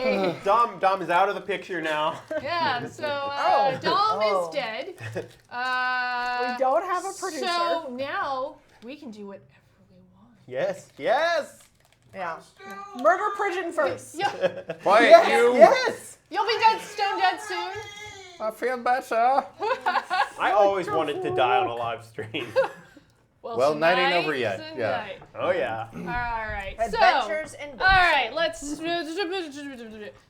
Okay. Dom is out of the picture now. Yeah, so Dom is dead. We don't have a producer. So now we can do whatever we want. Yes. Yeah. Murder Pridgeon first. Quiet, you! Yes! You'll be dead, stone dead soon. I feel better. I always wanted to die on a live stream. Well, night ain't over tonight's yet. the Yeah. night. Oh, yeah. All right. Adventures in All right, let's.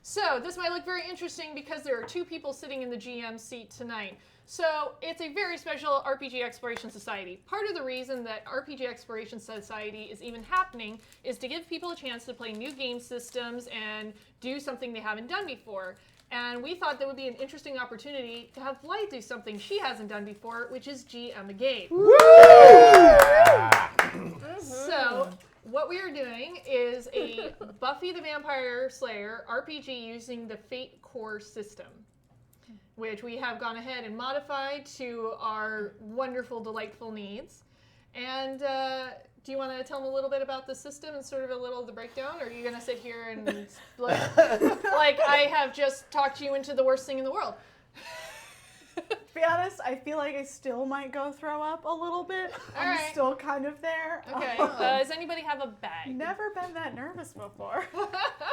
So this might look very interesting because there are two people sitting in the GM seat tonight. So it's a very special RPG Exploration Society. Part of the reason that RPG Exploration Society is even happening is to give people a chance to play new game systems and do something they haven't done before. And we thought that would be an interesting opportunity to have Blythe do something she hasn't done before, which is GM a game. So what we are doing is a Buffy the Vampire Slayer RPG using the Fate Core system, which we have gone ahead and modified to our wonderful, delightful needs. And do you want to tell them a little bit about the system and sort of a little of the breakdown? Or are you going to sit here and like I have just talked you into the worst thing in the world? To be honest, I feel like I still might go throw up a little bit. I'm still kind of there. Okay. Does anybody have a bag? Never been that nervous before.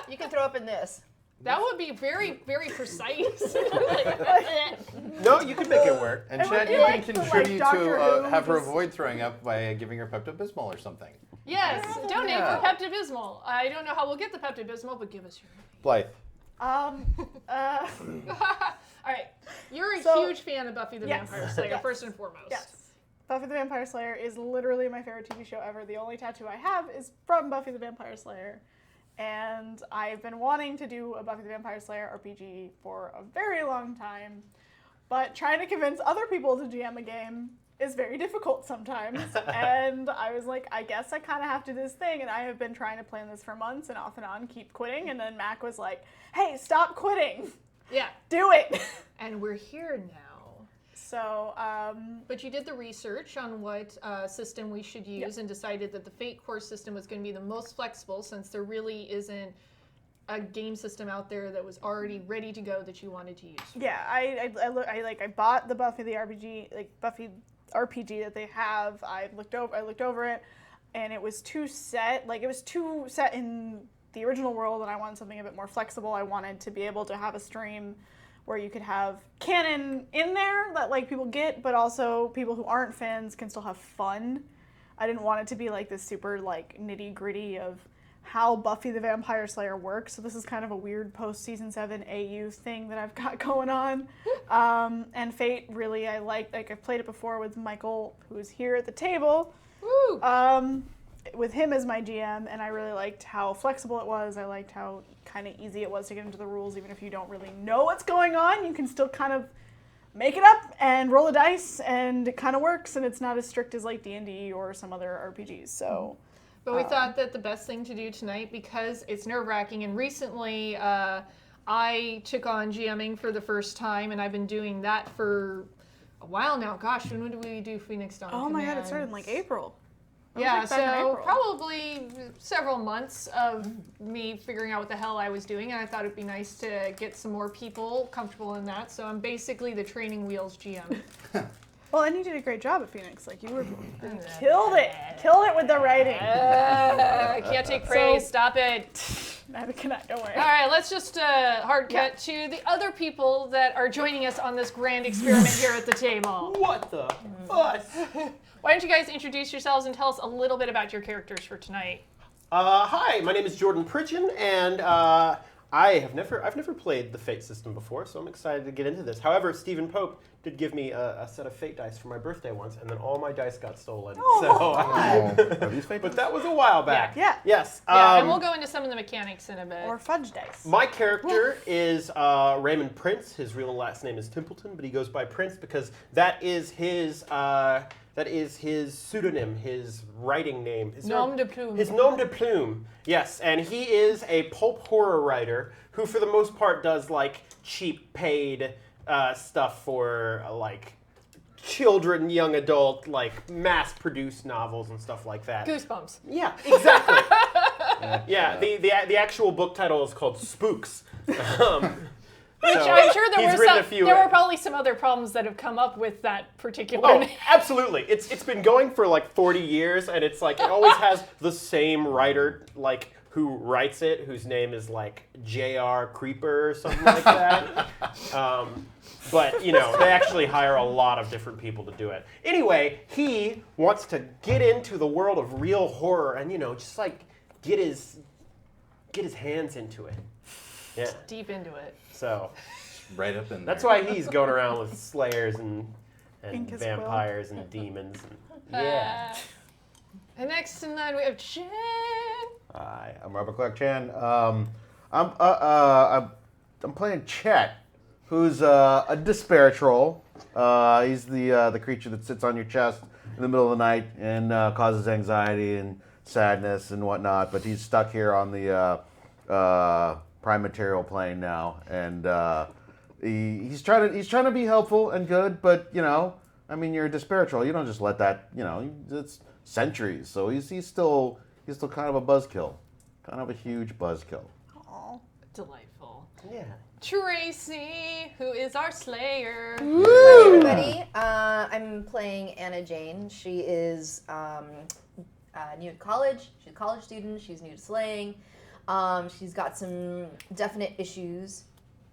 You can throw up in this. That would be very, very precise. No, you can make it work. And It would Chad, be you like can the, contribute Doctor Who, to have her just- avoid throwing up by giving her Pepto-Bismol or something. Yes, donate Yeah. for Pepto-Bismol. I don't know how we'll get the Pepto-Bismol, but give us your Blythe. All right. You're a huge fan of Buffy the Yes. Vampire Slayer, Yes. first and foremost. Yes. Buffy the Vampire Slayer is literally my favorite TV show ever. The only tattoo I have is from Buffy the Vampire Slayer. And I've been wanting to do a Buffy the Vampire Slayer RPG for a very long time. But trying to convince other people to GM a game is very difficult sometimes. And I was like, I guess I kind of have to do this thing. And I have been trying to plan this for months and off and on, keep quitting. And then Mac was like, hey, stop quitting. Yeah. Do it. And we're here now. So, But you did the research on what system we should use and decided that the Fate Core system was going to be the most flexible since there really isn't a game system out there that was already ready to go that you wanted to use. yeah, I bought the Buffy the Buffy RPG that they have. I looked over it, and it was too set. Like, it was too set in the original world, and I wanted something a bit more flexible. I wanted to be able to have a stream where you could have canon in there that like people get, but also people who aren't fans can still have fun. I didn't want it to be like this super like nitty gritty of how Buffy the Vampire Slayer works. So this is kind of a weird post season 7 AU thing that I've got going on. And Fate really I like I've played it before with Michael, who is here at the table. Woo! With him as my GM, and I really liked how flexible it was. I liked how kind of easy it was to get into the rules. Even if you don't really know what's going on, you can still kind of make it up and roll a dice, and it kind of works, and it's not as strict as like D&D or some other RPGs. So, But we thought that the best thing to do tonight, because it's nerve-wracking, and recently I took on GMing for the first time, and I've been doing that for a while now. Gosh, when did we do Phoenix Dawn oh my god, it Commands? started in like April. Yeah, back in so April. probably several months of me figuring out what the hell I was doing, and I thought it'd be nice to get some more people comfortable in that. So I'm basically the training wheels GM. Well, and you did a great job at Phoenix. Like you killed it with the writing. I can't take praise. Stop it. I cannot. Don't worry. All right, let's just hard cut to the other people that are joining us on this grand experiment here at the table. What the fuss? Why don't you guys introduce yourselves and tell us a little bit about your characters for tonight? Hi, my name is Jordan Pridgeon, and I've never played the Fate system before, so I'm excited to get into this. However, Stephen Pope did give me a set of Fate dice for my birthday once, and then all my dice got stolen. Are these Fate But that was a while back. Yeah. Yes. Yeah, and we'll go into some of the mechanics in a bit. Or fudge dice. My character is Raymond Prince. His real last name is Templeton, but he goes by Prince because that is his pseudonym, his writing name. Nom de plume. His nom de plume. Yes, and he is a pulp horror writer who, for the most part, does like cheap paid stuff for like children, young adult, like mass-produced novels and stuff like that. Goosebumps. Yeah, exactly. Yeah, the actual book title is called Spooks. Which So, I'm sure he's written a few- there were probably some other problems that have come up with that particular Oh, name. absolutely. It's been going for like 40 years, and it's like it always has the same writer like who writes it, whose name is like J.R. Creeper or something like that. But they actually hire a lot of different people to do it. Anyway, he wants to get into the world of real horror, and just like get his hands into it. Yeah. Deep into it. So. Right up in there. That's why he's going around with slayers and Ink his vampires and demons. Yeah. And next in line we have Jen. Hi, I'm Robert Clarke-chan. I'm playing Chet, who's a despair troll. He's the creature that sits on your chest in the middle of the night and causes anxiety and sadness and whatnot. But he's stuck here on the prime material plane now, and he's trying to be helpful and good. But I mean, you're a despair troll. You don't just let that. It's centuries. So he's still kind of a buzzkill, kind of a huge buzzkill. Aw. Delightful. Yeah. Tracy, who is our slayer. Hi, everybody. I'm playing Anna Jane. She is new to college. She's a college student. She's new to slaying. She's got some definite issues.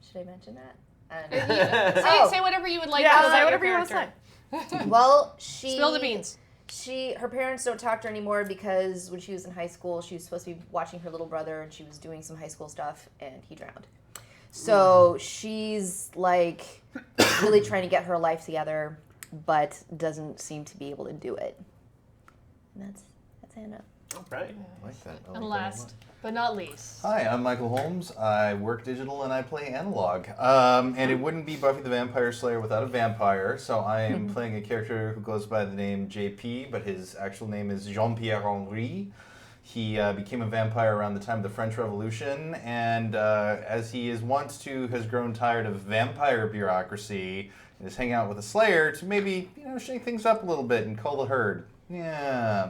Should I mention that? Say whatever you would like Yeah, to say say whatever you want to say. Well, she... Spill the beans. Her parents don't talk to her anymore because when she was in high school, she was supposed to be watching her little brother, and she was doing some high school stuff, and he drowned. So she's like really trying to get her life together, but doesn't seem to be able to do it. And that's Anna. All right. I like that. And last but not least. Hi, I'm Michael Holmes. I work digital and I play analog. And it wouldn't be Buffy the Vampire Slayer without a vampire, so I am playing a character who goes by the name JP, but his actual name is Jean-Pierre Henry. He became a vampire around the time of the French Revolution, and as he is wont to, has grown tired of vampire bureaucracy and is hanging out with a slayer to maybe, shake things up a little bit and cull the herd. Yeah.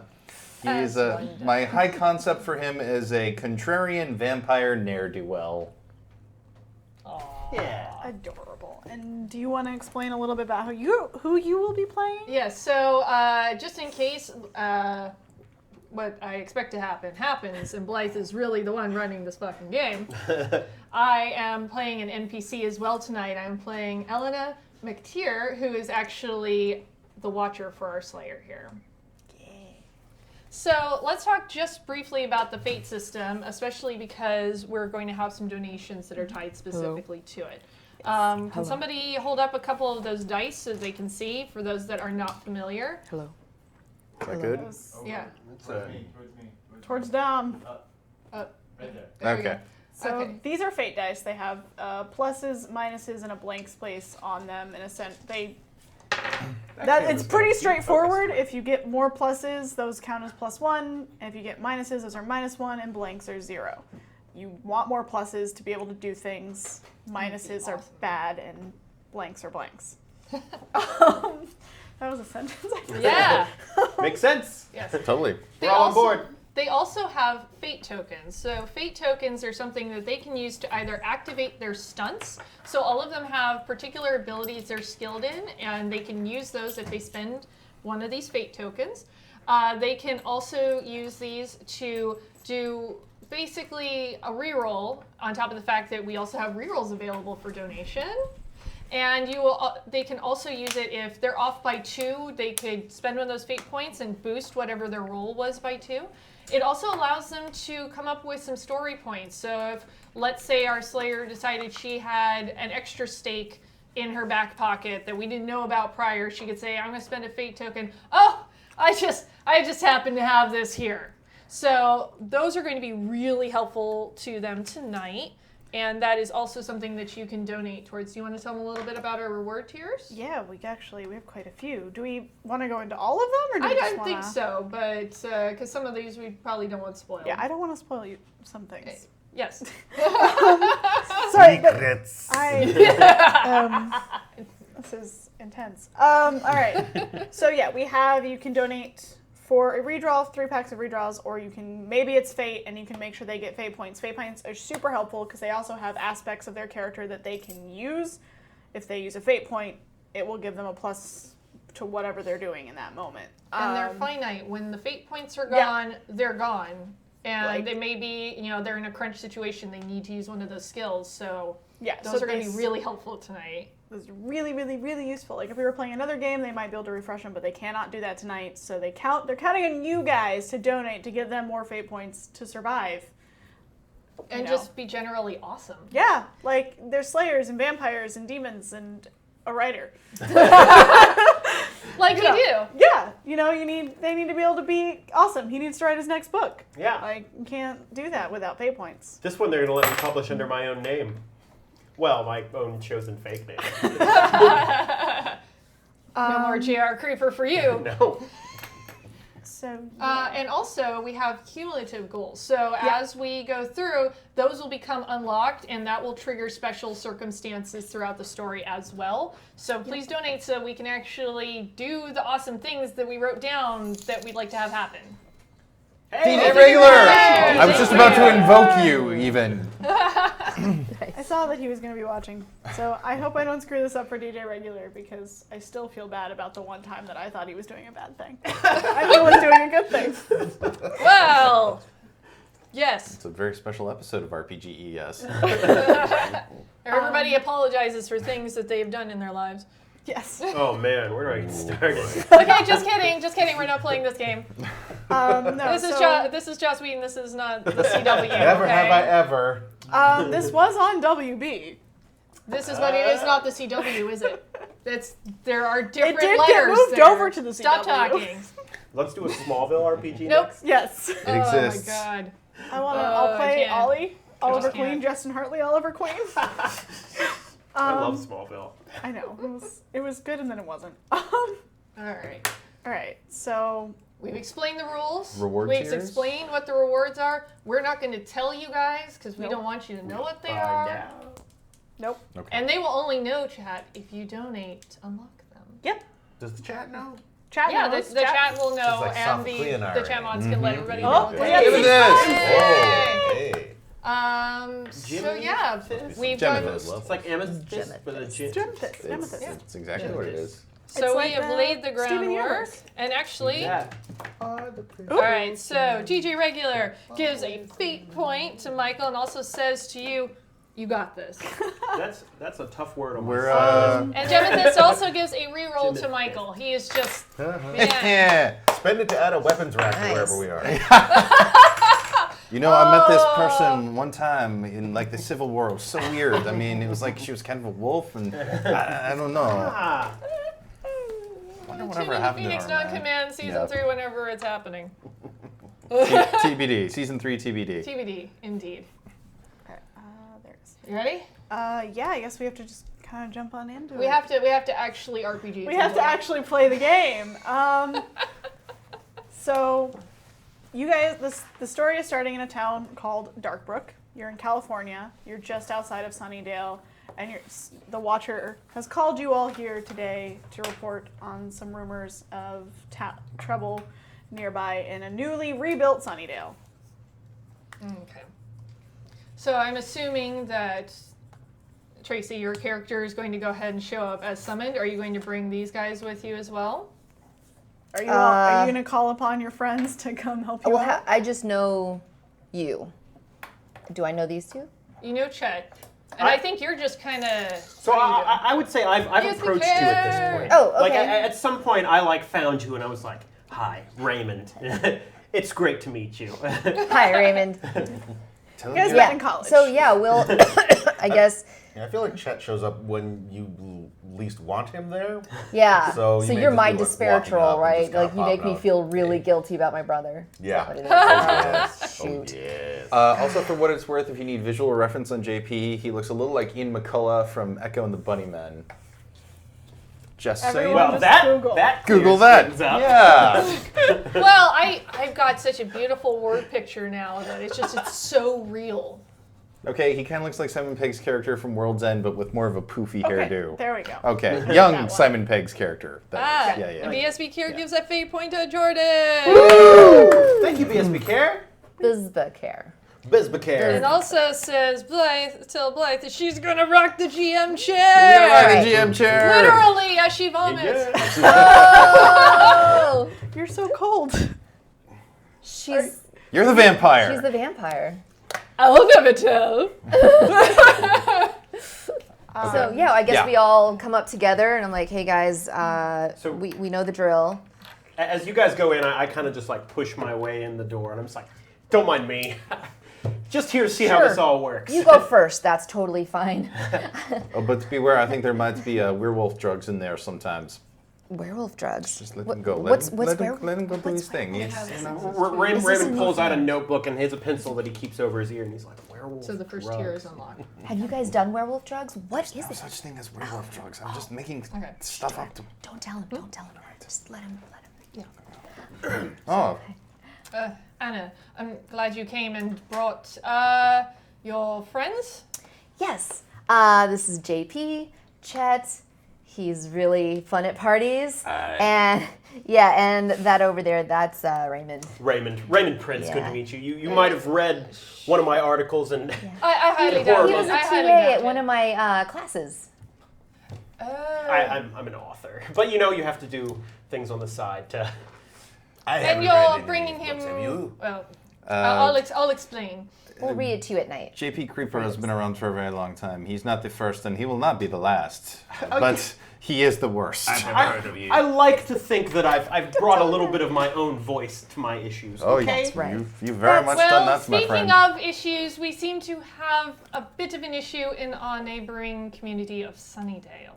He's my high concept for him is a contrarian vampire ne'er-do-well. Yeah. Adorable. And do you want to explain a little bit about who you will be playing? Yes, so just in case what I expect to happen happens, and Blythe is really the one running this fucking game, I am playing an NPC as well tonight. I'm playing Elena McTeer, who is actually the watcher for our Slayer here. So let's talk just briefly about the fate system, especially because we're going to have some donations that are tied specifically to it. Can somebody hold up a couple of those dice so they can see, for those that are not familiar? Hello. Is that good? Yeah. Towards down. There we Okay. go. So Okay. these are fate dice. They have pluses, minuses, and a blank space on them. In a sense, it's pretty straightforward. If you get more pluses, those count as +1. And if you get minuses, those are -1, and blanks are 0. You want more pluses to be able to do things. Minuses are bad, and blanks are blanks. That was a sentence. Yeah. Makes sense. Yes. Totally. They We're all on also- board. They also have fate tokens. So fate tokens are something that they can use to either activate their stunts. So all of them have particular abilities they're skilled in, and they can use those if they spend one of these fate tokens. They can also use these to do basically a reroll, on top of the fact that we also have rerolls available for donation. And they can also use it if they're off by 2. They could spend one of those fate points and boost whatever their roll was by 2. It also allows them to come up with some story points. So if, let's say, our Slayer decided she had an extra stake in her back pocket that we didn't know about prior, she could say, I'm going to spend a fate token. Oh, I just happen to have this here. So those are going to be really helpful to them tonight. And that is also something that you can donate towards. Do you want to tell them a little bit about our reward tiers? Yeah, we have quite a few. Do we want to go into all of them, or do I we just don't think wanna... so, but because some of these we probably don't want spoiled. Yeah, I don't want to spoil you some things. Yes. Sorry, but Secrets. this is intense. All right. So yeah, you can donate for a redraw, 3 packs of redraws, or you can, maybe it's fate, and you can make sure they get fate points. Fate points are super helpful because they also have aspects of their character that they can use. If they use a fate point, it will give them a plus to whatever they're doing in that moment. And they're finite. When the fate points are gone, they're gone. And Like- they may be, they're in a crunch situation. They need to use one of those skills. So Yeah, those so are going to be this- really helpful tonight. This is really, really, really useful. Like if we were playing another game, they might be able to refresh them, but they cannot do that tonight. So they're counting on you guys to donate to give them more fate points to survive. And just be generally awesome. Yeah, like there's slayers and vampires and demons and a writer. Like we do. Yeah, they need to be able to be awesome. He needs to write his next book. Yeah. Like you can't do that without fate points. This one they're going to let me publish under my own name. Well, my own chosen fake name. No more JR Creeper for you. No. So And also, we have cumulative goals. So as we go through, those will become unlocked, and that will trigger special circumstances throughout the story as well. So please donate so we can actually do the awesome things that we wrote down that we'd like to have happen. DJ Regular! I was just about to invoke you, even. I saw that he was going to be watching. So I hope I don't screw this up for DJ Regular because I still feel bad about the one time that I thought he was doing a bad thing. I knew he was doing a good thing. Well, yes. It's a very special episode of RPGES. Everybody apologizes for things that they've done in their lives. Yes. Oh man, where do I get started? Okay, just kidding. Just kidding. We're not playing this game. No, This is Joss Whedon. This is not the CW. Never okay? have I ever. This was on WB. This is what it is, not the CW, is it? There are different did letters get moved there. over to the Stop CW. talking. Let's do a Smallville RPG Nope. next. Yes. It exists. Oh my god. I'll play I can't. Ollie, Oliver just Queen, can't. Justin Hartley, Oliver Queen. I love Smallville. I know it was good and then it wasn't. Alright. All right, so We've explained the rules. Reward We've tiers? explained what the rewards are. We're not going to tell you guys because we Nope. don't want you to know what they Find are. out. nope. And they will only know, chat, if you donate to unlock them. Yep. Does the chat know? Chat Yeah, knows. the chat will know, like and Sophocles and the chat Irene. mods can let everybody Oh, know. we what have they Look are. at this! Oh, hey. So yeah, we've done. Genevieve. It's like amethyst, but a gin. Amethyst. Amethyst. It's exactly what it is. So It's we like, have laid the Steven groundwork, Universe. and actually, Yeah. all right. So DJ Regular gives a fate point to Michael, and also says to you, "You got this." That's a tough word on We're, And Gemethus also gives a reroll to Michael. He is just man. yeah. Spend it to add a weapons rack Nice. to wherever we are. You know, I met this person one time in like the Civil War. It was so weird. I mean, it was like she was kind of a wolf, and I don't know. Ah, I wonder Tune whatever into happened to Phoenix her, Non man. Command Season Yep. 3 whenever it's happening. TBD, season 3 TBD. TBD, indeed. Okay, there's. You ready? Yeah, I guess we have to just kind of jump on into We it. have to actually RPG. We have to actually play the game. So, you guys, the story is starting in a town called Darkbrook. You're in California. You're just outside of Sunnydale, and the Watcher has called you all here today to report on some rumors of trouble nearby in a newly rebuilt Sunnydale. Okay. So I'm assuming that Tracy, your character, is going to go ahead and show up as summoned. Are you going to bring these guys with you as well? Are you going to call upon your friends to come help you Well, out? I just know you. Do I know these two? You know Chet. And I think you're just kind of. so I would say I've Yes, we approached you at this can. point. Oh, Like okay. at some point, I found you and I was like, "Hi, Raymond. It's great to meet you." Hi, Raymond. You guys met in college. So yeah, we'll. I guess. Yeah, I feel like Chet shows up when you least want him there. Yeah. So So you may you're just my be, like, despair walking up troll, and right? just kinda Like you make popping me out. feel really guilty about my brother. Yeah. What it is. Yes. Shoot. Oh, yes. Also, for what it's worth, if you need visual reference on JP, he looks a little like Ian McCullough from Echo and the Bunnymen. Just so you Everyone know. Well, just that that Google clears that. things up. Yeah. Well, I've got such a beautiful word picture now that it's so real. Okay, he kind of looks like Simon Pegg's character from World's End, but with more of a poofy Okay, hairdo. there we go. Okay, That young one. Simon Pegg's character. Ah, Yeah, yeah. and BSB Care gives a fate point to Jordan. Thank you, BSB Care. Bizbacare. Bizbacare. And also says tell Blythe that she's gonna rock the GM chair. Yeah, the GM chair. Literally, as she vomits. Oh! You're so cold. You're the vampire. She's the vampire. I'll never tell. So yeah, I guess yeah. we all come up together, and I'm like, hey guys, So- we know the drill. As you guys go in, I kind of just like push my way in the door, and I'm just like, don't mind me. Just here to see how Sure. this all works. You go first. That's totally fine. Oh, but beware, I think there might be werewolf drugs in there sometimes. Werewolf drugs. Just let What- him go. What's let him go do what's his thing. He's, you know. Raymond pulls out a notebook and has a pencil that he keeps over his ear, and he's like, werewolf So the first drugs. tier is unlocked. Have you guys done werewolf drugs? What is No it? such thing as werewolf drugs. I'm just making Okay. stuff up to. Don't tell him. Don't tell him. Just let him. Oh, Anna, I'm glad you came and brought your friends. Yes. This is JP, Chet. He's really fun at parties. And yeah, and that over there, that's Raymond. Raymond Prince, good Yeah. to meet you. You might have read one of my articles, and I highly He doubt He it. was a I highly TA doubt at one it. of my classes. I'm an author. But you know, you have to do things on the side to. And you're bringing him. Well, I'll explain. We'll read it to you at night. JP Creeper has been around for a very long time. He's not the first, and he will not be the last. But he is the worst. I like to think that I've brought a little bit of my own voice to my issues. Oh, Okay? That's right. You've very much done Well, that, my speaking friend. of issues, we seem to have a bit of an issue in our neighboring community of Sunnydale,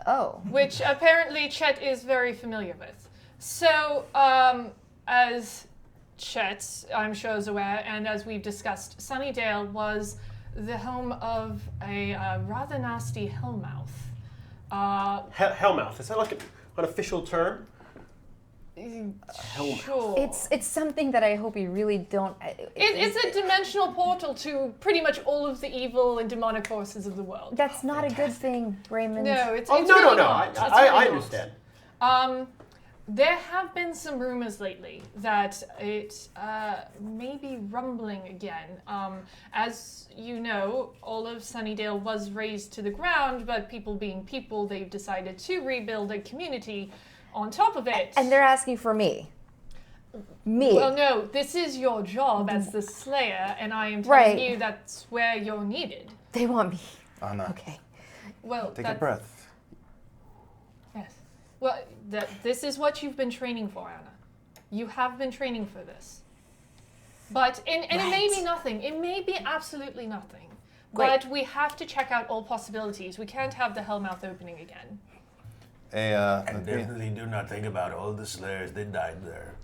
Oh. which apparently Chet is very familiar with. So, as Chet, I'm sure, is aware, and as we've discussed, Sunnydale was the home of a rather nasty hellmouth. Hellmouth. Is that like an official term? Hellmouth. Sure. It's something that I hope we really don't. It's a dimensional portal to pretty much all of the evil and demonic forces of the world. That's not a good thing, Raymond. No, it's Oh, it's no. really not. It's really I not. understand. There have been some rumors lately that it may be rumbling again. As you know, all of Sunnydale was razed to the ground, but people being people, they've decided to rebuild a community on top of it. And they're asking for me. Me. Well, no, this is your job as the Slayer, and I am telling Right. you that's where you're needed. They want me. Anna, Okay. Well, take a that's, breath. Yes. Well, this is what you've been training for, Anna. You have been training for this. But, and it may be nothing. It may be absolutely nothing. Great. But we have to check out all possibilities. We can't have the Hellmouth opening again. Hey, And definitely do not think about all the Slayers that died there.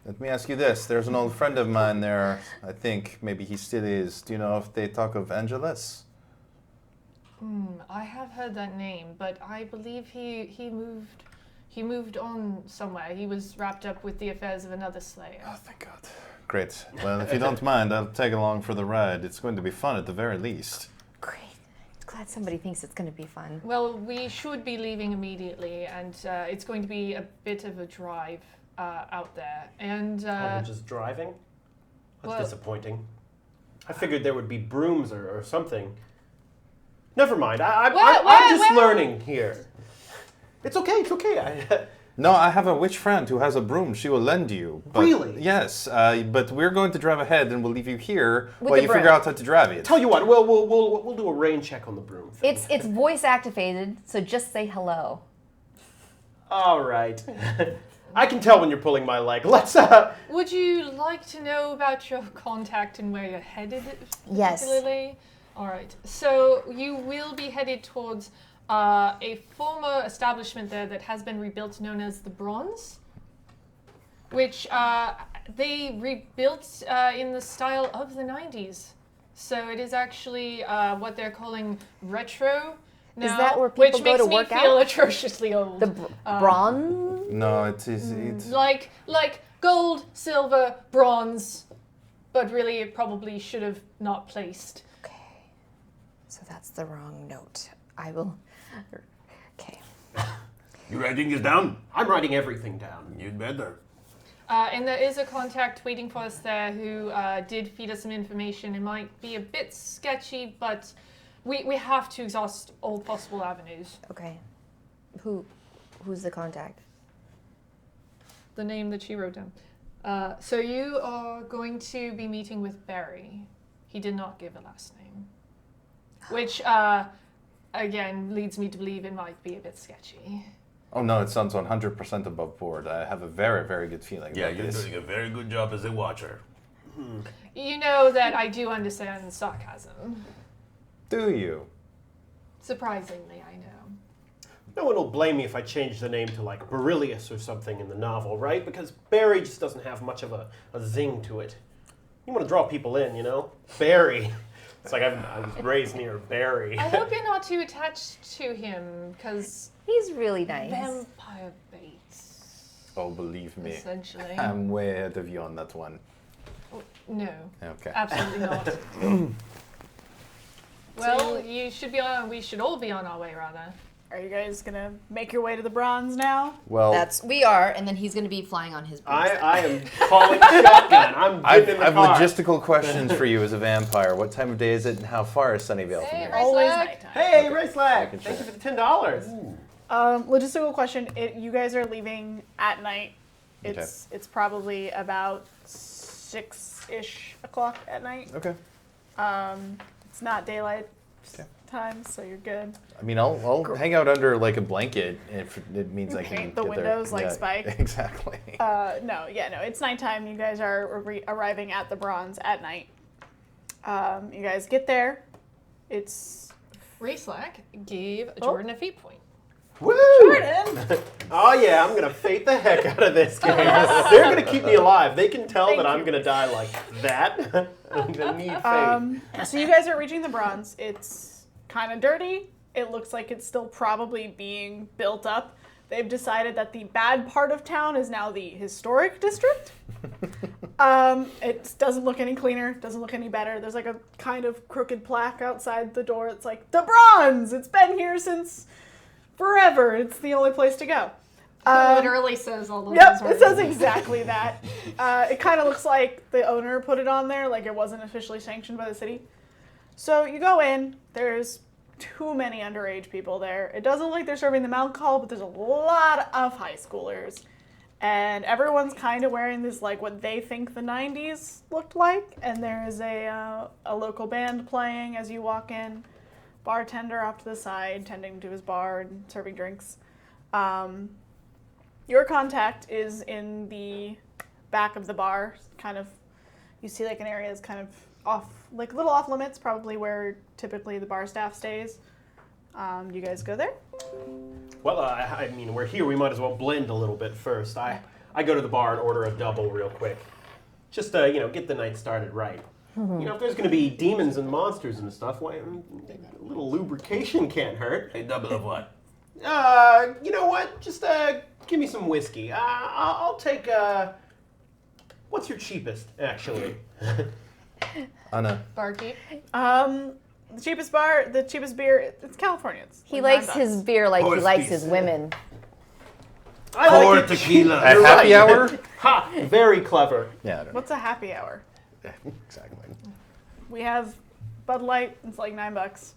let me ask you this. There's an old friend of mine there. I think maybe he still is. Do you know if they talk of Angelus? I have heard that name, but I believe he moved on somewhere. He was wrapped up with the affairs of another Slayer. Oh, thank God. Great. Well, if you don't mind, I'll tag along for the ride. It's going to be fun at the very least. Great. Glad somebody thinks it's going to be fun. Well, we should be leaving immediately, and it's going to be a bit of a drive out there. And We're just driving? That's well- disappointing. I figured there would be brooms or something. Never mind. I'm just learning here. It's okay. No, I have a witch friend who has a broom she will lend you. But, Really? Yes, but we're going to drive ahead and we'll leave you here With while the you broom. figure out how to drive it. Tell you what, we'll do a rain check on the broom. It's voice activated, so just say hello. All right. I can tell when you're pulling my leg. Let's would you like to know about your contact and where you're headed Yes. particularly? All right. So you will be headed towards a former establishment there that has been rebuilt, known as the Bronze, which they rebuilt in the style of the 90s. So it is actually what they're calling retro now, Is that where people which go makes to me work feel out? atrociously old. The bronze? No, it's like gold, silver, bronze. but really it probably should have not placed. Okay. So that's the wrong note. I will. Okay. You writing this down? I'm writing everything down. You'd better. And there is a contact waiting for us there who did feed us some information. It might be a bit sketchy, but we have to exhaust all possible avenues. Okay. Who's the contact? The name that she wrote down. So you are going to be meeting with Barry. He did not give a last name. Which, again, leads me to believe it might be a bit sketchy. Oh no, it sounds 100% above board. I have a very, very good feeling Yeah, about you're this. doing a very good job as a watcher. You know that I do understand sarcasm. Do you? Surprisingly, I know. No one will blame me if I change the name to like Beryllius or something in the novel, right? Because Barry just doesn't have much of a zing to it. You want to draw people in, you know? Barry. It's like I was raised near Barry. I hope you're not too attached to him, because He's really nice. vampire bait, Oh, believe me. essentially. I'm way ahead of you on that one. No, Okay. absolutely not. Well, you should be on. We should all be on our way, rather. Are you guys gonna make your way to the bronze now? Well, We are, and then he's gonna be flying on his broomstick. I am calling shotgun. I'm getting in I the have car. logistical questions for you as a vampire. What time of day is it, and how far is Sunnydale from Hey, here? Race Always lag. nighttime. Hey, Race Lag! Making Thank you sure. for the $10. Logistical question. You guys are leaving at night. It's probably about 6-ish o'clock at night. Okay. It's not daylight Okay. time, so you're good. I mean, I'll hang out under like a blanket if it means I can Paint the get there. windows like Yeah, Spike. Exactly. No, it's nighttime. You guys are arriving at the bronze at night. You guys get there. It's Racelag gave Jordan a fate point. Woo! Jordan. Oh yeah, I'm gonna fate the heck out of this game. They're gonna keep me alive. They can tell Thank that I'm you. gonna die like that. I'm gonna need fate. So you guys are reaching the bronze. It's kind of dirty. It looks like it's still probably being built up. They've decided that the bad part of town is now the historic district. It doesn't look any cleaner, doesn't look any better. There's like a kind of crooked plaque outside the door. It's like, the bronze! It's been here since forever. It's the only place to go. It literally says all those Yep, words. it says exactly that. It kind of looks like the owner put it on there, like it wasn't officially sanctioned by the city. So you go in, there's too many underage people there. It doesn't look like they're serving them alcohol, but there's a lot of high schoolers. And everyone's kind of wearing this, like, what they think the 90s looked like. And there's a local band playing as you walk in. Bartender off to the side, tending to his bar and serving drinks. Your contact is in the back of the bar. Kind of, you see like an area that's kind of off, like a little off limits, probably where typically the bar staff stays. Do you guys go there? Well, I mean, we're here. We might as well blend a little bit first. I go to the bar and order a double real quick. Just to, get the night started right. If there's going to be demons and monsters and stuff, why, a little lubrication can't hurt. A double of what? You know what? Just give me some whiskey. I'll take. What's your cheapest, actually? Anna. Barkeep. The cheapest beer, it's California. It's He like likes $9. his beer like he Horse likes piece. his women. I Pour like it. tequila. At You're happy right. hour? Ha! Very clever. Yeah, I don't know. What's a happy hour? Yeah, exactly. We have Bud Light. It's like $9.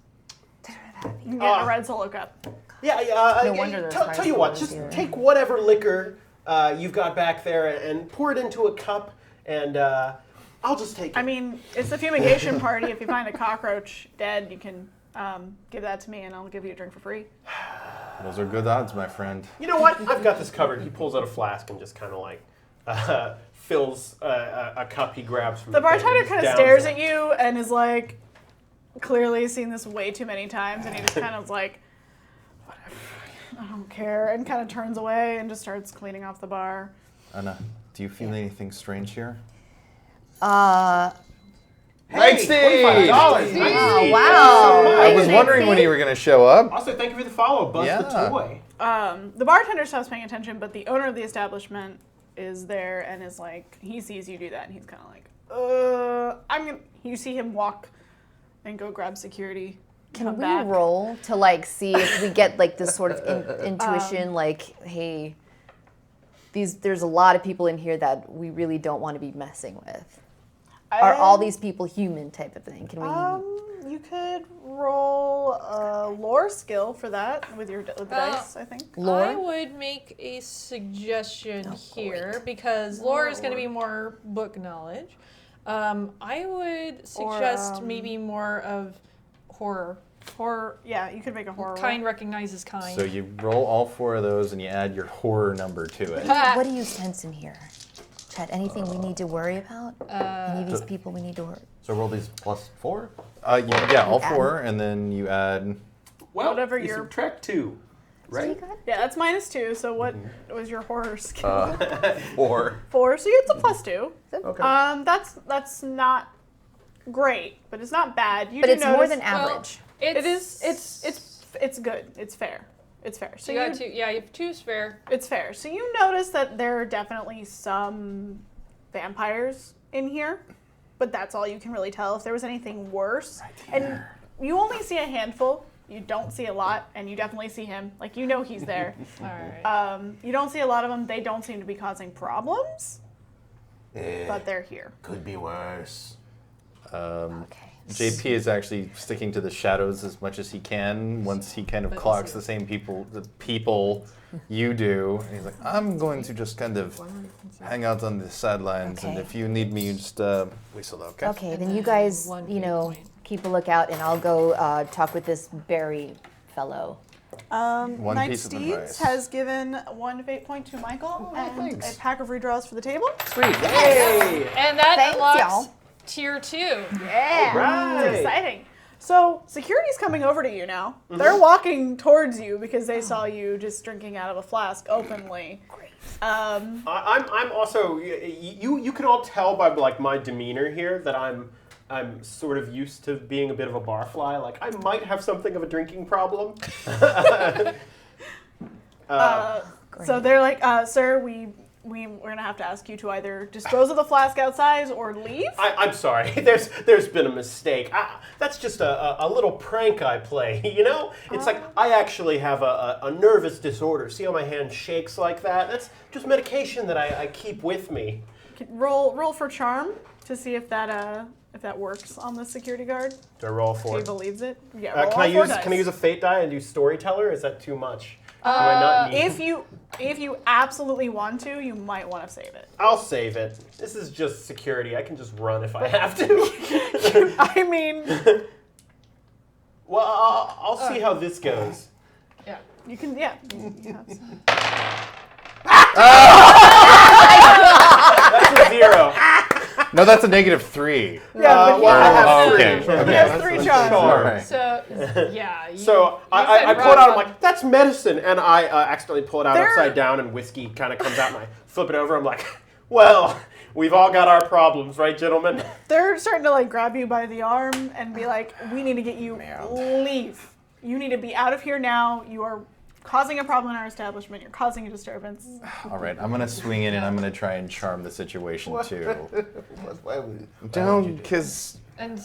You can get Ah. a red Solo cup. Yeah, No wonder there's high tell you what, schoolers just here. take whatever liquor you've got back there and pour it into a cup, and I'll just take it. I mean, it's the fumigation party. If you find a cockroach dead, you can give that to me, and I'll give you a drink for free. Those are good odds, my friend. You know what? I've got this covered. He pulls out a flask and just kind of like fills a cup he grabs from The thing and bartender just kind of downs stares it. at you and is like, clearly seen this way too many times, and he just kind of is like, whatever, I don't care, and kind of turns away and just starts cleaning off the bar. Anna, do you feel anything strange here? Hey, Steve! $25. Wow, Nice. wow. Thank you so I much. was wondering when you were going to show up. Also, thank you for the follow, Buzz Yeah. the Toy. The bartender stops paying attention, but the owner of the establishment is there and is like, he sees you do that, and he's kind of like, You see him walk and go grab security. Can come we back. roll to like see if we get like this sort of intuition, like, hey, there's a lot of people in here that we really don't want to be messing with. Are all these people human type of thing? Can we? You could roll a lore skill for that with the dice, I think. Lore? I would make a suggestion here because lore is going to be more book knowledge. I would suggest maybe more of horror. Horror, yeah, you could make a horror Kind roll. recognizes kind. So you roll all 4 of those and you add your horror number to it. What do you sense in here? Chet, anything we need to worry about? Any of these people we need to worry? So roll these +4. Yeah, all 4, and then you add. Well, Whatever you your- subtract 2, right? Yeah, that's -2. So what was your horror skill? 4. 4. So it's a +2. Okay. That's not great, but it's not bad. You But do it's more notice- than average. It is. It's good. It's fair. It's fair. So you got two. Yeah, you have 2 spare. It's fair. So you notice that there are definitely some vampires in here, but that's all you can really tell. If there was anything worse, and you only see a handful, you don't see a lot, and you definitely see him. Like, you know he's there. All right. You don't see a lot of them. They don't seem to be causing problems, but they're here. Could be worse. Okay. JP is actually sticking to the shadows as much as he can once he kind of But clocks also- the people you do. And he's like, I'm going to just kind of hang out on the sidelines, and Okay. if you need me, you just whistle, okay? Okay, then you guys, One you fate know, point. keep a lookout, and I'll go talk with this Barry fellow. One Knight piece of Steeds advice. has given 1 fate point to Michael and thanks. a pack of redraws for the table. Sweet. Hey! And that Thanks, unlocks y'all. tier 2. Yeah, Right. it's exciting. So security's coming over to you now. They're walking towards you because they saw you just drinking out of a flask openly. Great. I'm also you can all tell by like my demeanor here that I'm sort of used to being a bit of a barfly. Like I might have something of a drinking problem. So they're like, sir, we're gonna have to ask you to either dispose of the flask outside or leave. I'm sorry. There's been a mistake. That's just a little prank I play. You know, it's like I actually have a nervous disorder. See how my hand shakes like that? That's just medication that I keep with me. Roll for charm to see if that works on the security guard. Do I roll If for he it? believes it. Yeah. Roll Can I all 4 use dice. Can I use a fate die and do storyteller? Is that too much? Do I not need? If you absolutely want to, you might want to save it. I'll save it. This is just security. I can just run if I have to. I mean, Well, I'll see how this goes. Yeah. you can. Yeah. you That's a 0. No, that's a -3. Yeah, but I have Oh, 3. okay. he Okay. has 3 charms. Charm. Right. So, yeah. So I pull it out. I'm like, that's medicine, and I accidentally pull it out There- upside down, and whiskey kind of comes out, and I flip it over. I'm like, well, we've all got our problems, right, gentlemen? They're starting to like grab you by the arm and be like, "We need to get you leave. You need to be out of here now. You are causing a problem in our establishment. You're causing a disturbance." All right, I'm going to swing in and I'm going to try and charm the situation too. Why would Don't, because And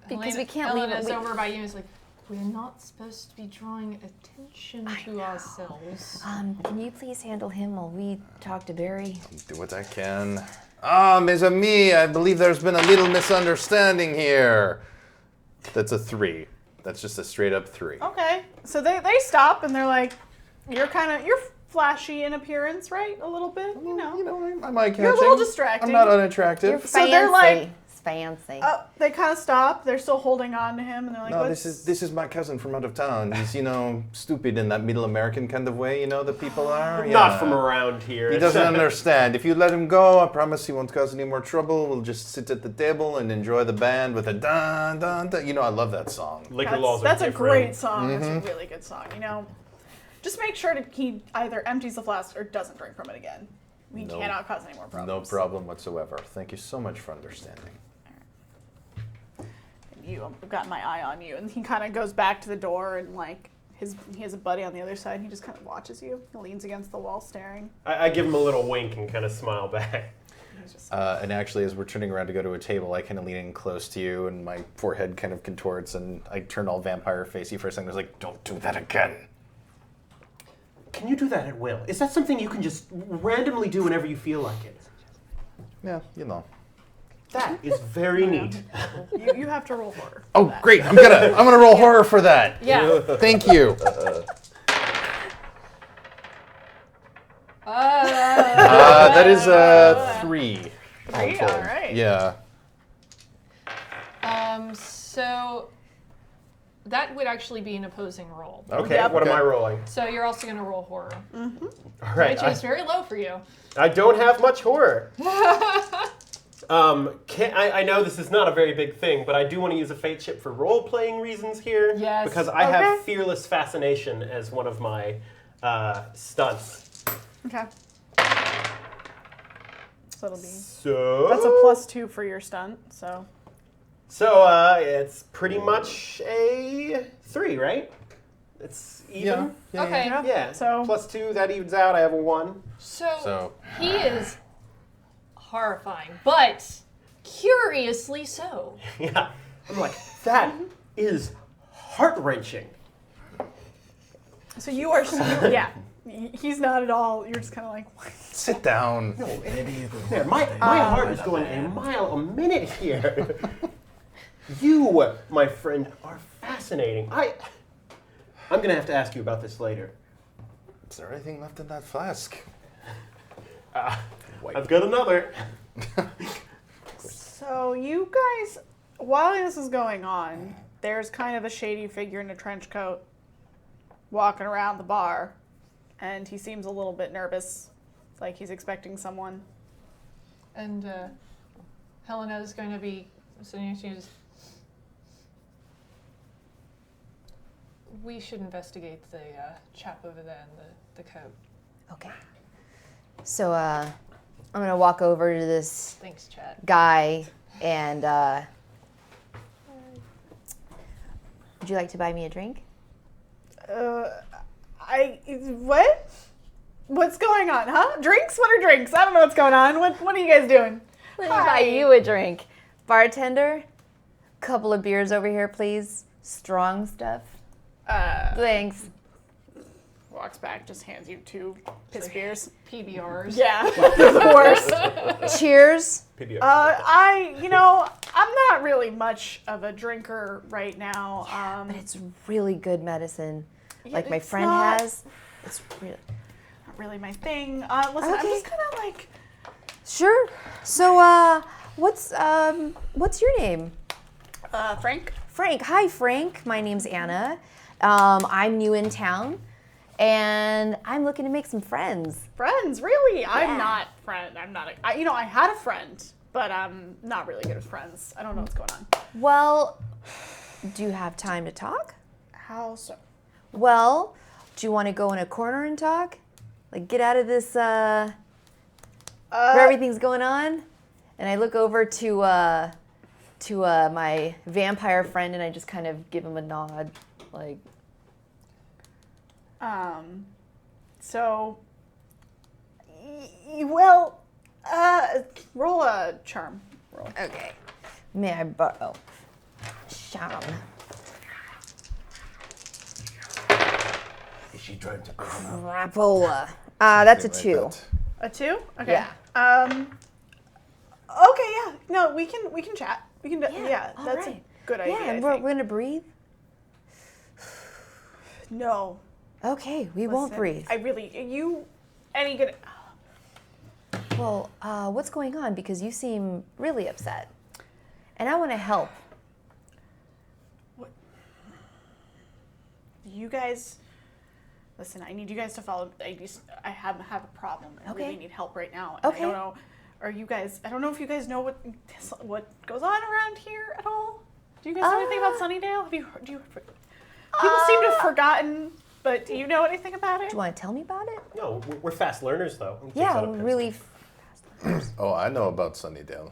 Because we can't leave it- Elena's we- over by you. It's like, we're not supposed to be drawing attention to ourselves. Can you please handle him while we talk to Barry? do what I can. Ah, mes amis, I believe there's been a little misunderstanding here. That's a 3. That's just a straight up 3. Okay. So they stop and they're like, "You're flashy in appearance, right? A little bit, you know." I'm eye-catching. You're a little distracting. I'm not unattractive. So they're like- fancy. They kind of stop. They're still holding on to him, and they're like, No, "What's this is my cousin from out of town. He's, stupid in that middle American kind of way, the people are. Not from around here. He doesn't understand. If you let him go, I promise he won't cause any more trouble. We'll just sit at the table and enjoy the band with a dun dun dun. I love that song. Liquor laws are That's a different. great song. That's a really good song. Just make sure that he either empties the flask or doesn't drink from it again. We No. cannot cause any more No problems. problem whatsoever. Thank you so much for understanding. I've got my eye on you, and he kind of goes back to the door, and like he has a buddy on the other side. He just kind of watches you. He leans against the wall, staring. I give him a little wink and kind of smile back. And actually, as we're turning around to go to a table, I kind of lean in close to you, and my forehead kind of contorts, and I turn all vampire facey for a second. I was like, "Don't do that again." Can you do that at will? Is that something you can just randomly do whenever you feel like it? Yeah, you know. That is very neat. You have to roll horror. Oh, great! I'm gonna roll horror for that. Yeah. Thank you. That is 3. Three? All right. Yeah. So that would actually be an opposing roll. Okay, what am I rolling? So you're also going to roll horror, All right. which is very low for you. I don't have much horror. I know this is not a very big thing, but I do want to use a fate chip for role-playing reasons here. Yes. Because I have fearless fascination as one of my stunts. Okay. So it'll be. So That's a +2 for your stunt. So. It's pretty much a 3, right? It's even. Okay. Yeah. So- +2, that evens out. I have a 1. So he is horrifying, but curiously so. Yeah. I'm like, that is heart-wrenching. So you are. Yeah. He's not at all. You're just kind of like. Sit down. Man, my heart is going a mile a minute here. You, my friend, are fascinating. I'm gonna have to ask you about this later. Is there anything left in that flask? I've got another. So you guys, while this is going on, there's kind of a shady figure in a trench coat walking around the bar, and he seems a little bit nervous, like he's expecting someone. And Helena is going to be sitting here. We should investigate the chap over there in the coat. Okay. So I'm gonna walk over to this Thanks, Chad. guy and would you like to buy me a drink? What? What's going on, huh? Drinks? What are drinks? I don't know what's going on. What are you guys doing? Let me buy you a drink. Bartender, couple of beers over here, please. Strong stuff. Thanks. Walks back, just hands you 2 piss beers. PBRs. Yeah, they're the worst. Cheers. PBR. I'm not really much of a drinker right now. But it's really good medicine. Like my it's friend not- has. It's really Not really my thing. Listen, I'm Okay. just kind of like. sure. So what's your name? Frank? Frank. Hi, Frank. My name's Anna. I'm new in town, and I'm looking to make some friends. Friends, really? Yeah. I'm not friend. I'm not. I had a friend, but I'm not really good with friends. I don't know what's going on. Well, do you have time to talk? How so? Well, do you want to go in a corner and talk? Like, get out of this, where everything's going on? And I look over to my vampire friend, and I just kind of give him a nod, like. So. Roll a charm. Roll. Okay. May I borrow? Charm. Is she trying to Crapola. That's a 2. A 2? Okay. Yeah. Okay. Yeah. No, we can chat. We can. Yeah. all That's right. a good idea. Yeah, I we're think. gonna breathe. No. Okay, we won't Listen, breathe. Any good? Well, what's going on? Because you seem really upset, and I want to help. You guys, listen. I need you guys to follow. I have a problem. I Okay. really need help right now. And Okay. I don't know. Are you guys? I don't know if you guys know what goes on around here at all. Do you guys know anything about Sunnydale? Have you heard? People seem to have forgotten. But do you know anything about it? Do you want to tell me about it? No, we're fast learners, though. It takes Yeah, out a pencil. really. Oh, I know about Sunnydale.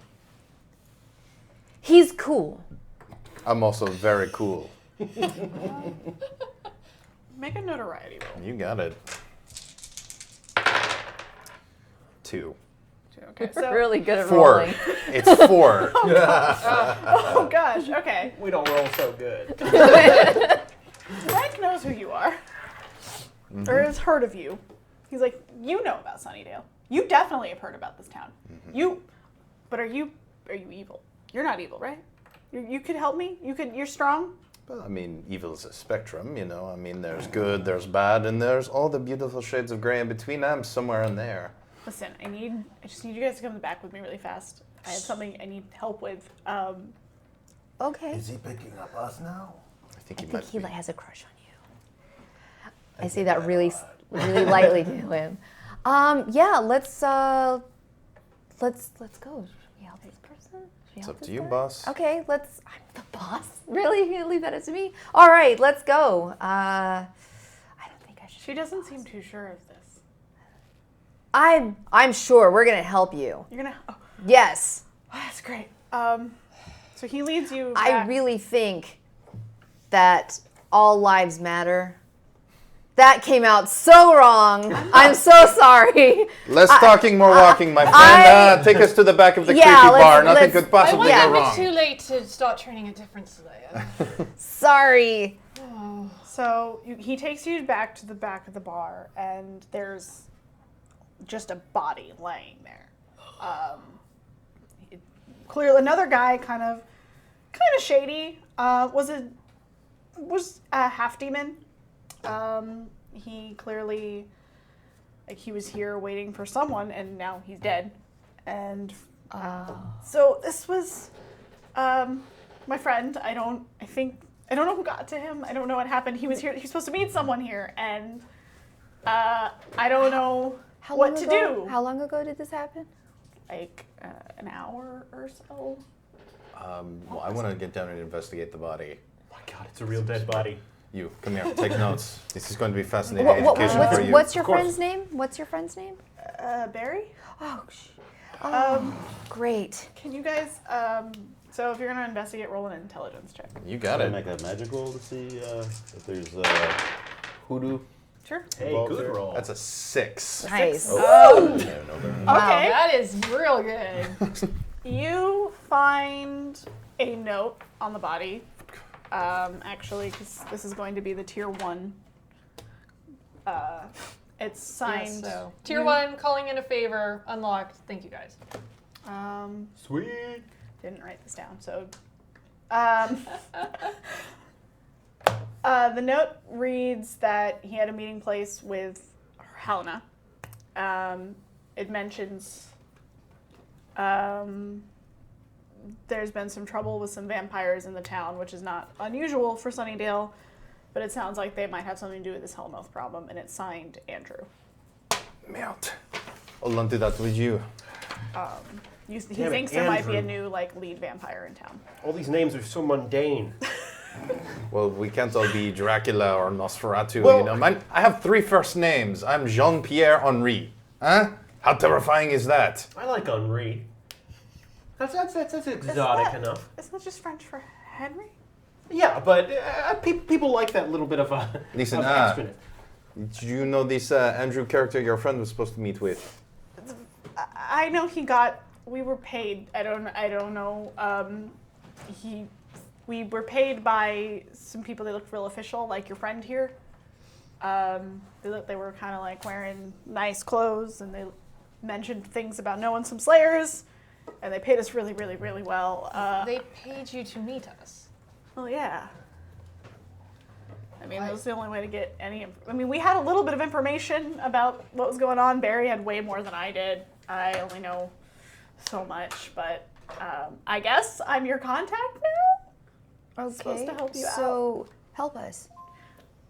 He's cool. I'm also very cool. Make a notoriety roll. You got it. 2. Okay, so Really good at 4. rolling. It's 4. oh gosh, okay. We don't roll so good. Frank knows who you are, or has heard of you. He's like, you know about Sunnydale. You definitely have heard about this town. But are you evil? You're not evil, right? You could help me. You're strong. Well, I mean, evil is a spectrum, you know. I mean, there's good, there's bad, and there's all the beautiful shades of gray in between. I'm somewhere in there. Listen, I just need you guys to come back with me really fast. I have something I need help with. Okay. Is he picking up us now? I think I he think might he be. has a crush on you. I say that really lightly to him. Yeah, let's go. Should we help this person? Should we It's help up to this you, guy? boss. Okay, I'm the boss. Really? You're gonna leave that up to me? All right, let's go. I don't think I should. She doesn't seem too sure of this. I'm sure we're gonna help you. You're gonna. Oh, Yes. that's great. So he leads you. I back. really think that all lives matter. That came out so wrong. I'm so sorry. Less talking, more walking, my friend. Take us to the back of the creepy bar. Nothing could I possibly wonder go if wrong. it's too late to start training a different Slayer. Sorry. So he takes you back to the back of the bar, and there's just a body laying there. Clearly, another guy, kind of shady. Was a half demon. He clearly, like, he was here waiting for someone, and now he's dead. And so this was my friend. I don't know who got to him. I don't know what happened. He was here. He's supposed to meet someone here, and I don't know what to do. How long ago did this happen? Like an hour or so. Well, I want to get down and investigate the body. My God, it's a real dead body. You, come here, take notes. This is going to be fascinating education for you. What's your Of course. friend's name? What's your friend's name? Barry? Oh, great. Can you guys, so if you're gonna investigate, roll an intelligence check. You got Can I it. make a magic roll to see if there's hoodoo? Sure. Hey, Involved good there? roll. That's a 6. Nice. Oh, Wow. okay. That is real good. You find a note on the body, actually, because this is going to be the tier 1. It's signed. So, tier 1, calling in a favor, unlocked. Thank you guys. Sweet. Didn't write this down, so. The note reads that he had a meeting place with Helena. It mentions there's been some trouble with some vampires in the town, which is not unusual for Sunnydale, but it sounds like they might have something to do with this Hellmouth problem, and it's signed Andrew. Merde. Hold on to that with you. He Damn it, thinks there might be a Andrew. new, like, lead vampire in town. All these names are so mundane. Well, we can't all be Dracula or Nosferatu, Well- you know. Man, I have 3 first names. I'm Jean-Pierre Henri. Huh? How terrifying is that? I like Henri. That's exotic enough. Isn't that just French for Henry? Yeah, but people like that little bit of a Listen, of extraness. Do you know this Andrew character your friend was supposed to meet with? I know we were paid. I don't know. We were paid by some people. They looked real official, like your friend here. They were kind of like wearing nice clothes, and they mentioned things about knowing some Slayers, and they paid us really, really, really well. They paid you to meet us. Well, yeah. I mean, that was the only way to get any. I mean, we had a little bit of information about what was going on. Barry had way more than I did. I only know so much, but I guess I'm your contact now. I was supposed to help you out. So help us.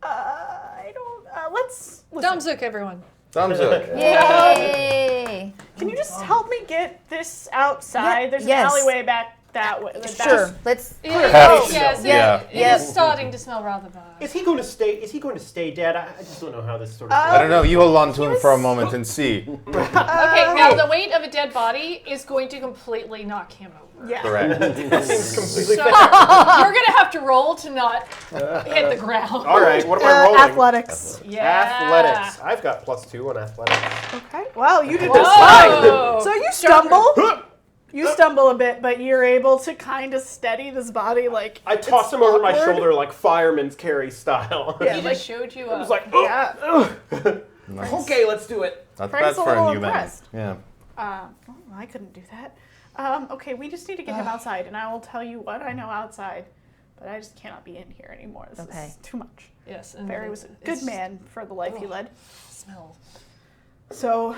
I don't. Let's. Listen, Damzook, everyone. Thumbs up. Yay! can you just help me get this outside? Yeah, There's yes. an alleyway back that way. Sure. Let's. Yes, Yeah. it is starting to smell rather bad. Is he going to stay? Is he going to stay dead? I just don't know how this sort of. I don't know. You hold on to him for a moment and see. Okay, now the weight of a dead body is going to completely knock him over. Yeah. Correct. That seems completely So fair. you're gonna have to roll to not hit the ground. All right, what am I rolling? Athletics. Yeah. Athletics. I've got +2 on athletics. Okay. Well, you did Whoa. just fine. So you stumble. You stumble a bit, but you're able to kind of steady this body like. I toss him over my awkward. shoulder like fireman's carry style. Yeah. He just showed you I up. was like, Yeah. okay, let's do it. Not Frank's bad a for a little new man. impressed. Yeah. Well, I couldn't do that. Okay, we just need to get him outside, and I will tell you what I know outside. But I just cannot be in here anymore. This is too much. Yes. And Barry was a good man for the life he led. Smells. So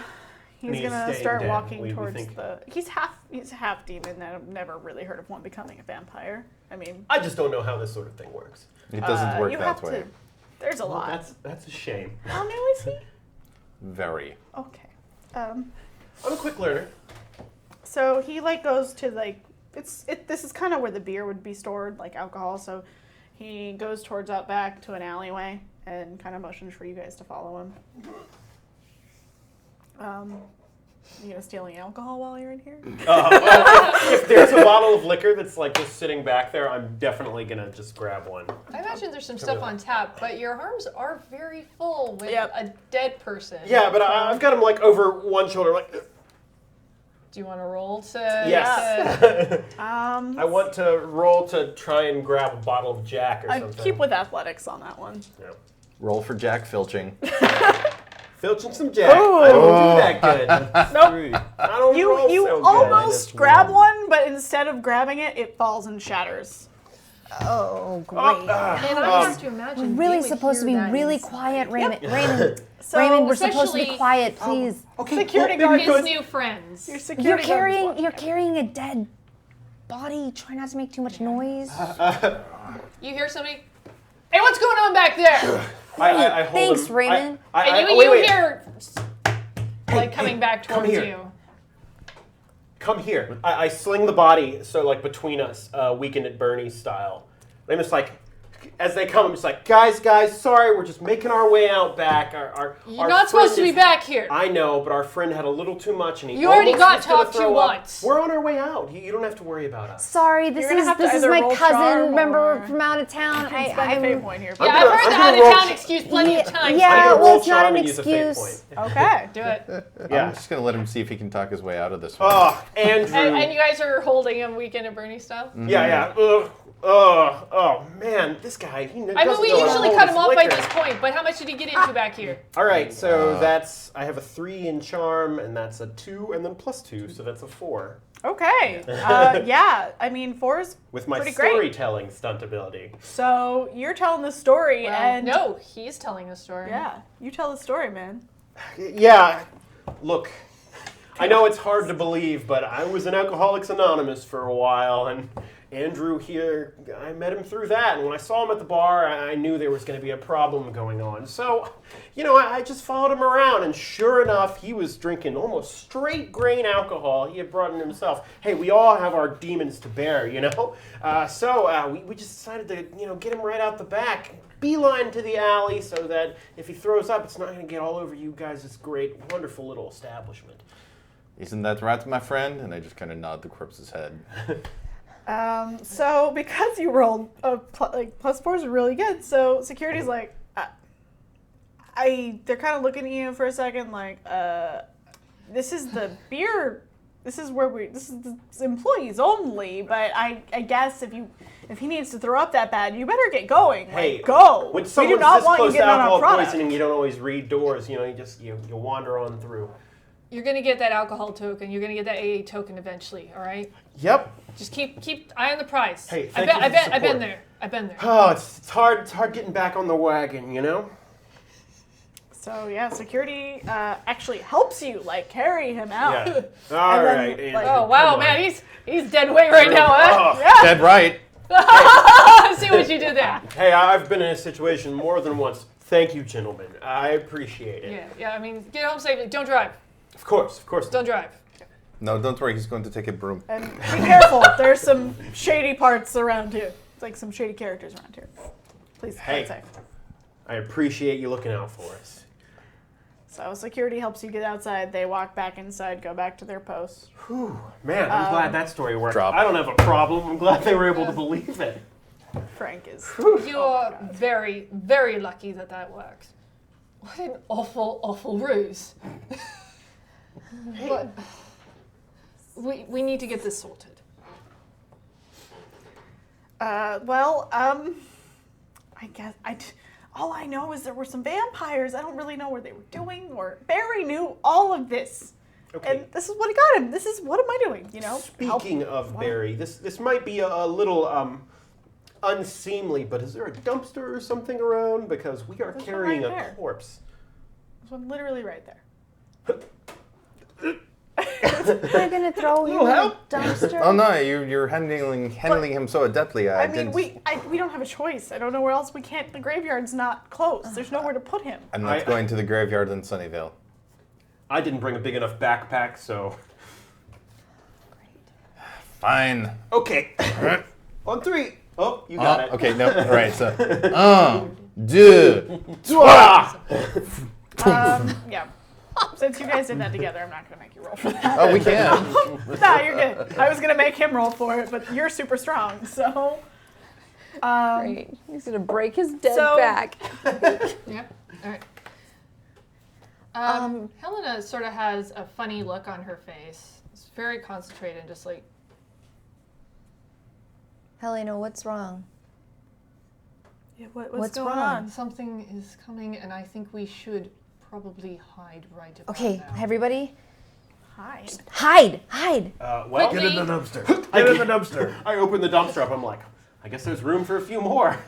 he's And he's gonna staying start dead, walking we towards think. the. He's half demon. I've never really heard of one becoming a vampire. I mean, I just don't know how this sort of thing works. It doesn't work you that have way. to. There's a Well, lot. that's a shame. How new is he? Very. Okay. I'm a quick learner. So he goes to this is kind of where the beer would be stored, like alcohol. So he goes towards out back to an alleyway and kind of motions for you guys to follow him. You gonna steal any alcohol while you're in here? If there's a bottle of liquor that's like just sitting back there, I'm definitely gonna just grab one. I imagine there's some stuff on tap, but your arms are very full with a dead person. Yeah, but I've got him like over one shoulder, like. Do you want to roll to? Yes. I I want to roll to try and grab a bottle of Jack or something. keep with athletics on that one. Yeah. Roll for Jack filching. Filching some Jack. I don't do that good. Nope. I don't roll You so good. almost grab one, but instead of grabbing it, it falls and shatters. Oh, great. And I have to imagine. Really you would supposed to hear be that really inside. quiet, Raymond. Raymond. So Raymond, we're supposed to be especially- quiet, please. Okay. Security well, guard maybe His good. new friends. Your security guard was watching You're it. carrying a dead body. Try not to make too much noise. You hear somebody? Hey, what's going on back there? I hold Thanks, him. Raymond. And you wait. hear like coming back come towards here. you. Come here. I sling the body so like between us, Weekend at Bernie's style. I'm just like, as they come, I'm just like, guys, sorry, we're just making our way out back. You're not supposed to be back here. I know, but our friend had a little too much, and he You already almost got was gonna talked to throw up. once. We're on our way out. You don't have to worry about us. Sorry, this You're gonna have to is either my roll cousin. charm Remember or- from out of town. Spend a fate point here. Yeah, I'm I've gonna- heard I'm the gonna out of roll town ch- excuse plenty of times. Yeah, I'm gonna well, roll it's not charm an and use a fate excuse. point. Okay, do it. Yeah. I'm just going to let him see if he can talk his way out of this one. Oh, Andrew. And you guys are holding him Weekend at Bernie style? Yeah. Ugh. Oh man, this guy. He I mean, doesn't we know how to usually hold cut his him off by liquor. this point, but how much did he get into back here? All right, so that's I have a 3 in charm, and that's a 2, and then +2, so that's a 4 Okay. Yeah. I mean, 4 is with my pretty great. storytelling stunt ability. So you're telling the story, and No, he's telling the story. yeah, you tell the story, man. Yeah, look, I know it's hard to believe, but I was in Alcoholics Anonymous for a while, and Andrew here, I met him through that, and when I saw him at the bar, I knew there was going to be a problem going on. So, I just followed him around, and sure enough, he was drinking almost straight grain alcohol he had brought in himself. Hey, we all have our demons to bear, So we just decided to, get him right out the back, beeline to the alley, so that if he throws up, it's not going to get all over you guys' this great, wonderful little establishment. Isn't that right, my friend? And I just kind of nod the corpse's head. So because you rolled a +4 is really good. So security's like, they're kind of looking at you for a second, like, this is the beer. This is the employees only. But I guess if he needs to throw up that bad, you better get going. Hey, go. When We do someone's not this want you close to getting on our alcohol product. poisoning, you don't always read doors. You wander on through. You're gonna get that alcohol token. You're gonna get that AA token eventually. All right. Yep. Just keep eye on the prize. Hey, I've thank you for the I've support. been there. I've been there. Oh, it's hard. It's hard getting back on the wagon, So yeah, security actually helps you carry him out. Yeah. All And then, right. Andrew, Oh wow, come man, on. he's dead weight right now, huh? Oh. Dead right. See what you did there. Hey, I've been in a situation more than once. Thank you, gentlemen. I appreciate it. Yeah. I mean, get home safely. Don't drive. Of course. Don't drive. No, don't worry. He's going to take a broom. And be careful. There's some shady parts around here. It's like some shady characters around here. Please Hey. play safe. I appreciate you looking out for us. So security helps you get outside. They walk back inside, go back to their posts. Whew, man, I'm glad that story worked. Drop. I don't have a problem. I'm glad they were able to believe it. Frank is. You're very, very lucky that worked. What an awful, awful ruse. But we need to get this sorted. I guess all I know is there were some vampires. I don't really know what they were doing. Or Barry knew all of this, Okay. and this is what got him. This is what am I doing? You know. Speaking of Barry, this might be a little unseemly, but is there a dumpster or something around? Because we are There's one carrying right a there. corpse. This one literally right there. They're gonna throw him in a dumpster. Oh no, you're handling him so adeptly. I mean, we don't have a choice. I don't know where else we can't. The graveyard's not closed. There's nowhere to put him. I'm not going to the graveyard in Sunnydale. I didn't bring a big enough backpack, so. Fine. Okay. On 3. Oh, you got it. Okay, no. All right, so. 1, 2, 3. Yeah. Since you guys did that together, I'm not gonna make you roll for that. Oh, we can. No, you're good. I was gonna make him roll for it, but you're super strong, so. Great. He's gonna break his dead so- back. Yep. All right. Helena sort of has a funny look on her face. It's very concentrated, just like, Helena, what's wrong? Yeah, what's What's going wrong? on? something is coming, and I think we should probably hide right about Okay, now. everybody, Hi. hide. Well, Quickly. Get in the dumpster. Get in the dumpster. I opened the dumpster up. I'm like, I guess there's room for a few more.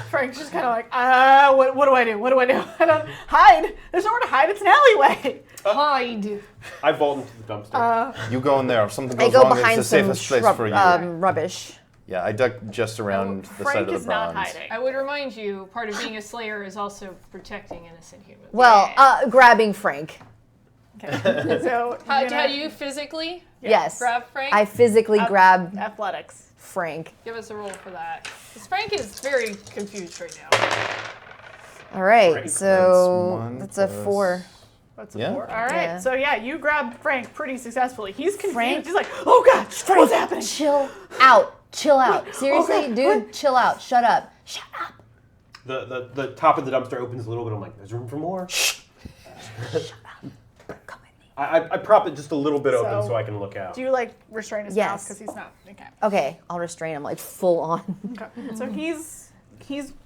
Frank's just kind of like, what do I do? What do I do? I don't hide. There's nowhere to hide. It's an alleyway. Hide. I vault into the dumpster. You go in there. If something I goes go wrong, behind it's the some safest place for you. rubbish. Yeah, I duck just around the side Frank of the is not bronze. hiding. I would remind you, part of being a slayer is also protecting innocent humans. Well, grabbing Frank. Okay. So How you're gonna- do you physically Yes. grab Frank? I physically grab athletics. Frank. Give us a roll for that. 'Cause Frank is very confused right now. All right, Frank. so That's that's a one 4. That's a Yeah. 4. All right. Yeah. So yeah, you grab Frank pretty successfully. He's confused. Frank? He's like, oh god, what's happening? Chill out. Chill out. Seriously, dude, chill out. Shut up. Shut up. The top of the dumpster opens a little bit. I'm like, there's room for more. Come with me. I prop it just a little bit open So- so I can look out. Do you like restrain his mouth Yes. because he's not? Okay. Okay, I'll restrain him like full on. Okay. So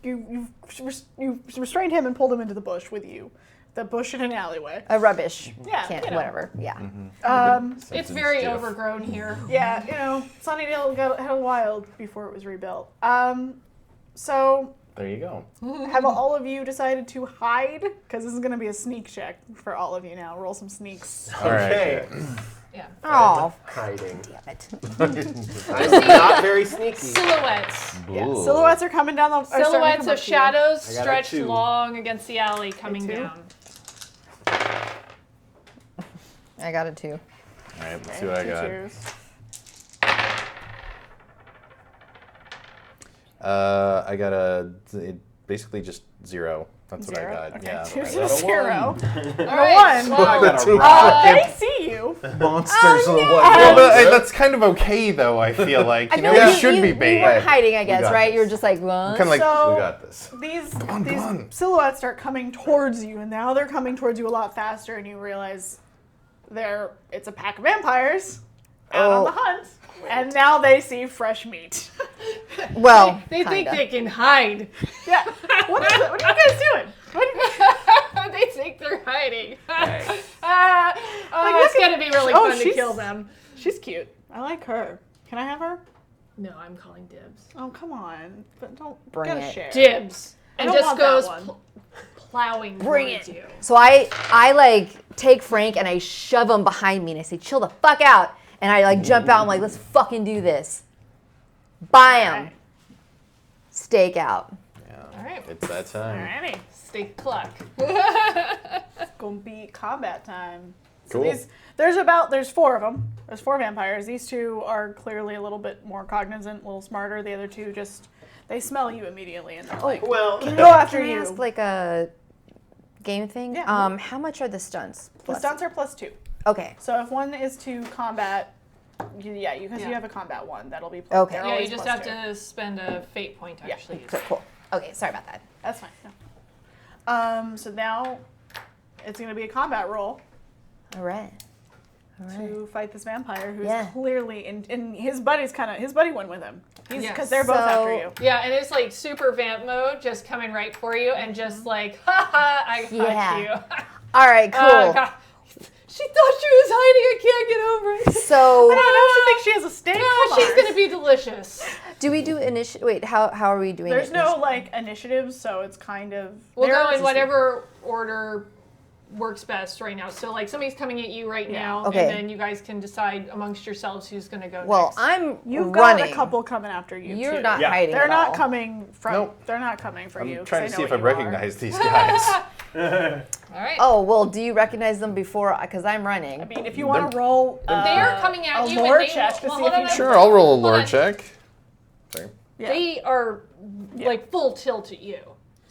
you've restrained him and pulled him into the bush with you. The bush in an alleyway. A rubbish. Yeah, Can't, you know. whatever. Yeah. It's very overgrown here. Yeah, you know, Sunnydale had a wild before it was rebuilt. So There you go. have all of you decided to hide? Because this is going to be a sneak check for all of you now. Roll some sneaks. All right. Okay. Yeah. Oh, Hiding. damn it. I'm not very sneaky. Silhouettes. Yeah, Ooh. silhouettes are coming down the. are starting to Silhouettes come of up to you. shadows I got a stretched 2. long against the alley coming 2? down. I got a 2. All right, let's Okay, see what I 2 got. twos. I got basically just 0. That's what I 0? got. Okay, Yeah. 2 I to got a 0. All right. one. Well, I got a Two rock. I see you. monsters of the no. white Well, wolf. that's kind of okay, though. I feel like you know like it should be you bait. weren't hiding, I guess, got right? this. You were just like, what? Kind of like So- We got this. These on, these come on. silhouettes start coming towards you, and now they're coming towards you a lot faster, and you realize it's a pack of vampires out on Oh. the hunt, and now they see fresh meat. well, They think kinda. they can hide. Yeah. What are you guys doing? They think they're hiding. Like, It's look at- gonna be really Oh, fun to she's- kill them. She's cute. I like her. Can I have her? No, I'm calling dibs. Oh, come on. But don't Bring gotta it. share. Dibs. I And don't just want that goes one. plowing Bring towards it. you. So I like take Frank and I shove him behind me and I say, chill the fuck out. And I like jump out. I'm like, let's fucking do this. Bam. Alright. Stake out. All right. It's that time. Alrighty. Stay cluck. It's gonna be combat time. So Cool. there's 4 of them. There's 4 vampires. These 2 are clearly a little bit more cognizant, a little smarter. The other 2 they smell you immediately and they're like, Well, go after Can I you. ask like a game thing? Yeah. How much are the stunts? The stunts are +2. Okay. So if one is to combat, you have a combat one, that'll be Okay. they're Yeah, you always just +2. have to spend a fate point to Yeah. actually use So it. cool. Okay, sorry about that. That's fine. No. So now it's going to be a combat roll All right. to fight this vampire who's Yeah. clearly and his buddy went with him. Because Yes. they're both So- after you. Yeah, and it's like super vamp mode, just coming right for you, and just like, haha, I got Yeah. you. All right, cool. God. She thought she was hiding. I can't get over it. So I don't know. She thinks she has a steak. No, she's gonna be delicious. do we do initiative? Wait, how are we doing There's it? no like initiatives, so it's kind of. We'll go theirs in is- whatever order works best right now. So like somebody's coming at you right now, Okay. and then you guys can decide amongst yourselves who's gonna go Well, next. I'm You've running. got a couple coming after you. You're too. not Yeah. hiding. They're at not all. coming from. Nope. They're not coming for you. I'm 'cause trying they to know see if what I you are. recognize these guys. All right. Oh well, do you recognize them before? Because I'm running. I mean, if you want to roll, they are coming at a you. lore and they, check to well, see hold if on, you. Sure, I'll roll a lore Hold on. check. Sorry. Yeah. They are like full tilt at you.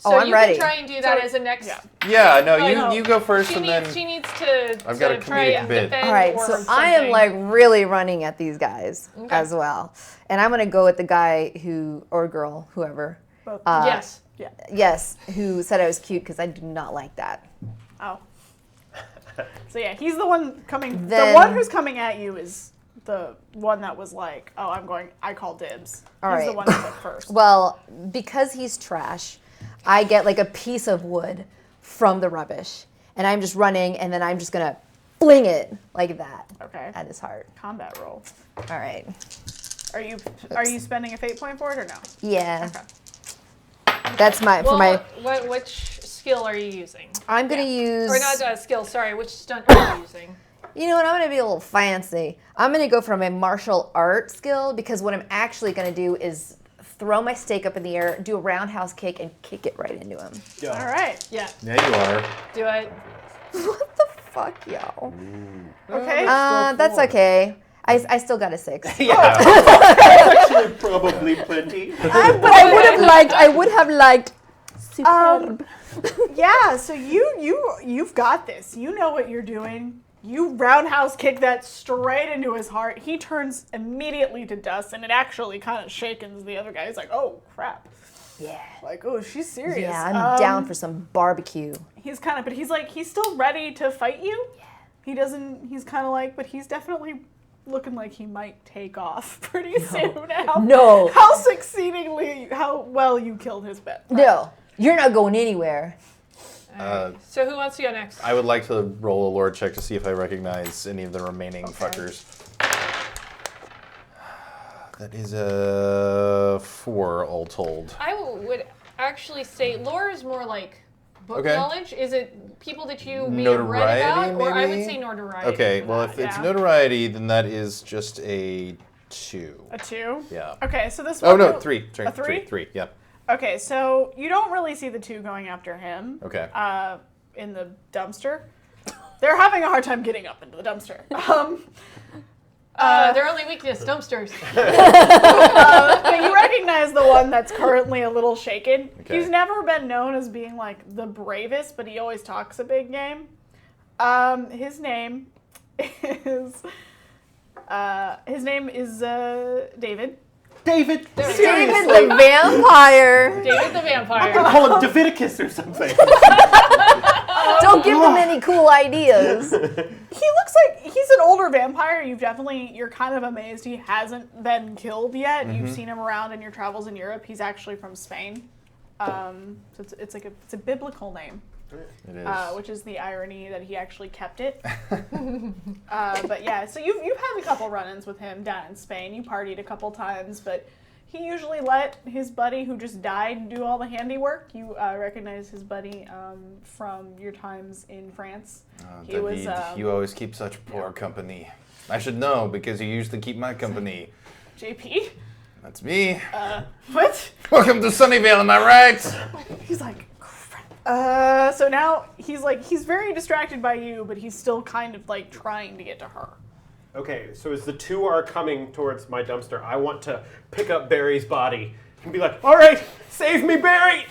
So Oh, I'm you ready. can try and do that So- as a next. yeah. Yeah, no, I know. you go first, She and needs, then she needs to. I've got a try comedic and bit. defend All right, or so I am something. like really running at these guys Okay. as well, and I'm gonna go with the guy who or girl, whoever. Both. Yes. Yes, who said I was cute because I do not like that. Oh. So yeah, he's the one coming. The Then- one who's coming at you is the one that was like, "Oh, I call dibs." All he's the right. one that's up first. Well, because he's trash, I get like a piece of wood from the rubbish, and I'm just running, and then I'm just gonna fling it like that Okay. at his heart. Combat roll. All right. Are you spending a fate point for it or no? Yeah, Okay. that's my Well, for my. which skill are you using? I'm gonna use. Or not skill. Sorry, which stunt are you using? You know what? I'm gonna be a little fancy. I'm gonna go for my martial art skill because what I'm actually gonna do is throw my stake up in the air, do a roundhouse kick, and kick it right into him. All right. Yeah. yeah, you are. Do it. What the fuck, yo? Okay. That's okay. I still got a 6. Yeah. That's actually probably plenty. But I would have liked. Superb. Yeah. So you've got this. You know what you're doing. You roundhouse kick that straight into his heart. He turns immediately to dust, and it actually kind of shakens the other guy. He's like, "Oh crap!" Yeah. Like, "Oh, she's serious." Yeah, I'm down for some barbecue. He's kind of, but he's like, he's still ready to fight you. Yeah. He doesn't. He's kind of like, but he's definitely looking like he might take off pretty soon. No. How well you killed his bet. No, you're not going anywhere. So who wants to go next? I would like to roll a lore check to see if I recognize any of the remaining fuckers. That is a 4 all told. I would actually say lore is more like book Okay. knowledge. Is it people that you may have read Notoriety, about? Or I would maybe? say notoriety. Okay, for well, that, if it's yeah. notoriety, then that is just a 2. A 2. Yeah. Okay, so this Oh one. no, will- 3. Sorry, A 3? 3. Yeah. Okay, so you don't really see the 2 going after him. Okay. In the dumpster. They're having a hard time getting up into the dumpster. Their only weakness, dumpsters. But you recognize the one that's currently a little shaken. Okay. He's never been known as being like the bravest, but he always talks a big game. His name is David. David, David seriously. the vampire. David the vampire. Call him Davidicus or something. Don't give them any cool ideas. He looks like he's an older vampire. You're kind of amazed he hasn't been killed yet. You've seen him around in your travels in Europe. He's actually from Spain. So it's a biblical name. It is. Which is the irony that he actually kept it. But yeah, so you've had a couple run-ins with him down in Spain. You partied a couple times, but he usually let his buddy who just died do all the handiwork. You recognize his buddy from your times in France. He was. David, you always keep such poor company. I should know because you used to keep my company. JP. That's me. What? Welcome to Sunnydale, am I right? He's like, crap. So now he's very distracted by you, but he's still kind of like trying to get to her. Okay, so as the two are coming towards my dumpster, I want to pick up Barry's body and be like, all right, save me, Barry!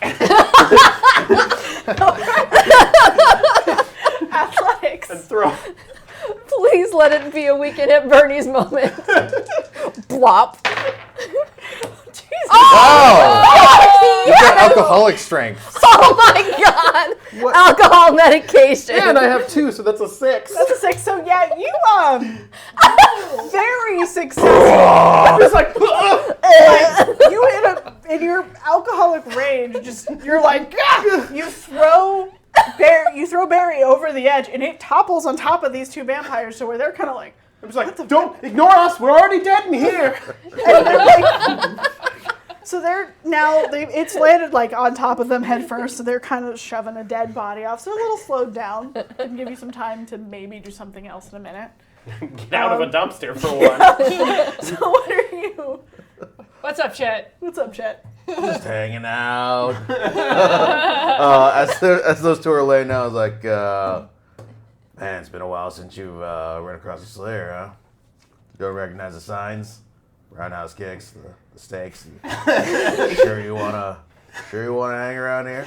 Athletics. And throw. Please let it be a weekend at Bernie's moment. Blop. Oh! You got alcoholic strength. Oh my god! Alcohol medication. And I have 2, so that's a 6. That's a 6. So yeah, you very successful. I'm just like, You in your alcoholic rage. You're like, you throw Barry over the edge, and it topples on top of these two vampires. So where they're kind of like, I'm just like, don't ignore us. We're already dead in here. and they're like. So it's landed like on top of them head first, so they're kind of shoving a dead body off. So a little slowed down. Can give you some time to maybe do something else in a minute. Get out of a dumpster for one. So what are you? What's up, Chet? What's up, Chet? Just hanging out. As those two are laying down, I was like, man, it's been a while since you've run across a Slayer, huh? You don't recognize the signs? Roundhouse kicks, the steaks. Sure you wanna hang around here?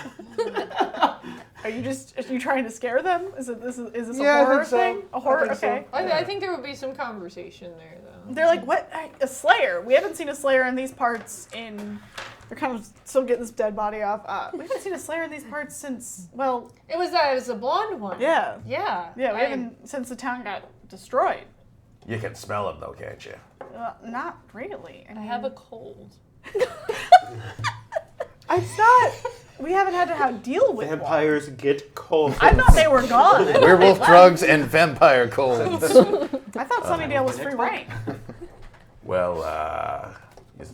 Are you trying to scare them? Is this a Yeah, I horror think so. thing? A horror? I think so. Okay. I think there would be some conversation there, though. They're like, what? A Slayer? We haven't seen a Slayer in these parts in. They're kind of still getting this dead body off. We haven't seen a Slayer in these parts since. Well. It was a blonde one. Yeah. Yeah. Yeah. We haven't since the town got destroyed. You can smell them though, can't you? Not really. I have a cold. It's not. We haven't had to deal with Vampires get cold. I thought they were gone. Werewolf drugs and vampire colds. I thought Sunnydale was free reign. Well,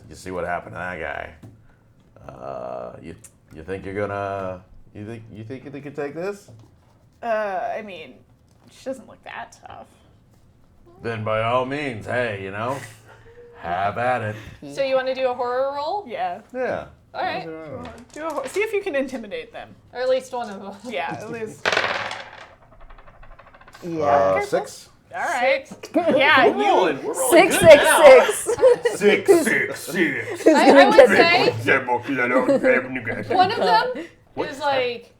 you see what happened to that guy. You think you're gonna? You think you can take this? I mean, she doesn't look that tough. Then by all means, hey, have at it. So you want to do a horror roll? Yeah. Yeah. All right. See if you can intimidate them. Or at least one of them. Yeah, at least. Yeah. 6. All right. Six. Yeah, We're rolling. We're rolling Six, good six, now. six. 666. I would say one of them is like,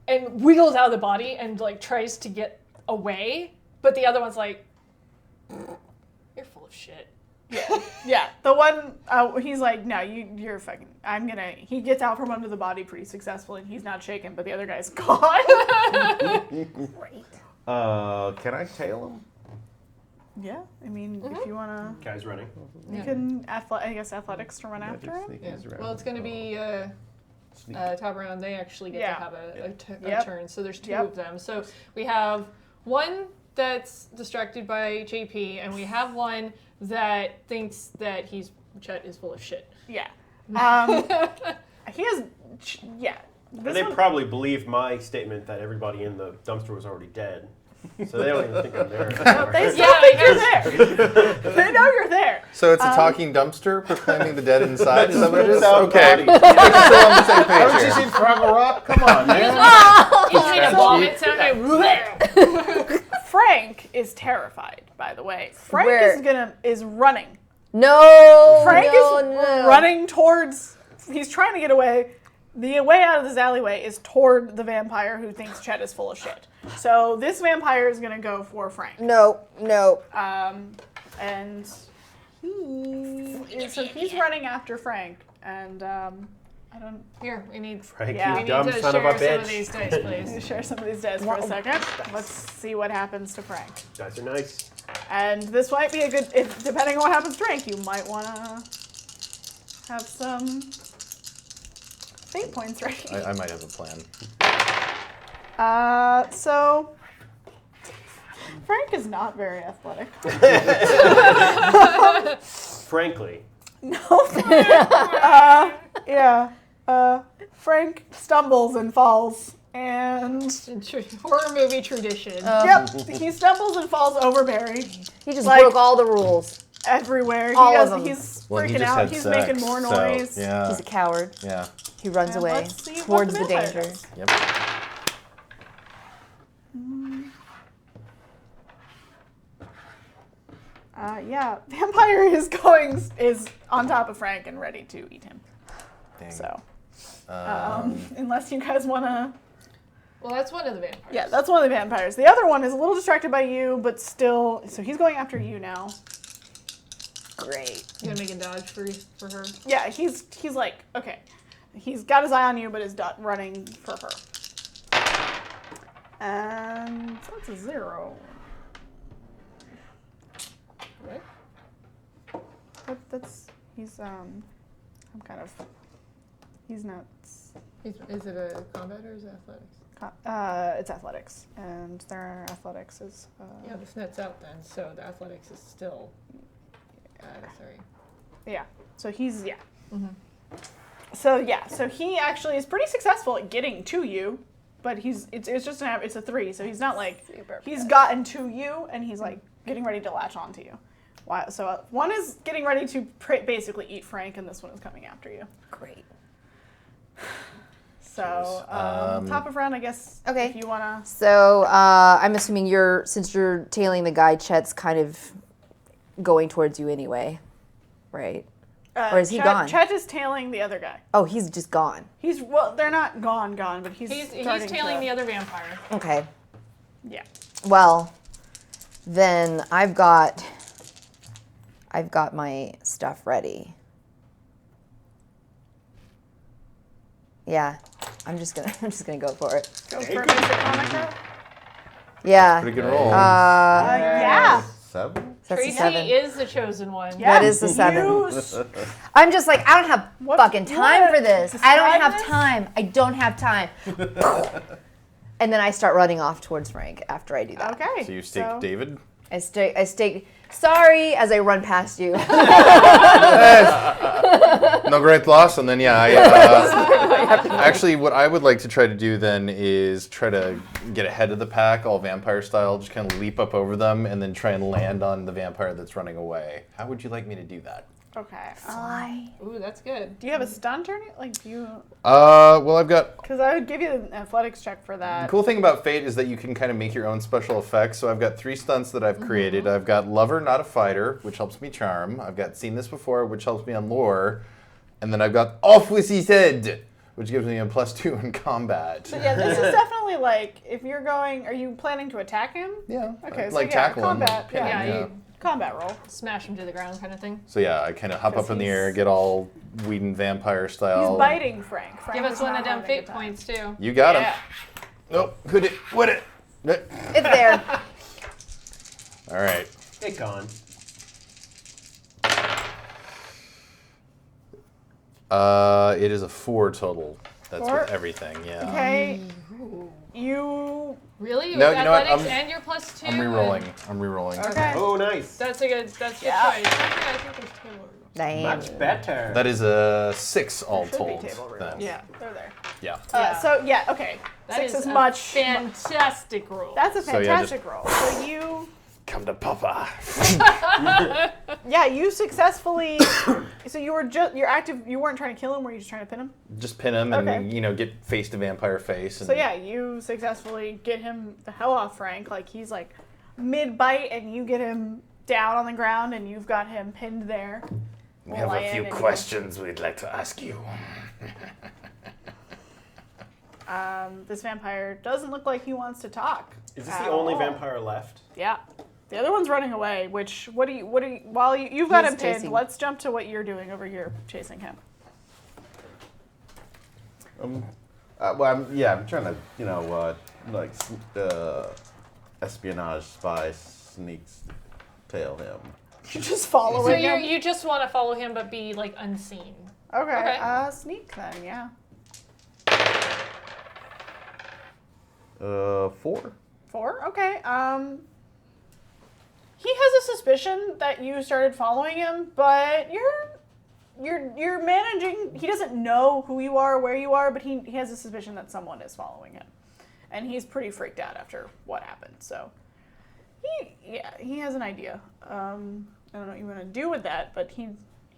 and wiggles out of the body and like tries to get away, but the other one's like, you're full of shit. Yeah. The one, he's like, no, you're fucking, he gets out from under the body pretty successfully and he's not shaken, but the other guy's gone. Great. Can I tail him? Yeah, I mean, if you want to, Guy's running. you can, athletics to run after him. Yeah. Well, it's going to be top round. They actually get Yeah. to have a Yep. turn. So there's two Yep. of them. So we have one that's distracted by JP, and we have one that thinks that Chet is full of shit. Yeah. He has, yeah. And This they one- probably believe my statement that everybody in the dumpster was already dead. So they don't even think I'm there. They still Yeah, think I you're there. They know you're there. So it's a talking dumpster proclaiming the dead inside? Is that what it is? Sound Okay. body. We're still on the same page Haven't you here. seen Fraggle Rock? Come on, man. He's trying to vomit sound like, Frank is terrified, by the way. Frank Where? is running. No. Frank no, is no. running towards. He's trying to get away. The way out of this alleyway is toward the vampire who thinks Chet is full of shit. So this vampire is gonna go for Frank. No. And he's running after Frank. And I don't. here, we need Frank, Yeah. you we dumb need to son of share a some of bitch. these dice, I'm please. gonna share some of these dice for a second. Let's see what happens to Frank. Guys are nice. And this might be a good, depending on what happens to Frank, you might want to have some fate points ready. I might have a plan. So Frank is not very athletic. Frankly. Frank stumbles and falls, and Horror movie tradition. yep, he stumbles and falls over Barry. He just Like- broke all the rules. everywhere. All of them. He's Well, he freaking just out. had He's sex, making more so, noise. yeah. He's a coward. Yeah. He runs And away let's see what towards the the vampire danger. does. Yep. Yeah, vampire is on top of Frank and ready to eat him. Dang. So, unless you guys want to. Well, that's one of the vampires. Yeah, that's one of the vampires. The other one is a little distracted by you, but still. So he's going after you now. Great. You gonna make a dodge for her? Yeah, he's like, okay. He's got his eye on you, but is running for her. And so that's a 0. What? He's not. Is it a combat or is it athletics? It's athletics, and their athletics is. Yeah, this net's out then, so the athletics is still at a 3. Yeah. So he's Mm-hmm. So he actually is pretty successful at getting to you, but it's just it's a 3, so he's not like he's gotten to you and he's like getting ready to latch onto you. Wow. So one is getting ready to basically eat Frank, and this one is coming after you. Great. So top of round, I guess. Okay. If you wanna. So I'm assuming since you're tailing the guy, Chet's kind of going towards you anyway, right? Or is he gone? Chet is tailing the other guy. Oh, he's just gone. They're not gone, but he's tailing the other vampire. Okay. Yeah. Well, then I've got my stuff ready. Yeah, I'm just gonna go for it. Go for a basic comic roll. Yeah. Pretty good roll. Yeah. 7? That's a Tracy 7. is the chosen one. Yeah. That is the 7. Use- I'm just like, I don't have fucking time what? for this. I don't Describe have this? time. I don't have time. And then I start running off towards Frank after I do that. Okay. So you stake David? I stake. Sorry, as I run past you. No great loss, and then actually, what I would like to try to do then is try to get ahead of the pack, all vampire style, just kind of leap up over them, and then try and land on the vampire that's running away. How would you like me to do that? Okay. Fly. Ooh, that's good. Do you have a stunt or anything? Like, do you? Well, I've got. Because I would give you an athletics check for The that. cool thing about Fate is that you can kind of make your own special effects. So I've got 3 stunts that I've created. I've got Lover, Not a Fighter, which helps me charm. I've got Seen This Before, which helps me on lore. And then I've got Off with His Head, which gives me a +2 in combat. But yeah, this is definitely like, if you're going, are you planning to attack him? Yeah. Okay, so like yeah, tackle him, combat, like pin him, yeah. Yeah, Combat roll. Smash him to the ground kind of thing. So yeah, I kind of hop up in the air, get all Whedon vampire style. He's biting Frank. Give us is one not of them having a fate good time. points too. You got him. Yeah. Nope. Could it? Would it? It's there. All right. It gone. It is a 4 total. That's 4? with everything. Yeah. Okay. You. Really? No, With you know what? athletics and your +2? I'm re-rolling. I'm re-rolling. Okay. Oh, nice. That's a good Yeah. choice. I think there's table rules. Dang. Much better. That is a 6 all Should be told. table rules. Then. Yeah. They're there. Yeah. So yeah, okay. That 6 is is a much. fantastic roll. That's a So, yeah, fantastic roll. So you. Come to Papa. Yeah, you successfully. So you're active. You weren't trying to kill him. Were you just trying to pin him? Just pin him and Okay. get face to vampire face. And So yeah, you successfully get him the hell off Frank. Like he's like mid bite, and you get him down on the ground, and you've got him pinned there. We have a Lion few and- questions we'd like to ask you. This vampire doesn't look like he wants to talk. Is this at the only all. vampire left? Yeah. The other one's running away. While you've got He's him pinned, chasing. let's jump to what you're doing over here, chasing him. Well, I'm trying to, espionage, spy, sneaks, tail him. You're just So following him. you just want to follow him but be like unseen. Okay. Okay. Sneak then, yeah. 4. 4? Okay. He has a suspicion that you started following him, but you're managing. He doesn't know who you are, where you are, but he has a suspicion that someone is following him, and he's pretty freaked out after what happened. So he has an idea. I don't know what you want to do with that, but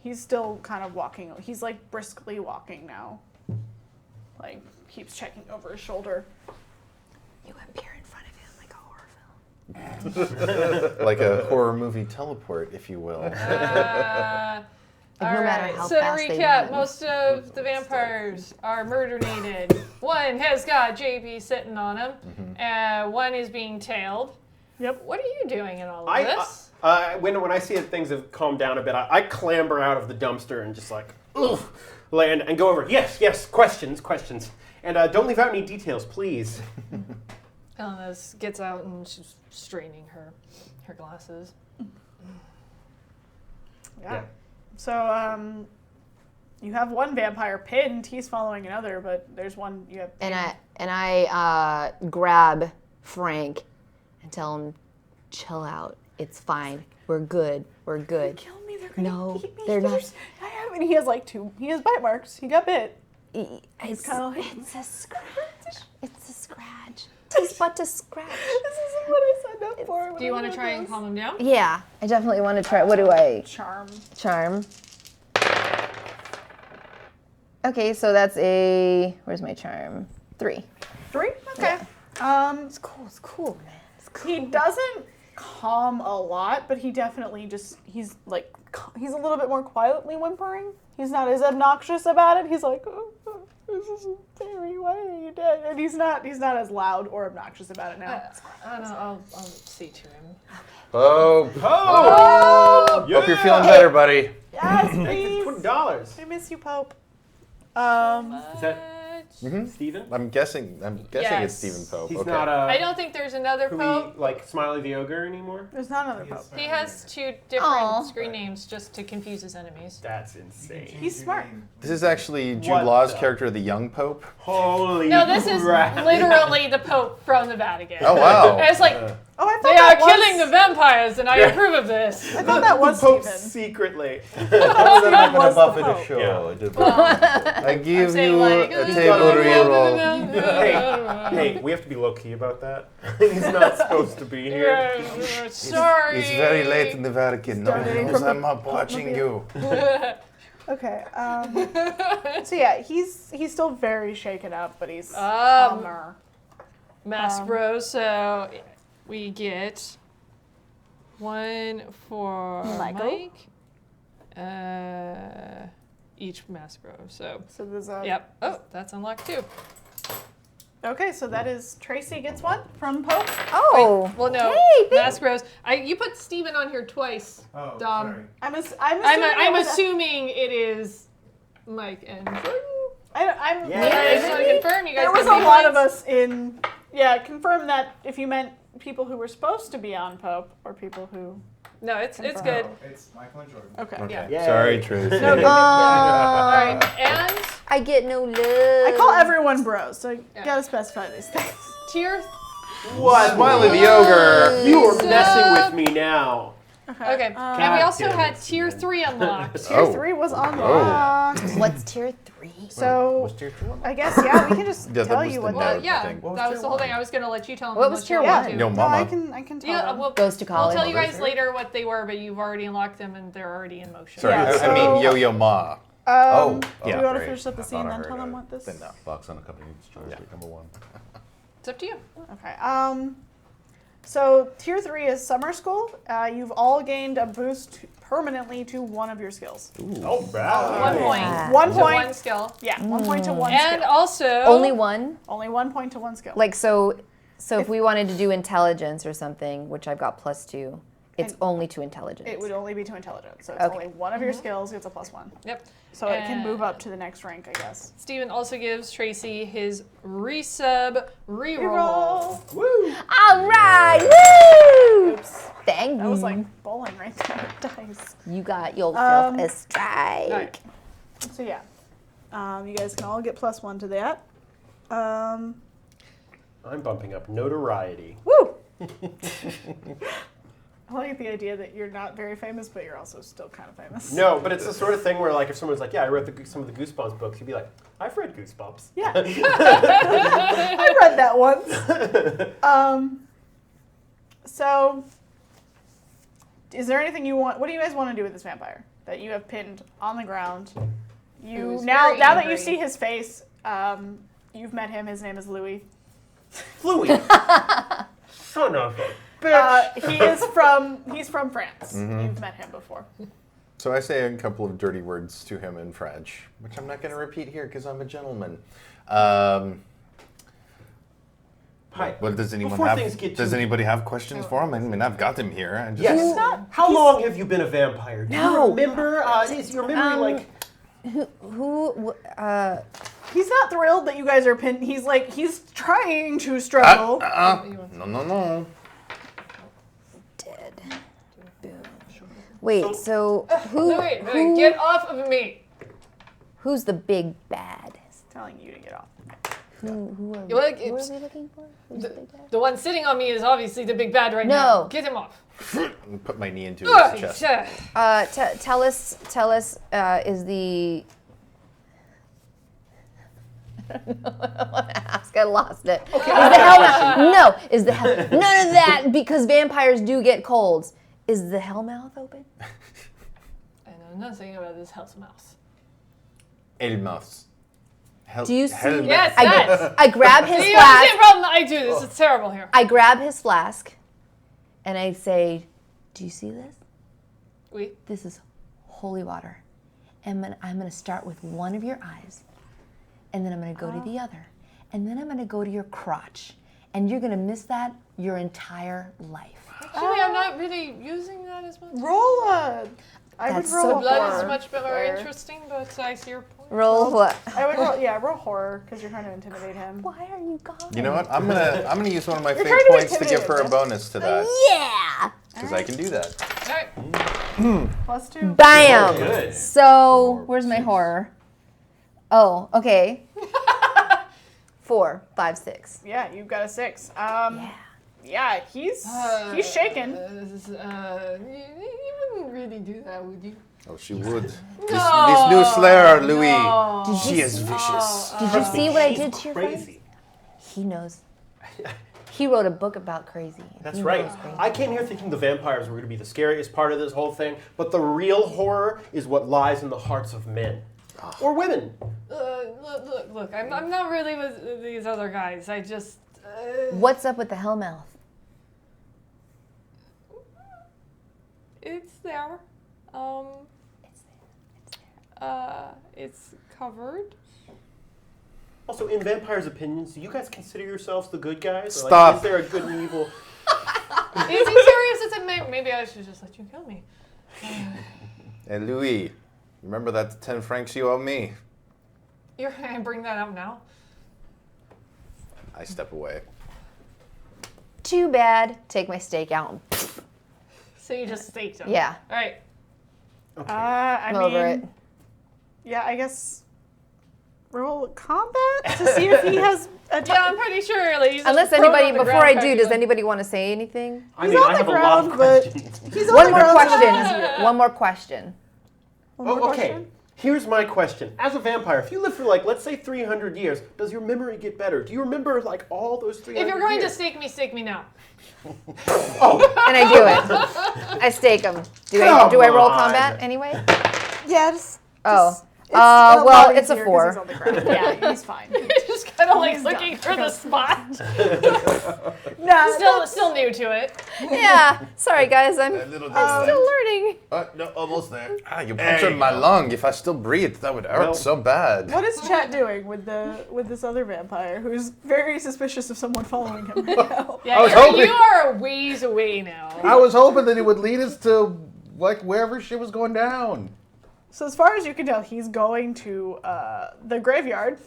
he's still kind of walking. He's like briskly walking now. Like keeps checking over his shoulder. You appear in front of him like a horror film. Like a horror movie teleport, if you will. No matter how so to fast they recap, run. most of the vampires are murder-nated. One has got JP sitting on him, and one is being tailed. Yep. What are you doing in all of this? When I see that things have calmed down a bit, I clamber out of the dumpster and just like, oof, land and go over. Yes, questions. And don't leave out any details, please. Eleanor gets out and she's straightening her glasses. Yeah. So you have one vampire pinned. He's following another, but there's one you have. And I grab Frank and tell him, chill out. It's fine. We're good. Kill me. They're gonna eat me. they're not. I have, and he has like two. He has bite marks. He got bit. It's kinda like- it's a scratch. It's a scratch. He's but to scratch. This isn't what I signed up for. Do you want to try and calm him down? Yeah, I definitely want to try. What do I Charm. charm? Okay, so that's a. Where's my charm? 3. 3? Okay. It's cool, man. It's cool. He doesn't calm a lot, but he definitely he's a little bit more quietly whimpering. He's not as obnoxious about it. He's like, this is very way, and he's not as loud or obnoxious about it now. I don't know. I'll see to him. Oh, Oh! hope you're feeling better, buddy. Yes, Hey, please. $20. I miss you, Pope. Is that Mm-hmm. Steven? I'm guessing it's Yes. Stephen Pope. He's okay. not I don't think there's another Pope. like Smiley the Ogre anymore. There's not another Pope. He has 2 different Aw. screen names just to confuse his enemies. That's insane. He's smart. This is actually Jude What Law's the- character, the young Pope. Holy No, this is crap. literally the Pope from the Vatican. Oh wow! And it's like, Oh, I thought they are that was, killing the vampires, and I approve of this. I thought that was Pope Stephen. secretly. That was the Pope. Yeah. I give saying, you like, a table reroll. Hey, we have to be low key about that. He's not supposed to be here. Sorry. It's very late in the Vatican. No one Starting knows from I'm up watching you. Okay. So yeah, he's still very shaken up, but he's calmer. Mask Bros. So we get 1 for Michael? Mike. Each Mask Bro. So So there's a. yep. Oh, that's unlocked too. Okay, so that is Tracy gets one from Pope. Oh. Well, no. Hey, thank- Mask Bros. You put Steven on here twice. Oh, Dom. sorry. I'm I'm assuming it is Mike and Jordan. I'm. Yeah. I just want to confirm you guys. There was can a be lot of points. us in. Yeah, confirm that if you meant people who were supposed to be on Pope or people who. No, it's good. Confirm. Oh, it's Michael and Jordan. Okay. Okay. Yeah. Yay. Sorry, Tracy. No, good. All right, and I get no love. I call everyone bros, so you Yeah. gotta specify these things. tier. What? Smiley the ogre. You are So- messing with me now. Okay, and we God also damn had it, tier Steven. 3 unlocked. Tier 3 was unlocked. What's tier 3? So I guess yeah, we can just Yeah, that tell was you the what note. Well, the. yeah, thing. What was that was tier the whole thing. one? I was gonna let you tell them. What was unless tier you one? want to. Yo, No, mama. I can tell Yeah, them. we'll Goes to college. tell you guys later what they were, but you've already unlocked them and they're already in motion. Sorry, Yeah, I mean so- Yo-Yo Ma. Do yeah, you want to right. finish up the I scene thought I then? heard Tell them it. what this. Then no. Box unaccompanied charge number 1. It's up to you. Okay. So tier 3 is summer school. You've all gained a boost permanently to one of your skills. Oh, wow. 1 point. Yeah. 1 To point. one skill. Yeah, 1 point to one And skill. also Only one? Only 1 point to one skill. Like, so if we wanted to do intelligence or something, which I've got +2, it's only to intelligence. It would only be to intelligence. So it's Okay. only one of your skills gets a +1. Yep. So it can And- move up to the next rank, I guess. Steven also gives Tracy his resub reroll. Reroll. Woo! All right! Woo! Oops. Thank That you. was like bowling right there. Dice. You got yourself a strike. Alright. So yeah. You guys can all get +1 to that. I'm bumping up notoriety. Woo! I like the idea that you're not very famous, but you're also still kind of famous. No, but it's the sort of thing where, like, if someone's like, "Yeah, I read some of the Goosebumps books," you'd be like, "I've read Goosebumps." Yeah. I read that once. So is there anything you want? What do you guys want to do with this vampire that you have pinned on the ground? You was now very that you angry. see his face, you've met him. His name is Louis. Louis. Son of a bitch. He's from France. You've met him before. So I say a couple of dirty words to him in French, which I'm not going to repeat here because I'm a gentleman. Hi. Well, does anyone Before have? things get Does too- anybody have questions for him? I mean, I've got him here. I just, Yes. How long have you been a vampire? Do No. you remember? Is your memory like? He's not thrilled that you guys are pinned. He's trying to struggle. No. Dead. Boom. Wait, so Wait, get off of me. who's the big bad? Telling you to get off. Who are we looking for? Who's the big bad? The one sitting on me is obviously the big bad right No. now. Get him off. And put my knee into Ugh, his chest. shit. Tell us, is the... I don't know what I want to ask. I lost it. Okay. Is the hellmouth... No, is the hell... None of that, because vampires do get colds. Is the hellmouth open? I know nothing about this house mouse. El mouse. Do you see... Yes, that. I grab his See, you have the same flask. problem I do. This is terrible here. I grab his flask, and I say, do you see this? Wait. This is holy water. And I'm going to start with one of your eyes, and then I'm going to go to the other, and then I'm going to go to your crotch, and you're going to miss that your entire life. Actually, I'm not really using that as much. Roll a. I would That's roll so a Blood horror. is much more Claire. interesting, but I see your point. Roll what? I would roll. Roll horror because you're trying to intimidate him. Why are you gone? You know what? I'm gonna use one of my You're fate trying to points to intimidate give her a him. bonus to that Yeah! because I can do that. All right. +2. Bam! Good. So, where's my horror? Oh, okay. 4, 5, 6. Yeah, you've got a 6. Yeah. Yeah, he's shaken. You wouldn't really do that, would you? Oh, she would. This No, new Slayer, Louis. no. She is vicious. Did you see what I She's did to your friend? crazy. He knows. He wrote a book about crazy. That's He right. knows crazy. I came here thinking the vampires were going to be the scariest part of this whole thing, but the real horror is what lies in the hearts of men or women. Look, I'm not really with these other guys. I just. What's up with the hellmouth? It's there. It's covered. Also, in vampires' opinions, do you guys consider yourselves the good guys? Or, Stop. Is there a good and evil? Is he serious? It's maybe I should just let you kill me. And Louis, remember that 10 francs you owe me? You're gonna bring that up now? I step away. Too bad. Take my steak out. So you just staked him. Yeah. All right. I I'm mean, over it. yeah, I guess roll combat to see if he has a Yeah, I'm pretty sure. Like, he's Unless just prone anybody, on the before ground I do, cracking does up. anybody want to say anything? I He's mean, on I the have a lot ground, of but questions. he's on One the more ground. question. One more question. One more Oh, okay. question? Here's my question. As a vampire, if you live for let's say 300 years, does your memory get better? Do you remember all those 300 If you're going to years? stake me now. Oh, And I do it. I stake him. Do I roll Come combat on. anyway? Yeah, just Well, Bobby's it's a here 'cause 4. he's on the ground. Yeah, he's fine. You're just kind of like He's looking done. for the spot. No, Still new to it. Yeah. Sorry, guys. I'm little still learning. No, almost there. You There punctured you my go. lung. If I still breathe, that would hurt Well- so bad. what is Chet doing with this other vampire who's very suspicious of someone following him right now? Yeah, I was you hoping- are a ways away now. I was hoping that it would lead us to wherever shit was going down. So as far as you can tell, he's going to the graveyard.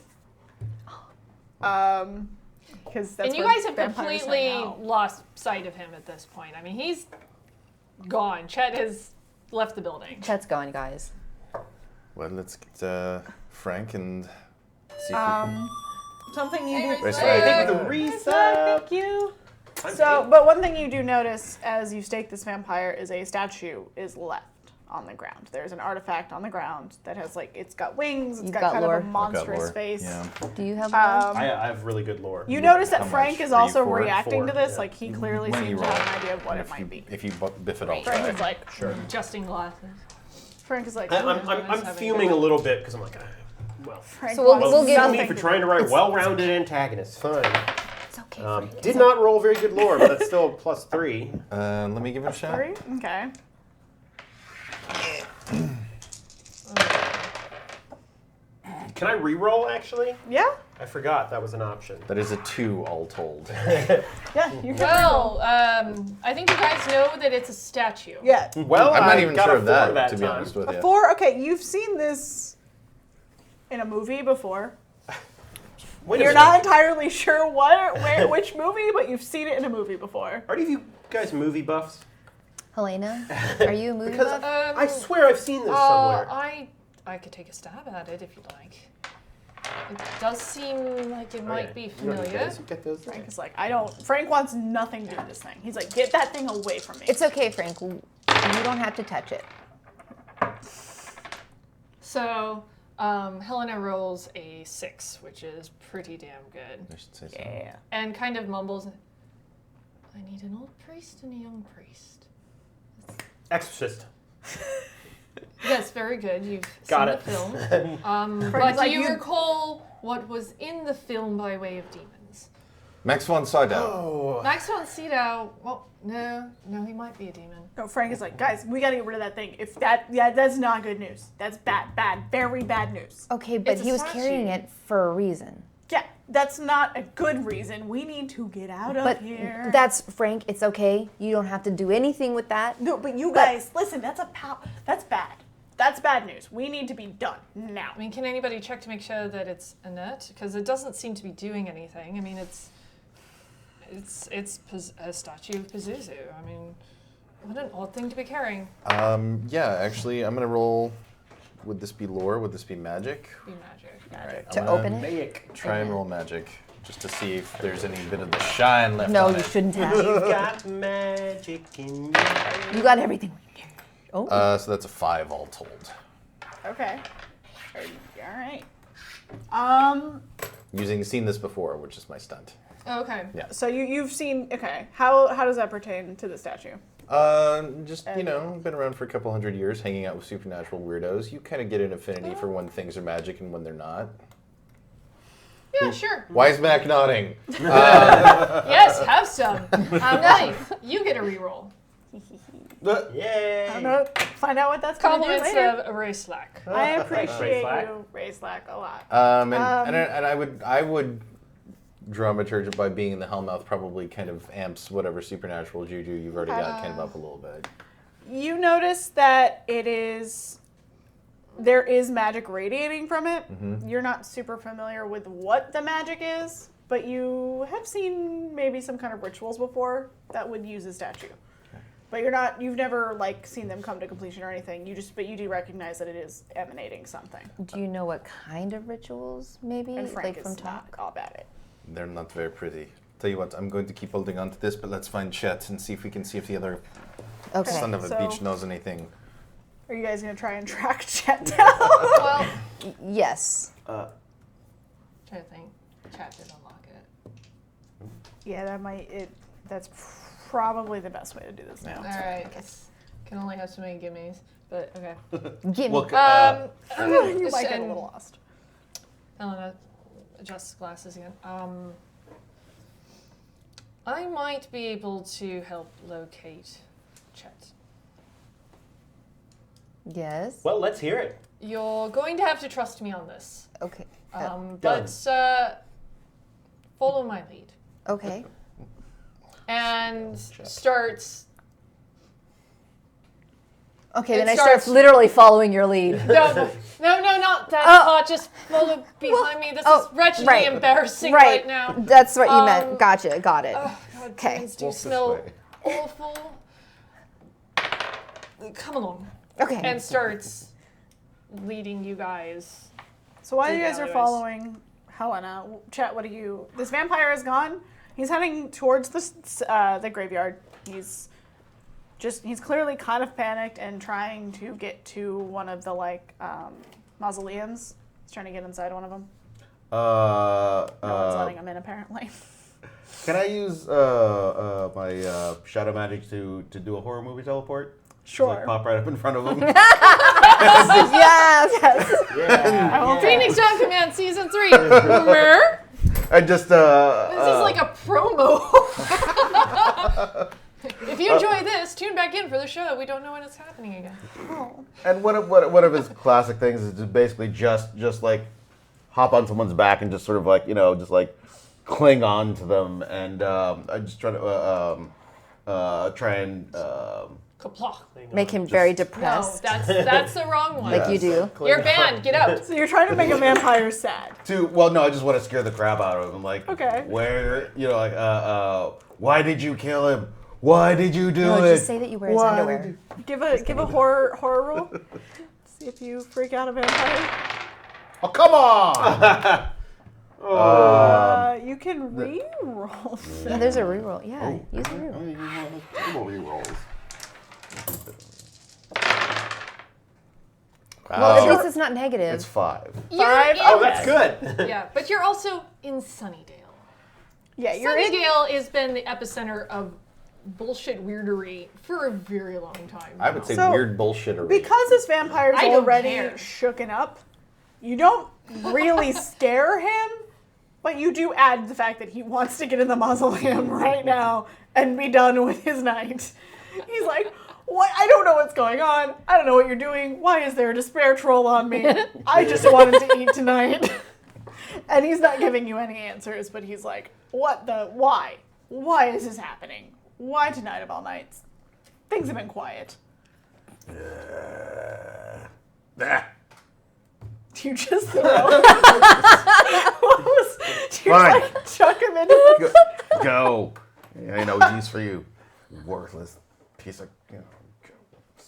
Because that's And you where guys have vampires completely hang out. lost sight of him at this point. I mean, he's gone. Chet has left the building. Chet's gone, guys. Well, let's get Frank and see if Something you do. Raise hey, my- thank you for the reset. Thank you. I'm So, Dave. but one thing you do notice as you stake this vampire is a statue is left on the ground. There's an artifact on the ground that has like, it's got wings, it's You've got got kind lore. of a monstrous lore. face. Yeah. Do you have I have really good lore. You notice How that Frank much? is also 3, 4? reacting to 4, this, yeah. like he clearly When seems you to have roll. an idea of what If it might be. If you biff it all Frank try. is like, Sure. Adjusting glasses. Frank is like, I'm fuming a little bit because I'm like, well, Frank So we'll- wants we'll give nothing me for to trying do. to write well-rounded antagonists. Fine. It's okay. Frank. Did not roll very good lore, but that's still +3. Let me give it a shot. 3? Okay. Can I re-roll, actually? Yeah? I forgot that was an option. That is a 2 all told. Yeah, you can Well, I think you guys know that it's a statue. Yeah. Well, I'm not I even got sure a of 4 that, to be time. honest with you. 4? Okay, you've seen this in a movie before. Wait a You're minute. not entirely sure which movie, but you've seen it in a movie before. Are any of you guys movie buffs? Helena, are you a movie Because buff? I swear I've seen this somewhere. I could take a stab at it if you'd like. It does seem like it might be You don't need familiar. those. You get those. Frank is like, Frank wants nothing to do with this thing. He's like, get that thing away from me. It's okay, Frank. You don't have to touch it. So, Helena rolls a 6, which is pretty damn good. I should say so. Yeah. And kind of mumbles, I need an old priest and a young priest. Exorcist. Yes, very good. You've Got seen it. the film. But like, do you you- recall what was in the film by way of demons? Max von Sydow. Oh. Max von Sydow, well, no, he might be a demon. No, Frank is like, guys, we gotta get rid of that thing. That's not good news. That's bad, very bad news. Okay, but It's a he was statue. carrying it for a reason. Yeah, that's not a good reason. We need to get out of But here. that's Frank. It's okay. You don't have to do anything with that. No, but you guys, listen, that's bad. That's bad news. We need to be done now. I mean, can anybody check to make sure that it's inert? Because it doesn't seem to be doing anything. I mean, it's a statue of Pazuzu. I mean, what an odd thing to be carrying. Yeah, actually, I'm gonna roll. Would this be lore? Would this be magic? Be magic. Alright, To I'm gonna open it? Make. Try and roll magic, just to see if there's any bit of the shine left No, on you it. shouldn't have. You've got magic in you. You got everything. Oh. So that's a 5 all told. Okay. All right. Seen this before, which is my stunt. Oh, okay. Yeah. So you've seen. Okay. How does that pertain to the statue? Just, been around for a couple hundred years, hanging out with supernatural weirdos. You kind of get an affinity for when things are magic and when they're not. Yeah, sure. Wise Mac nodding. Yes, have some. Knife, you get a reroll. Yay! I'm gonna find out what that's gonna do Compliments later. of Ray Slack. I appreciate Slack. you, Ray Slack, a lot. And I would dramaturge by being in the Hellmouth probably kind of amps whatever supernatural juju you've already got kind of up a little bit. You notice that there is magic radiating from it. Mm-hmm. You're not super familiar with what the magic is, but you have seen maybe some kind of rituals before that would use a statue. But you've never seen them come to completion or anything. But you do recognize that it is emanating something. Do you know what kind of rituals, maybe? And Frank from is not talk? all about it. They're not very pretty. Tell you what, I'm going to keep holding on to this, but let's find Chet and see if the other Okay. son of a so- bitch knows anything. Are you guys gonna try and track Chet down? Well, Yes. trying to think. Chat did unlock it. Yeah, that's probably the best way to do this now. All right. Can only have so many gimmies, but okay. Give me. Well, You might get a and little lost. Elena adjusts glasses again. I might be able to help locate Chet. Yes. Well, let's hear it. You're going to have to trust me on this. Okay. But follow my lead. Okay. And starts. Okay, It then I starts- start literally following your lead. No, not that. Oh. Just follow behind me. This oh, is wretchedly right. embarrassing Right. right now. That's what you meant. Gotcha. Got it. Oh, God, Okay. demons do Walk this smell way. awful. Come along. Okay. And starts leading you guys. So while you guys are Anyways. following Helena, Chet, this vampire is gone. He's heading towards the graveyard. He's he's clearly kind of panicked and trying to get to one of the mausoleums. He's trying to get inside one of them. No one's letting him in apparently. Can I use my shadow magic to do a horror movie teleport? Sure. Just, pop right up in front of him. Yes. Yeah. Phoenix Down Command Season 3. Mer? And just This is like a promo. If you enjoy this, tune back in for the show. We don't know when it's happening again. And one of his classic things is to basically just like hop on someone's back and just sort of like just like cling on to them, and I just try and Kapla. Make him very No, depressed. that's the wrong one. Like you do. You're banned. Get out. So you're trying to make a vampire sad. no, I just want to scare the crap out of him. Like, Okay. where why did you kill him? Why did you do No, it? just say that you wear his Why underwear. Give a horror roll. See if you freak out a vampire. Oh, come on! You can re-roll. Yeah, there's a reroll. Yeah, use a reroll. Well, at least it's not negative. It's 5. Five? Oh, that's good. Yeah, but you're also in Sunnydale. Yeah, you're in. Sunnydale has been the epicenter of bullshit weirdery for a very long time. I would say So, weird bullshittery. Because this vampire's I don't already care. shooken up, you don't really scare him, but you do add the fact that he wants to get in the mausoleum right now and be done with his night. He's like, what? I don't know what's going on. I don't know what you're doing. Why is there a despair troll on me? I just wanted to eat tonight. And he's not giving you any answers, but he's like, why? Why is this happening? Why tonight of all nights? Things have been quiet. You just throw. What was? Do you Fine. like chuck him into the? Go. Yeah, I know use for you, worthless piece of.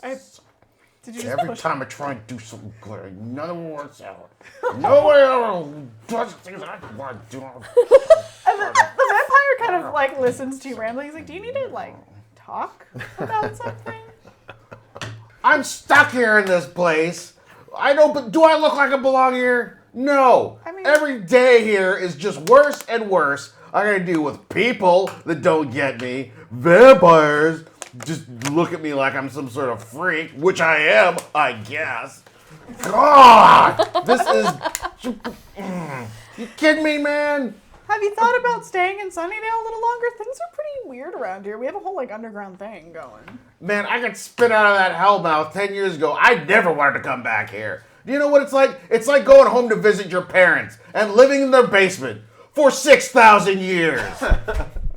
Did you just Every push? time I try and do something good, none of it works out. Nobody ever does the things I want to do. And the vampire kind of like listens to you rambling. He's like, "Do you need to like talk about something?" I'm stuck here in this place. I know, but do I look like I belong here? No. I mean- Every day here is just worse and worse. I gotta deal with people that don't get me, vampires just look at me like I'm some sort of freak, which I am, I guess. God, this is. You kidding me, man? Have you thought about staying in Sunnydale a little longer? Things are pretty weird around here. We have a whole like underground thing going. Man, I got spit out of that hellmouth 10 years ago. I never wanted to come back here. Do you know what it's like? It's like going home to visit your parents and living in their basement for 6,000 years.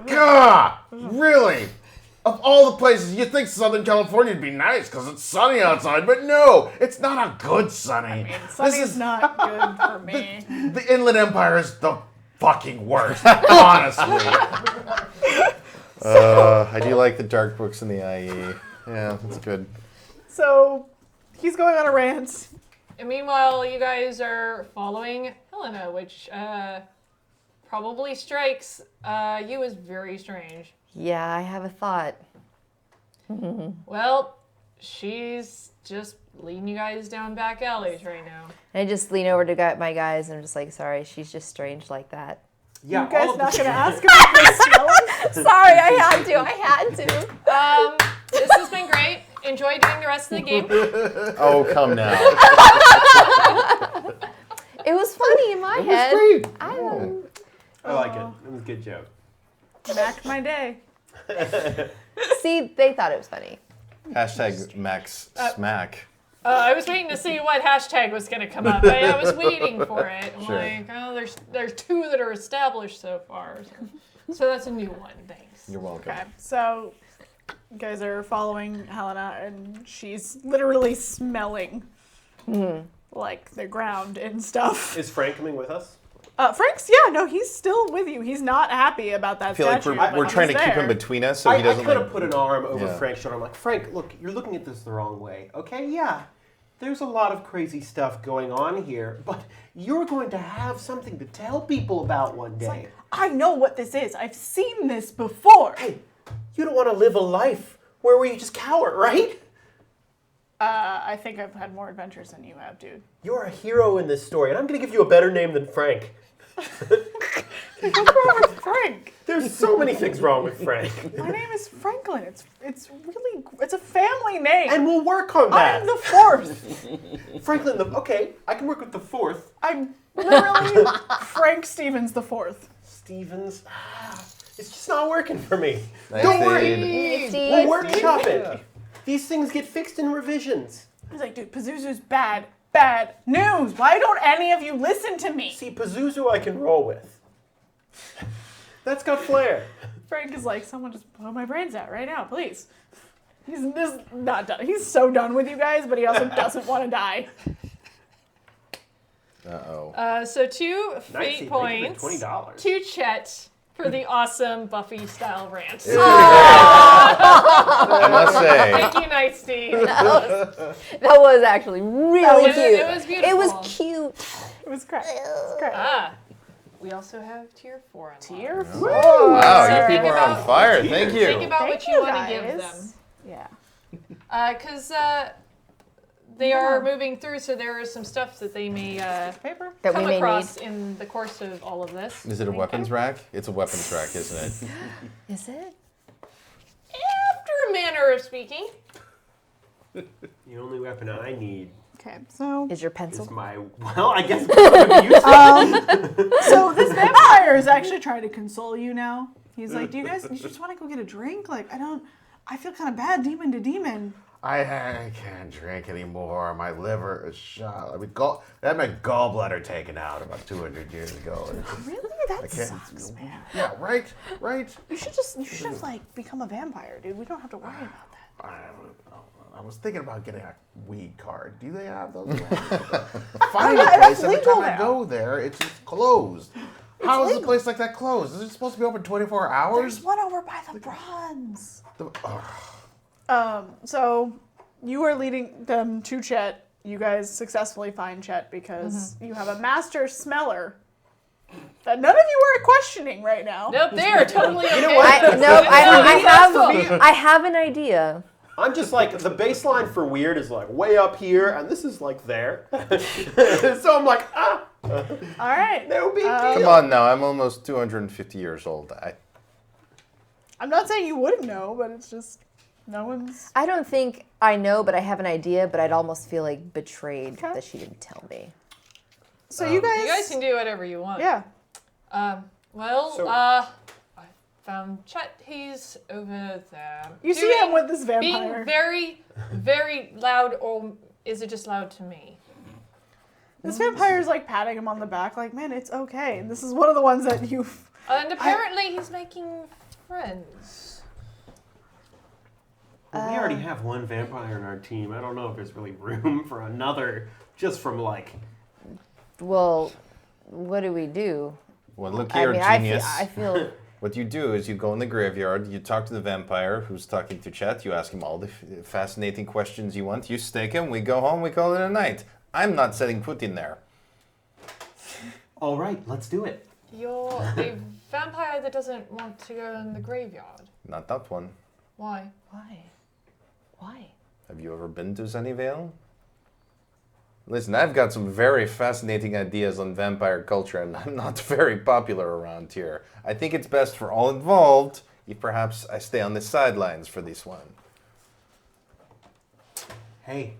God, really? Of all the places, you'd think Southern California would be nice because it's sunny outside, but no, it's not a good sunny. Sunny's not good for me. The Inland Empire is the fucking worst, honestly. I do like the dark books in the IE. Yeah, that's good. So he's going on a rant. And meanwhile, you guys are following Helena, which probably strikes you as very strange. Yeah, I have a thought. Well, she's just leading you guys down back alleys right now. And I just lean over to my guys and I'm just like, sorry, she's just strange like that. Yeah, You guys all of not the- gonna ask about the smelling? Sorry, I had to. This has been great. Enjoy doing the rest of the game. Oh, come now. It was funny in my head. Great. I don't. I like it. It was a good joke. Back my day. See, they thought it was funny. Hashtag Max Smack. I was waiting to see what hashtag was going to come up. I was waiting for it. I'm Sure. like, oh, there's 2 that are established so far. So that's a new one. Thanks. You're welcome. Okay, so you guys are following Helena, and she's literally smelling like the ground and stuff. Is Frank coming with us? Frank's, yeah, no, he's still with you. He's not happy about that I feel like statue. we're but trying to he's keep there. him between us so I he doesn't could like. have put an arm over Yeah. Frank's shoulder. I'm like, Frank, look, you're looking at this the wrong way, okay? Yeah, there's a lot of crazy stuff going on here, but you're going to have something to tell people about one day. I know what this is. I've seen this before. Hey, you don't want to live a life where you just cower, right? I think I've had more adventures than you have, dude. You're a hero in this story, and I'm going to give you a better name than Frank. What's wrong with Frank? There's so many things wrong with Frank. My name is Franklin. It's a family name. And we'll work on that. I'm the fourth. Franklin, okay, I can work with the fourth. I'm literally Frank Stevens the fourth. Stevens, it's just not working for me. Nice, Don't worry, Steve. we'll workshop it. These things get fixed in revisions. He's like, dude, Pazuzu's bad. Bad news. Why don't any of you listen to me? See, Pazuzu I can roll with. That's got flair. Frank is like, someone just blow my brains out right now, please. He's just not done. He's so done with you guys, but he also doesn't want to die. Uh-oh. So 2 Nice, fate thank you for points $20. to Chet for the awesome Buffy style rant. I must say, Thank you, Night Steve. That was actually really cute. It was beautiful. It was cute. It was crap. It was crap. Ah, we also have tier 4 on Tier lock. 4. wow, So you think people are on about- fire. Thank Think you. about Thank what you you, want to give guys. them. Yeah. Because they are moving through, so there is some stuff that they may Paper? That come we may across in the course of all of this. Is it a weapons rack? It's a weapons rack, isn't it? Is it? After a manner of speaking. The only weapon I need Okay, so Is your pencil? is my, well, I guess it's so this vampire is actually trying to console you now. He's like, you just want to go get a drink? Like, I feel kind of bad demon to demon. I can't drink anymore. My liver is shot. I mean, I had my gallbladder taken out about 200 years ago. Really? That can't- sucks, man. Yeah, right. You should have like become a vampire, dude. We don't have to worry about that. I was thinking about getting a weed card. Do they have those? Find a Yeah, place. that's Every legal time I now. go there, it's just closed. How is a place like that closed? Is it supposed to be open 24 hours? There's one over by the bronze. Ugh. So you are leading them to Chet. You guys successfully find Chet because you have a master smeller that none of you are questioning right now. Nope, they are totally okay. I have an idea. I'm just like, the baseline for weird is like way up here, and this is like there. So I'm like, All right. no big deal. Come on now, I'm almost 250 years old. I'm not saying you wouldn't know, but it's just no one's. I don't think I know, but I have an idea, but I'd almost feel like betrayed Okay. that she didn't tell me. So you guys. You guys can do whatever you want. Yeah. So- I found Chet. He's over there. You see him with this vampire. Being very, very loud, or is it just loud to me? This vampire's like patting him on the back, like, man, it's okay. And this is one of the ones that you've. And apparently he's making friends. Well, we already have one vampire in our team. I don't know if there's really room for another, just from like. Well, what do we do? Well, look I here, mean, genius. I feel What you do is you go in the graveyard, you talk to the vampire who's talking to Chet, you ask him all the fascinating questions you want, you stake him, we go home, we call it a night. I'm not setting foot in there. All right, let's do it. You're a vampire that doesn't want to go in the graveyard. Not that one. Why? why? Have you ever been to Sunnydale? Listen, I've got some very fascinating ideas on vampire culture, and I'm not very popular around here. I think it's best for all involved if perhaps I stay on the sidelines for this one. Hey,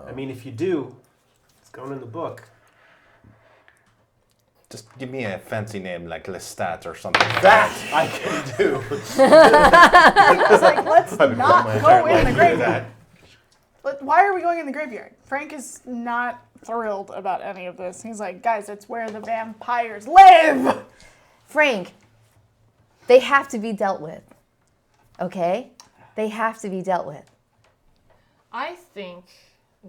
I mean, if you do, it's going in the book. Just give me a fancy name like Lestat or something. That I can do. It's like, let's not go in the graveyard. Why are we going in the graveyard? Frank is not thrilled about any of this. He's like, guys, it's where the vampires live. Frank, they have to be dealt with. Okay? They have to be dealt with. I think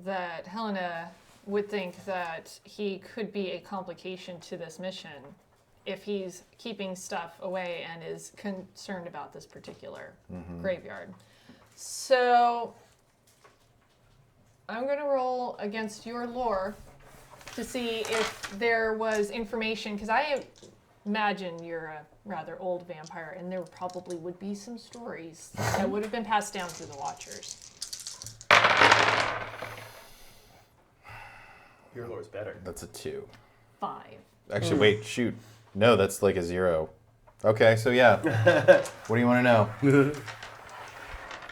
that Helena would think that he could be a complication to this mission if he's keeping stuff away and is concerned about this particular graveyard. So I'm going to roll against your lore to see if there was information, because imagine you're a rather old vampire, and there probably would be some stories that would have been passed down through the Watchers. Your lore's better. That's a 2. 5. Actually, wait, shoot. No, that's like a 0. Okay, so yeah. What do you want to know?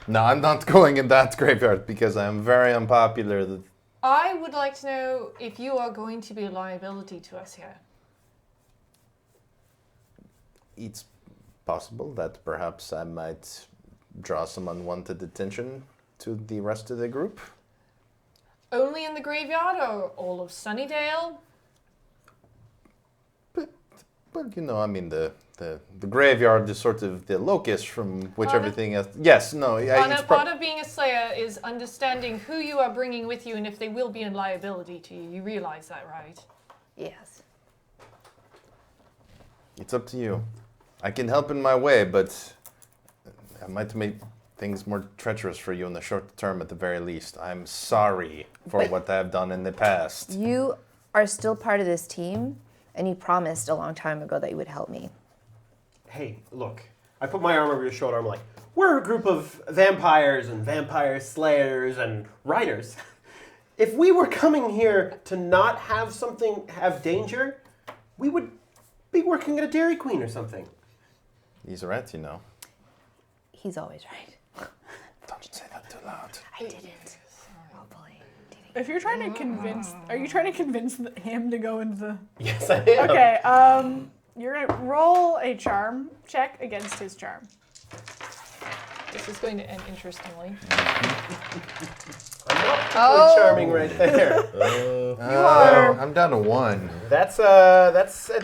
No, I'm not going in that graveyard because I'm very unpopular. I would like to know if you are going to be a liability to us here. It's possible that perhaps I might draw some unwanted attention to the rest of the group. Only in the graveyard or all of Sunnydale? But you know, I mean, the graveyard is sort of the locus from which Part of- everything else. Yes, no, Part of being a slayer is understanding who you are bringing with you and if they will be a liability to you. You realize that, right? Yes. It's up to you. I can help in my way, but I might make things more treacherous for you in the short term at the very least. I'm sorry for But- what I've done in the past. You are still part of this team, and you promised a long time ago that you would help me. Hey, look. I put my arm over your shoulder. I'm like, we're a group of vampires and vampire slayers and riders. If we were coming here to not have have danger, we would be working at a Dairy Queen or something. He's right, you know. He's always right. Don't say that too loud. I didn't. Oh boy. If you're trying to convince, are you trying to convince him to go into the? Yes, I am. Okay. You're gonna roll a charm check against his charm. This is going to end interestingly. I'm not particularly charming right there. I'm down to 1. That's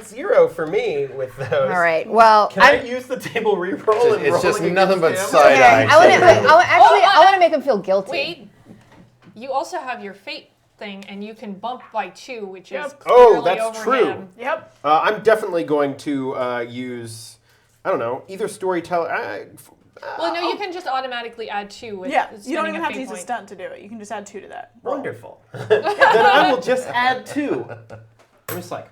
0 for me with those. All right. Well, Can I use the table reroll? and It's just rolling nothing but against him? side eye. I want to make him feel guilty. Wait, you also have your fate thing, and you can bump by 2, which is Yep. clearly Oh, that's over true. him. Yep. I'm definitely going to use, I don't know, either storyteller. Well, no, you can just automatically add 2 with Yeah. You don't spending even a have to fate use a point. stunt to do it. You can just add 2 to that. Wonderful. Then I will just add 2. I'm just like,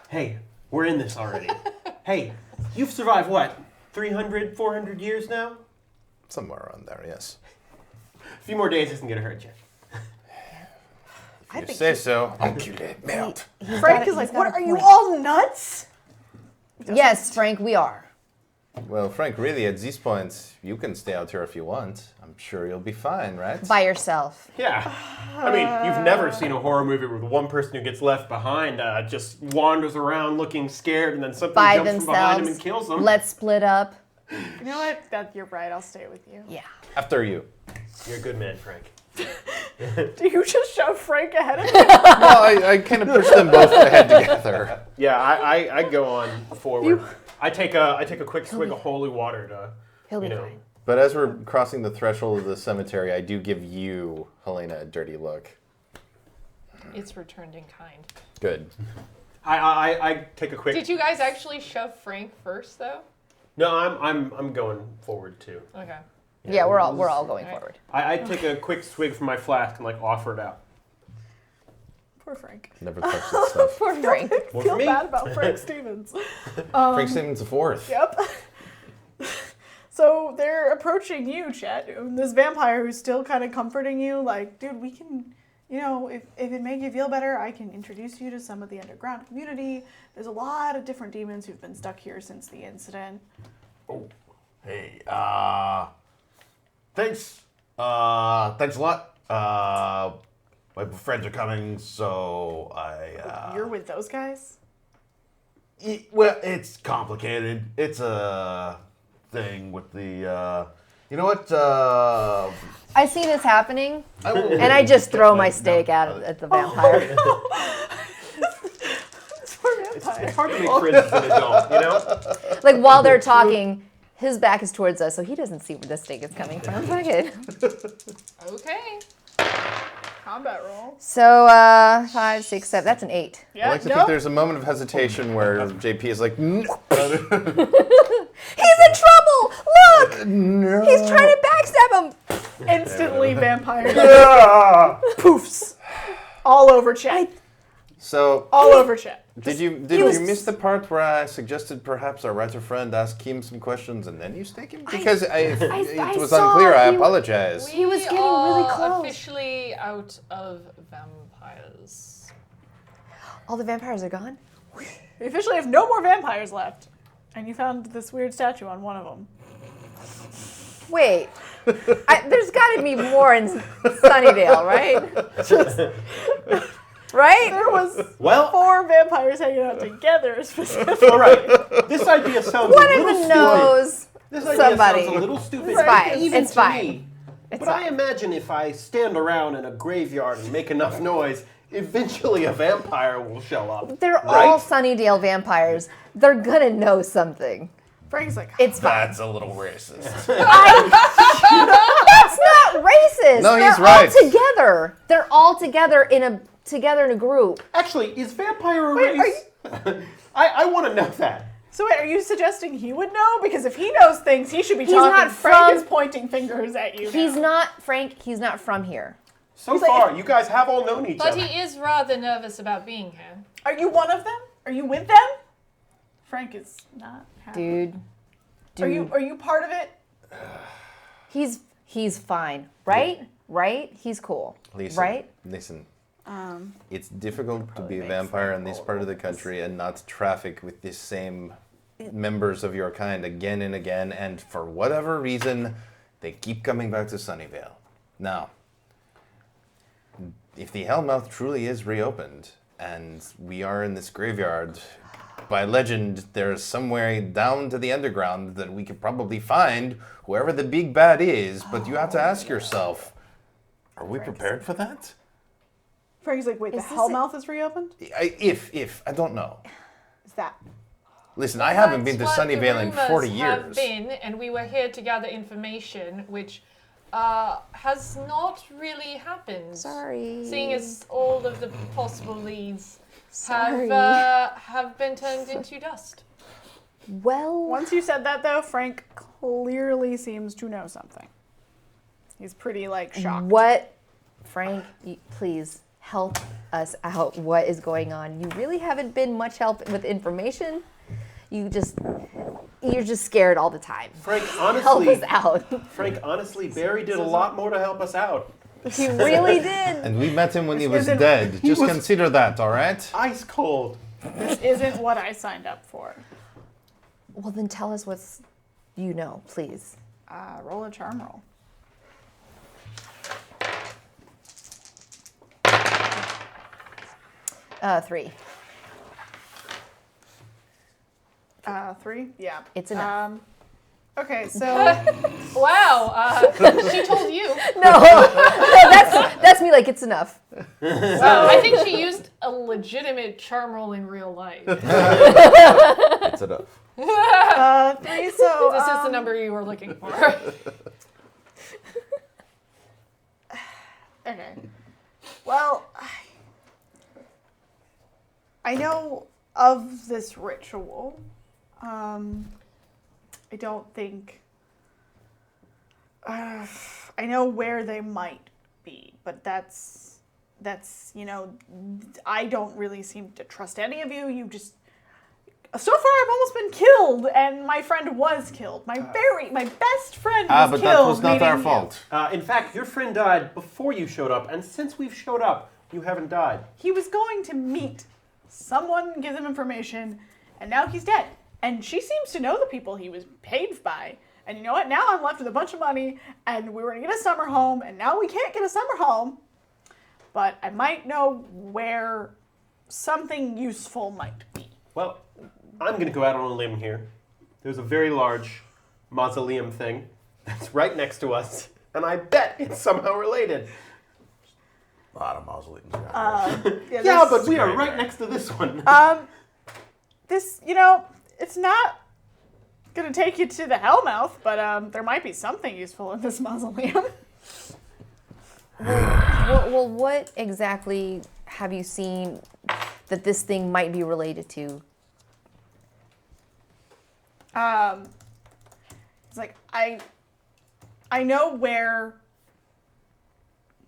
hey, we're in this already. Hey, you've survived what, 300, 400 years now? Somewhere around there, yes. A few more days isn't going to hurt you. If you say so. Enculé, merde. Frank is like, what? Are you all nuts? Yes, Frank, we are. Well, Frank, really, at these points, you can stay out here if you want. I'm sure you'll be fine, right? By yourself. Yeah. I mean, you've never seen a horror movie where the one person who gets left behind just wanders around looking scared and then something By jumps from behind him themselves. and kills them. Let's split up. You know what? You're right. I'll stay with you. Yeah. After you. You're a good man, Frank. Do you just shove Frank ahead of him? Well, I kind of push them both ahead together. Yeah, I go on forward. I take a quick swig of holy water to, He'll be you know. fine. But as we're crossing the threshold of the cemetery, I do give you, Helena, a dirty look. It's returned in kind. Good. I take a quick. Did you guys actually shove Frank first, though? No, I'm going forward too. Okay. Yeah, we're all going Alright. forward. I take a quick swig from my flask and like offer it out. Poor Frank. Never touch this stuff. Poor Frank. Well, Feel for me, bad about Frank Stevens. Frank Stevens the fourth. Yep. So they're approaching you, Chet. This vampire who's still kind of comforting you, like, dude, we can, you know, if it made you feel better, I can introduce you to some of the underground community. There's a lot of different demons who've been stuck here since the incident. Oh, hey, thanks. Thanks a lot. My friends are coming, so You're with those guys? well, it's complicated. It's a thing with the, you know what, I see this happening, I will- and I just throw my steak at the vampire. This poor vampire. it's hard to make friends as an adult, you know. Like while they're talking, his back is towards us, so he doesn't see where the steak is coming from. Fuck it. Okay. Combat roll. So 5, 6, 7. That's an 8. Yeah, I like to think there's a moment of hesitation where JP is like, no. He's in trouble! Look! No. He's trying to backstab him! instantly vampire poofs all over Chet. So All all over chat. Did you miss the part where I suggested perhaps our writer friend ask him some questions and then you stake him? Because it was saw unclear. I he- apologize. He was getting We really are close. officially out of vampires. All the vampires are gone? We officially have no more vampires left. And you found this weird statue on one of them. Wait. There's got to be more in Sunnydale, right? Right? There was Well, 4 vampires hanging out together specifically. all right. This idea sounds One a of little them stupid. knows This idea somebody. sounds a little stupid, It's fine. even It's to fine. me. It's But I fine. imagine if I stand around in a graveyard and make enough noise, eventually a vampire will show up. They're right? all Sunnydale vampires. They're gonna know something. Frank's like, It's fine. That's a little racist. That's not racist. No, he's They're right. all together. They're all together in a group. Actually, is vampire a race? I want to know that. so wait, are you suggesting he would know? Because if he knows things, he should be He's talking. not Frank from- is pointing fingers at you. He's now. not Frank. He's not from here. So He's like- far, you guys have all known each But other. he is rather nervous about being here. Are you one of them? Are you with them? Frank is not happy. Dude. Are you part of it? He's fine, right? Right? He's cool. Right? Listen. It's difficult to be a vampire in this part of the country and not traffic with the same members of your kind again and again, and for whatever reason, they keep coming back to Sunnydale. Now, if the Hellmouth truly is reopened, and we are in this graveyard, by legend, there's somewhere down to the underground that we could probably find whoever the big bad is, but you have to ask yourself, are we prepared for that? Frank's like, wait, Is the this Hellmouth is reopened? If, I don't know. Is that? Listen, I haven't been to That's what the Sunnyvale in 40 rumors have years. been, and we were here to gather information, which has not really happened. Sorry. Seeing as all of the possible leads Sorry. have been turned into dust. Well, Once you said that, though, Frank clearly seems to know something. He's pretty, like, shocked. what, Frank? Please help us out. What is going on? You really haven't been much help with information. You're just scared all the time. Frank, Help honestly, us out. Frank, honestly, Barry did a lot more to help us out. He really did. And we met him when he was isn't- dead. Just was- consider that, all right? Ice cold. This isn't what I signed up for. Well, then tell us what's you know, please. Roll a charm roll. Three. 3? Yeah. It's enough. Okay, so Wow, she told you. No, that's me. Like it's enough. I think she used a legitimate charm roll in real life. This That's enough. 3, so is the number you were looking for. okay. Well, I know of this ritual. I don't think. I know where they might be, but that's I don't really seem to trust any of you. You just. So far, I've almost been killed, and my friend was killed. My best friend was But killed. that was not meeting our you. fault. In fact, your friend died before you showed up, and since we've showed up, you haven't died. He was going to meet someone, give them information, and now he's dead. And she seems to know the people he was paid by. And you know what? Now I'm left with a bunch of money, and we were going to get a summer home, and now we can't get a summer home. But I might know where something useful might be. Well, I'm going to go out on a limb here. There's a very large mausoleum thing that's right next to us, and I bet it's somehow related. A lot of mausoleums. Yeah, but we are right next to this one. This, it's not going to take you to the Hellmouth, but there might be something useful in this mausoleum. Well, what exactly have you seen that this thing might be related to? It's like, I know where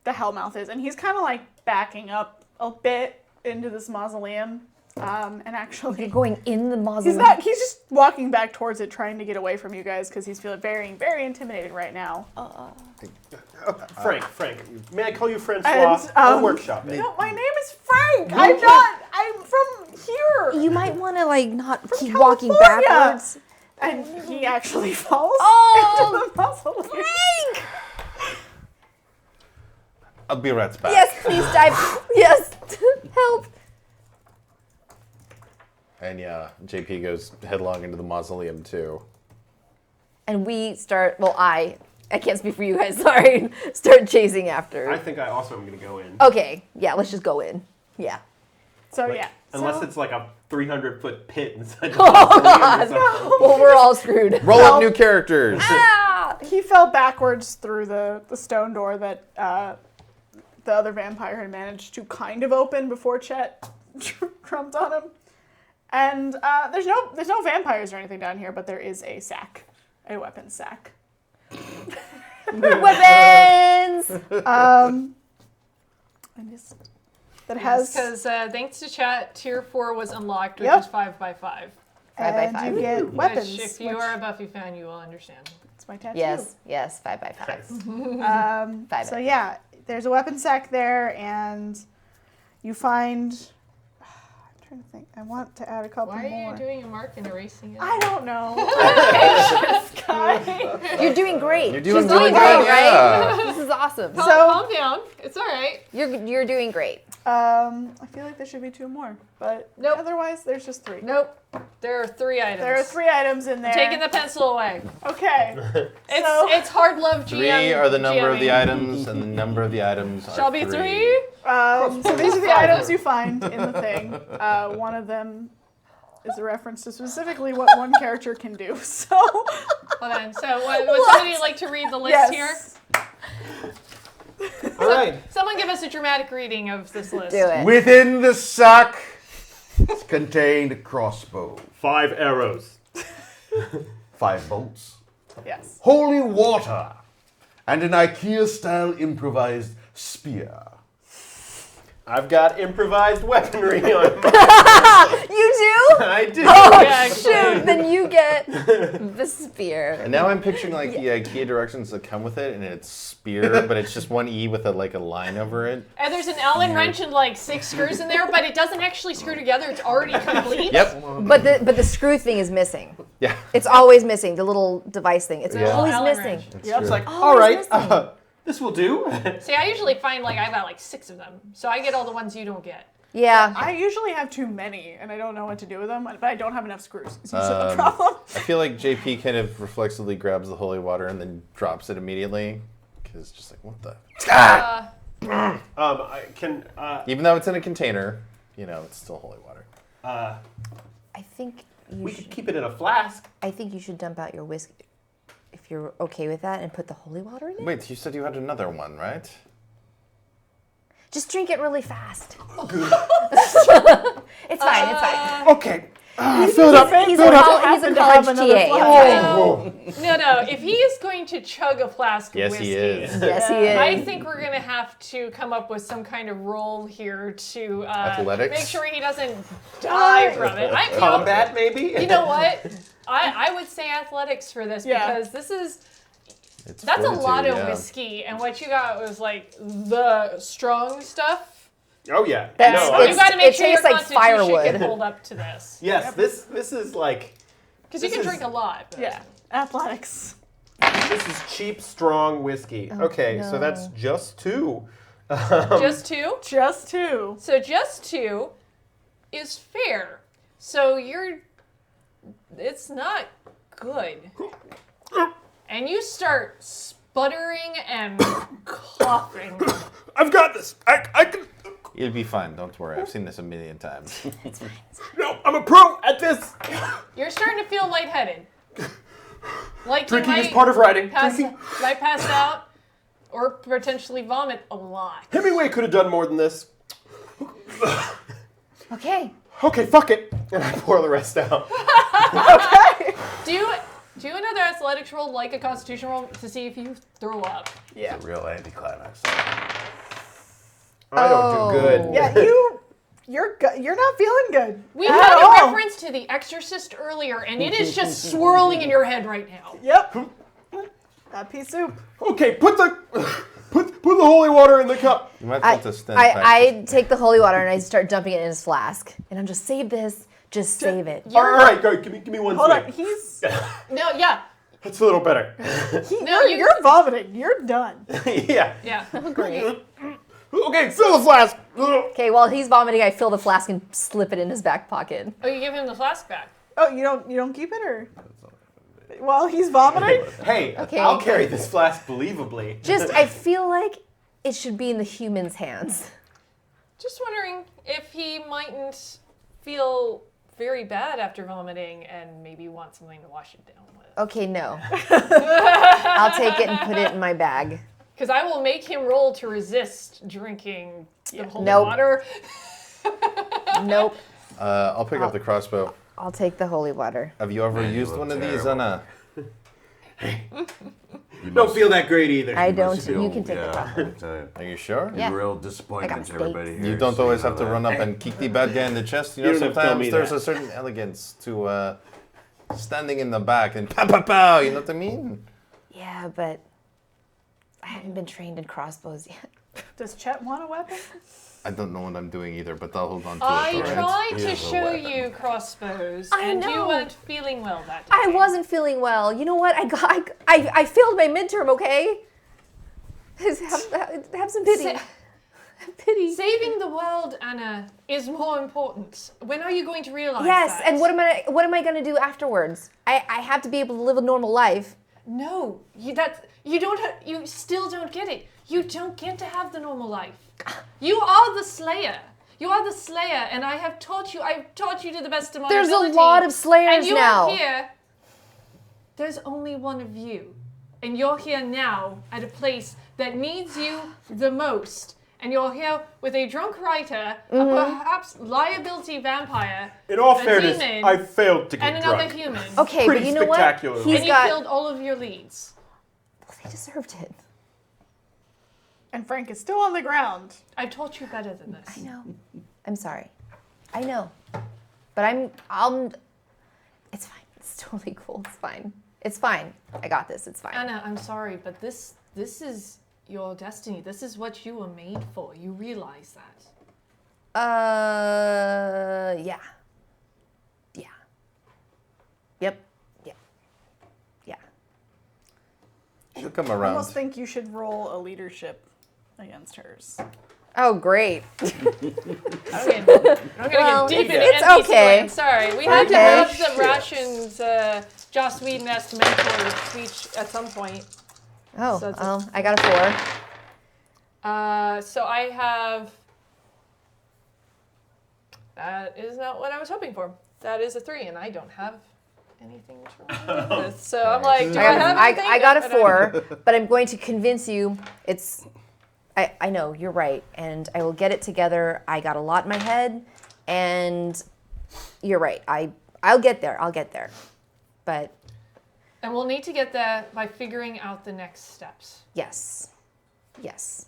the Hellmouth is, and he's kind of like backing up a bit into this mausoleum, And You're actually, going in the mausoleum. he's just walking back towards it, trying to get away from you guys because he's feeling very, very intimidated right now. Frank, may I call you Francois? And, Or workshop it? No, my name is Frank. I'm from here. You might want to like not keep California. walking backwards. And he actually falls Oh, into the mausoleum. Frank! I'll be right back. Yes, please dive. Yes, help. And yeah, JP goes headlong into the mausoleum too. And we start. Well, I can't speak for you guys. Sorry. Start chasing after. I think I also am going to go in. Okay. Yeah. Let's just go in. Yeah. So Like, yeah. Unless so, it's like a 300-foot pit inside the Oh mausoleum or God. something. Well, we're all screwed. Roll up new characters. Ah! he fell backwards through the stone door that the other vampire had managed to kind of open before Chet trumped on him. And there's no vampires or anything down here, but there is a sack, a weapons sack. Weapons. And this that has Because thanks to chat, tier 4 was unlocked, which Yep. is 5x5. 5 by and 5. you get weapons. Which, if you are a Buffy fan, you will understand. It's my tattoo. Yes. 5 by 5. Mm-hmm. So yeah, there's a weapon sack there, and you find. I'm trying to think. I want to add a couple Why more. are you doing a mark and erasing it? I don't know. You're doing great. You're doing She's really doing good, great, yeah. right? This is awesome. Calm down. It's all right. You're doing great. I feel like there should be 2 more, but Nope. otherwise there's just 3. Nope. There are 3 items. There are 3 items in there. Taking the pencil away. Okay. It's hard love GM. 3 are the number of the GMing. items, and the number of the items are Shall be 3. 3. So these are the items you find in the thing. One of them is a reference to specifically what one character can do. So. Hold on. So would somebody like to read the list here? All right. Someone give us a dramatic reading of this list. Do it. Within the sack is contained a crossbow, 5 arrows. 5 bolts, Yes. holy water, and an IKEA-style improvised spear. I've got improvised weaponry on my You do? I do. Oh, Yeah, shoot. Then you get the spear. And now I'm picturing like the IKEA directions that come with it, and it's spear, but it's just one E with a line over it. And there's an Allen wrench and like 6 screws in there, but it doesn't actually screw together. It's already complete. Yep. But the screw thing is missing. Yeah. It's always missing. The little device thing. It's Yeah. always Allen missing. wrench. It's like, Oh, all right, it's missing. this will do. See, I usually find like I've got like 6 of them, so I get all the ones you don't get. Yeah. I usually have too many, and I don't know what to do with them, but I don't have enough screws. Is usually the problem. I feel like JP kind of reflexively grabs the holy water and then drops it immediately. Because it's just like, what the? I can. Even though it's in a container, it's still holy water. I think you We should. could keep it in a flask. I think you should dump out your whiskey, if you're okay with that, and put the holy water in it. Wait, you said you had another one, right? Just drink it really fast. It's fine. It's fine. Okay. Fill it up. He's Fill a it up. college Happen to have another TA. flask. It's fine. No. If he is going to chug a flask of Yes, whiskey, he is. Yes, he is. I think we're gonna have to come up with some kind of role here to Athletics? make sure he doesn't die from it. Combat, maybe? You know what? I would say athletics for this Yeah. because this is It's that's fortitude, a lot of yeah. whiskey, and what you got was like the strong stuff. Oh, yeah. That's- No, You got to make it sure your tastes like constitution firewood. can hold up to this yes, this is like. because you This can is- drink a lot. But. Yeah, athletics. This is cheap, strong whiskey. Okay, so that's just 2. Just 2. Just 2. So just 2 is fair. So it's not good. And you start sputtering and coughing. I've got this. I can. You'll be fine. Don't worry. I've seen this a million times. No, I'm a pro at this. You're starting to feel lightheaded. Like Drinking you is might part of writing. might pass out or potentially vomit a lot. Hemingway could have done more than this. Okay. Okay, fuck it. And I pour the rest out. Do another athletics roll like a constitution roll to see if you throw up. Yeah. Real anticlimax. I don't do good. Yeah, you You're not feeling good. We at had a all. reference to The Exorcist earlier, and it is just swirling in your head right now. Yep. That pea soup. Okay, put the holy water in the cup. You might want to stand back. I take the holy water and I start dumping it in his flask. And I'm just, save this. Just save it. All right, go. Give me one. Hold swig. on. He's No, yeah. That's a little better. you're vomiting. You're done. Yeah. Yeah. Great. Okay, fill the flask. Okay, while he's vomiting, I fill the flask and slip it in his back pocket. Oh, you give him the flask back. Oh, you don't keep it, or while he's vomiting? Hey, Okay. I'll carry this flask believably. Just, I feel like it should be in the human's hands. Just wondering if he mightn't feel very bad after vomiting and maybe want something to wash it down with. Okay, no. I'll take it and put it in my bag. Because I will make him roll to resist drinking the holy Nope. water. Nope. I'll pick up the crossbow. I'll take the holy water. Have you ever Man, you used look one of these, terrible. Anna? You Don't must- feel that great either. I you don't. must feel- You can take the yeah, crossbow. I tell you. Are you sure? Yeah. Real I disappointment got to everybody steaks. here. You don't so always know have to that. run up and kick the bad guy in the chest. You know, You don't have to tell me sometimes there's that. a certain elegance to standing in the back and pow, pow, pow. You know what I mean? Yeah, but I haven't been trained in crossbows yet. Does Chet want a weapon? I don't know what I'm doing either, but I'll hold on to I it. All right? tried to Here's a show weapon. you crossbows, I and you know. weren't feeling well that day. I wasn't feeling well. You know what? I failed my midterm. Okay. Have some pity. Sa- Pity. Saving the world, Anna, is more important. When are you going to realize Yes, that? and what am I going to do afterwards? I have to be able to live a normal life. No, you still don't get it. You don't get to have the normal life. You are the Slayer. You are the Slayer, and I've taught you to the best of my There's ability. a lot of Slayers and you now. are here. There's only one of you, and you're here now at a place that needs you the most. And you're here with a drunk writer, a perhaps liability vampire, In all a fairness, demon, I failed to and get another drunk. human. Okay, Pretty but you know what? spectacular. He's And you got. killed all of your leads. They deserved it. And Frank is still on the ground. I've taught you better than this. I know. I'm sorry. I know. But I'll. It's fine. It's totally cool. It's fine. It's fine. I got this. It's fine. Anna, I'm sorry, but this is your destiny. This is what you were made for. You realize that. Yeah. Yeah. Yep. Yeah. Yeah. She'll come I around. almost think you should roll a leadership against hers. Oh, great. I'm gonna Well, get deep into it's NPC okay. land. Sorry, we had to Okay. have some rations. Joss Whedon has to mentor speech at some point. Oh, So it's a- well, I got a 4. So I have. That is not what I was hoping for. That is a 3, and I don't have anything to roll with this. So I'm like, do I have anything? I got a But I don't. 4, but I'm going to convince you it's. I know, you're right, and I will get it together. I got a lot in my head, and you're right. I'll get there. I'll get there. But And we'll need to get there by figuring out the next steps. yes. Yes.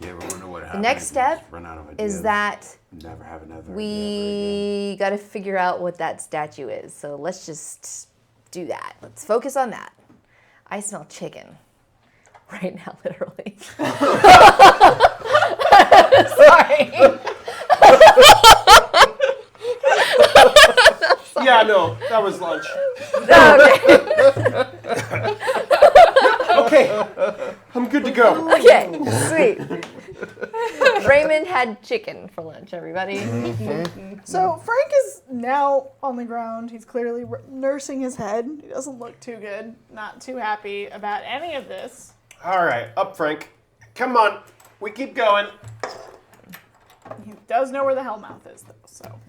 You ever wonder what The happens? next if you just step run out of ideas? is that Never have another. idea ever again? we got to figure out what that statue is. So let's just do that. Let's focus on that. I smell chicken right now, literally. Sorry. Yeah, no, that was lunch. Okay. Okay, I'm good to go. Okay. Sweet. Raymond had chicken for lunch, everybody. So Frank is now on the ground. He's clearly nursing his head. He doesn't look too good. Not too happy about any of this. All right, up, Frank. Come on, we keep going. He does know where the Hellmouth is, though. So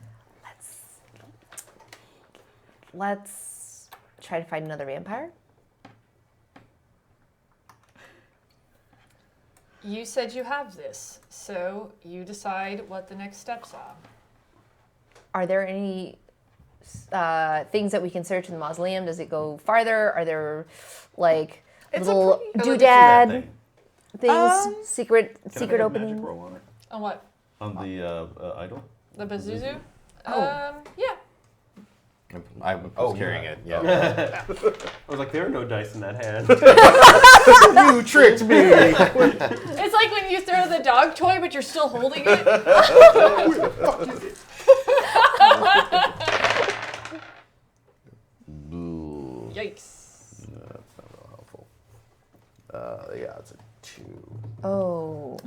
Let's try to find another vampire. You said you have this, so you decide what the next steps are. Are there any things that we can search in the mausoleum? Does it go farther? Are there like It's a little pretty- doodad thing. things, secret Can I make a magic opening? roll on it? On what? On the idol? The Pazuzu? Oh. Yeah. I was Oh, carrying yeah. it. Yeah. I was like, there are no dice in that hand. You tricked me! It's like when you throw the dog toy, but you're still holding it. Where the fuck is it? Ooh, Yikes. that's not real helpful. Yeah, it's a 2. Oh.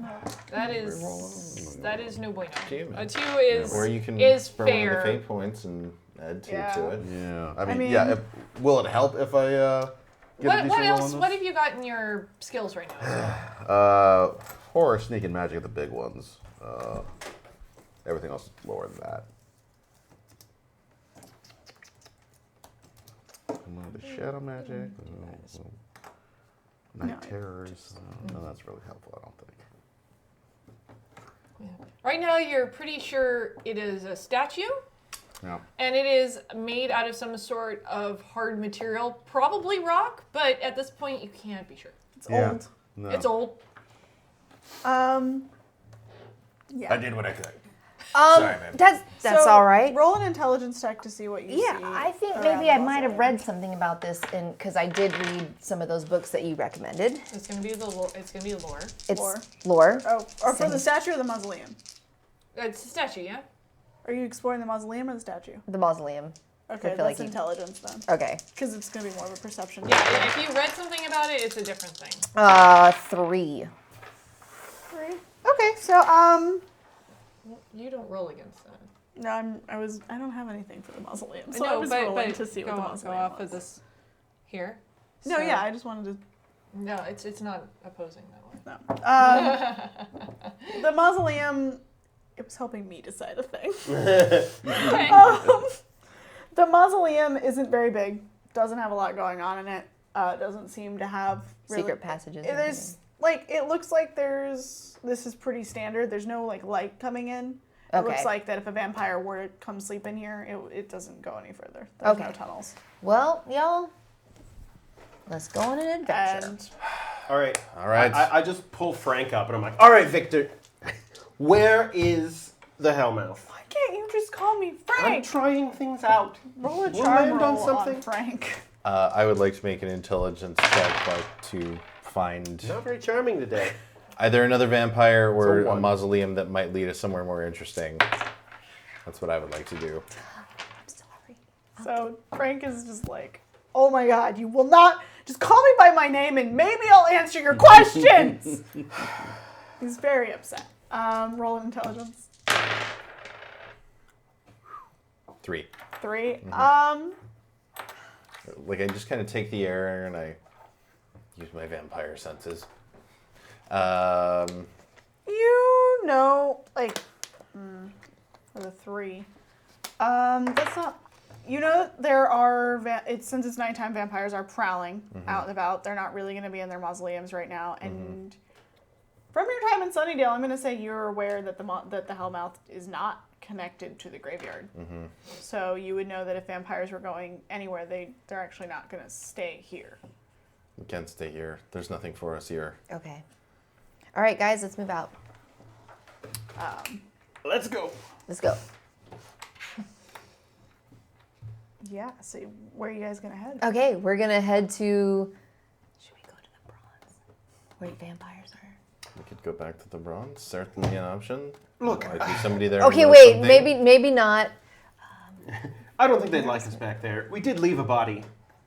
That is no bueno. Damn it. A 2 is Or you can is burn one of the fair. fate points and add 2 Yeah. to it. Yeah, I mean- yeah. Will it help if I get a decent What roll else? on this? What have you got in your skills right now? Horror, sneak, and magic are the big ones. Everything else is lower than that. The shadow magic. Night No. terrors. No, that's really helpful. I don't think. Right now, you're pretty sure it is a statue, Yeah. and it is made out of some sort of hard material, probably rock. But at this point, you can't be sure. It's Yeah. old. No. It's old. Yeah. I did what I could. Sorry, man. That's So, all right. Roll an intelligence check to see what you see. Yeah, I think around maybe I the might have mausoleum. read something about this because I did read some of those books that you recommended. It's gonna be the lore. It's gonna be lore. It's Lore. lore. Oh, or for Same. the statue or the mausoleum? It's a statue, yeah. Are you exploring the mausoleum or the statue? The mausoleum. Okay, feel that's like you- intelligence then, Okay. because it's gonna be more of a perception. Yeah. If you read something about it, it's a different thing. 3. 3. Okay, so You don't roll against that. no, I don't have anything for the mausoleum, so No, I was but rolling to see go, what the go mausoleum off was. of this here. No, So- yeah, I just wanted to. No, it's not opposing that one. No. The mausoleum, it was helping me decide a thing. Okay. The mausoleum isn't very big. Doesn't have a lot going on in it. Doesn't seem to have really, Secret passages. or There's like it looks like there's. This is pretty standard. There's no like light coming in. It Okay. looks like that if a vampire were to come sleep in here, it doesn't go any further. There's no Okay. tunnels. Well, y'all, let's go on an adventure. And All right. All right. I just pull Frank up and I'm like, all right, Victor, where is the Hellmouth? why can't you just call me I'm Frank? trying things out. Roll a We'll charm land roll on something. on Frank. I would like to make an intelligence check, but to find Not very charming today. either another vampire or It's a a 1. mausoleum that might lead us somewhere more interesting. That's what I would like to do. I'm sorry. So Frank is just like, oh my god, you will not just call me by my name and maybe I'll answer your questions. He's very upset. Roll an intelligence. 3. 3. Like I just kind of take the air and I use my vampire senses. You know, like, for the 3. That's not. You know, there are since it's nighttime, vampires are prowling out and about. They're not really going to be in their mausoleums right now. And from your time in Sunnydale, I'm going to say you're aware that that the Hellmouth is not connected to the graveyard. So you would know that if vampires were going anywhere, they're actually not going to stay here. We can't stay here. There's nothing for us here. Okay. All right, guys, let's move out. Let's go. Let's go. Yeah. So where are you guys going to head? Okay, we're gonna head to. Should we go to the bronze, where vampires are? We could go back to the bronze. Certainly an option. Look, Might be somebody there. who Okay, knows wait, something. maybe not. I don't think they'd like us back there. We did leave a body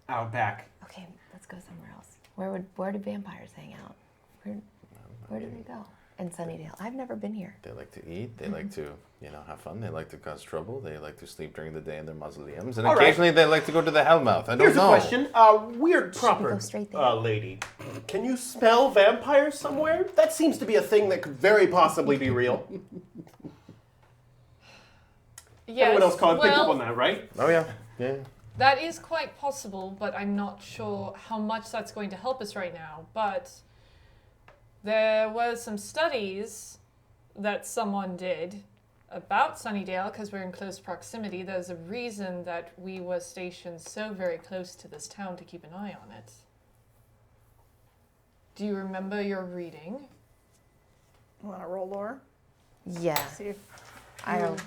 out back. Okay, let's go somewhere else. Where do vampires hang out? Where do they go? In Sunnydale. I've never been here. They like to eat. They like to, have fun. They like to cause trouble. They like to sleep during the day in their mausoleums, and All right. occasionally they like to go to the Hellmouth. I don't Here's know. a question. Weird we proper go straight there? lady. Can you smell vampires somewhere? That seems to be a thing that could very possibly be real. Yes. Everyone else picked up well, on that, right? Oh yeah, yeah. that is quite possible, but I'm not sure how much that's going to help us right now. But there was some studies that someone did about Sunnydale, because we're in close proximity. There's a reason that we was stationed so very close to this town to keep an eye on it. Do you remember your reading? Want to roll lore? Yeah. See if I don't.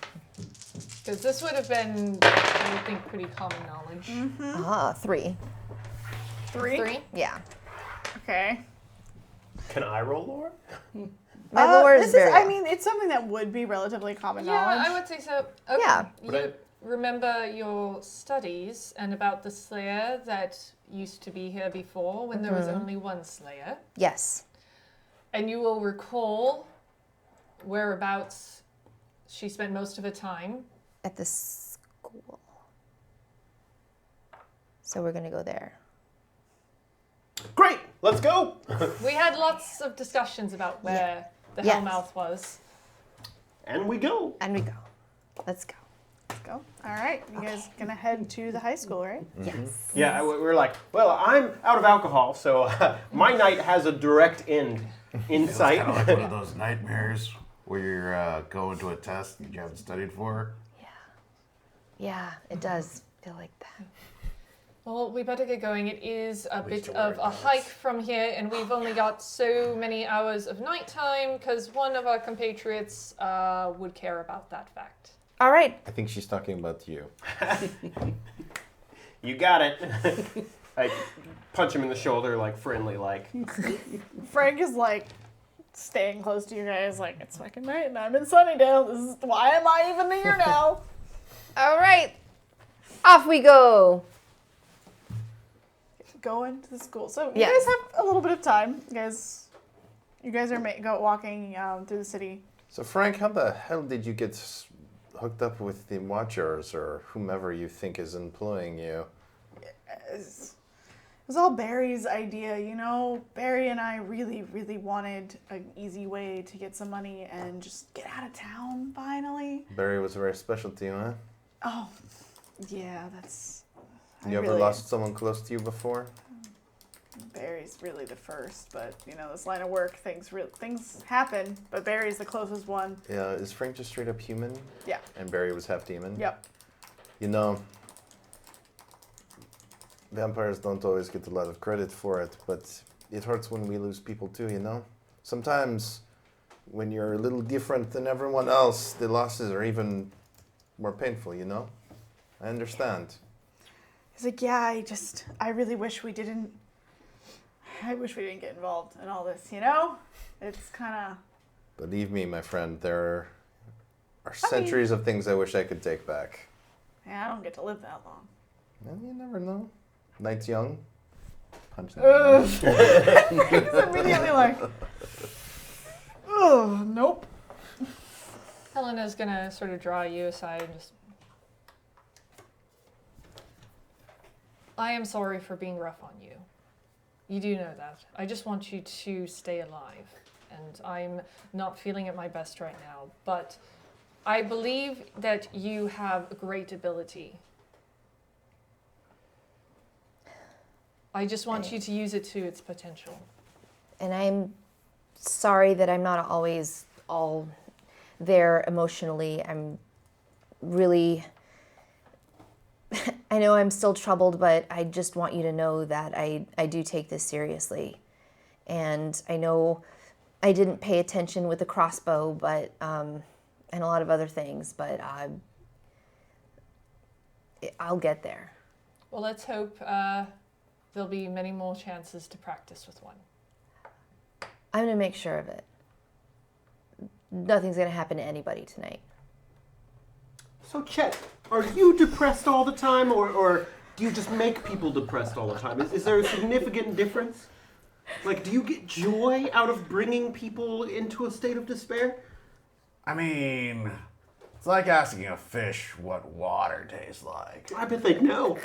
Because this would have been, I would think, pretty common knowledge. 3. 3. 3? Yeah. Okay. Can I roll lore? My lore is very. I mean, it's something that would be relatively common Yeah, knowledge. I would say so. Okay. Yeah. You remember your studies and about the Slayer that used to be here before when there was only one Slayer. Yes. And you will recall whereabouts she spent most of her time. At the school. So we're gonna go there. Great, let's go. We had lots of discussions about where the Yes. Hellmouth was. And we go. And we go. Let's go. Let's go. All right. You guys gonna head to the high school, right? Yes. Yeah, we're like, well, I'm out of alcohol, so my night has a direct end in It's sight. kind of like one of those nightmares where you're going to a test that you haven't studied for. Yeah, it does feel like that. Well, we better get going. It is a least bit you're of wearing a pants. hike from here, and we've only got so many hours of nighttime because one of our compatriots would care about that fact. All right. I think she's talking about you. You got it. I punch him in the shoulder, like friendly, like. Frank is like staying close to you guys, like it's fucking night, and I'm in Sunnydale. This is why am I even here now? All right. Off we go. Going to the school. So you Yes. guys have a little bit of time. You guys are go walking through the city. So Frank, how the hell did you get hooked up with the Watchers or whomever you think is employing you? It was all Barry's idea, you know. Barry and I really, really wanted an easy way to get some money and just get out of town finally. Barry was very special to you, huh? Oh, yeah, that's. You ever lost someone close to you before? Barry's really the first, but you know this line of work, things happen. But Barry's the closest one. Yeah, is Frank just straight up human? Yeah. And Barry was half demon? Yep. You know, vampires don't always get a lot of credit for it, but it hurts when we lose people too, you know? Sometimes when you're a little different than everyone else, the losses are even more painful, you know? I understand. He's like, yeah, I really wish we didn't. I wish we didn't get involved in all this, you know? It's kind of. Believe me, my friend, there are centuries of things I wish I could take back. Yeah, I don't get to live that long. Well, you never know. Night's young. Punch Ugh. He's immediately like, oh, nope. Helena's gonna sort of draw you aside and just. I am sorry for being rough on you. You do know that. I just want you to stay alive. And I'm not feeling at my best right now. But I believe that you have a great ability. I just want you to use it to its potential. And I'm sorry that I'm not always all there emotionally. I'm really. I know I'm still troubled, but I just want you to know that I do take this seriously. And I know I didn't pay attention with the crossbow, but and a lot of other things, but I'll get there. Well, let's hope there'll be many more chances to practice with one. I'm going to make sure of it. Nothing's going to happen to anybody tonight. So, Chet, are you depressed all the time, or do you just make people depressed all the time? Is there a significant difference? Like, do you get joy out of bringing people into a state of despair? I mean, it's like asking a fish what water tastes like. I bet they'd know.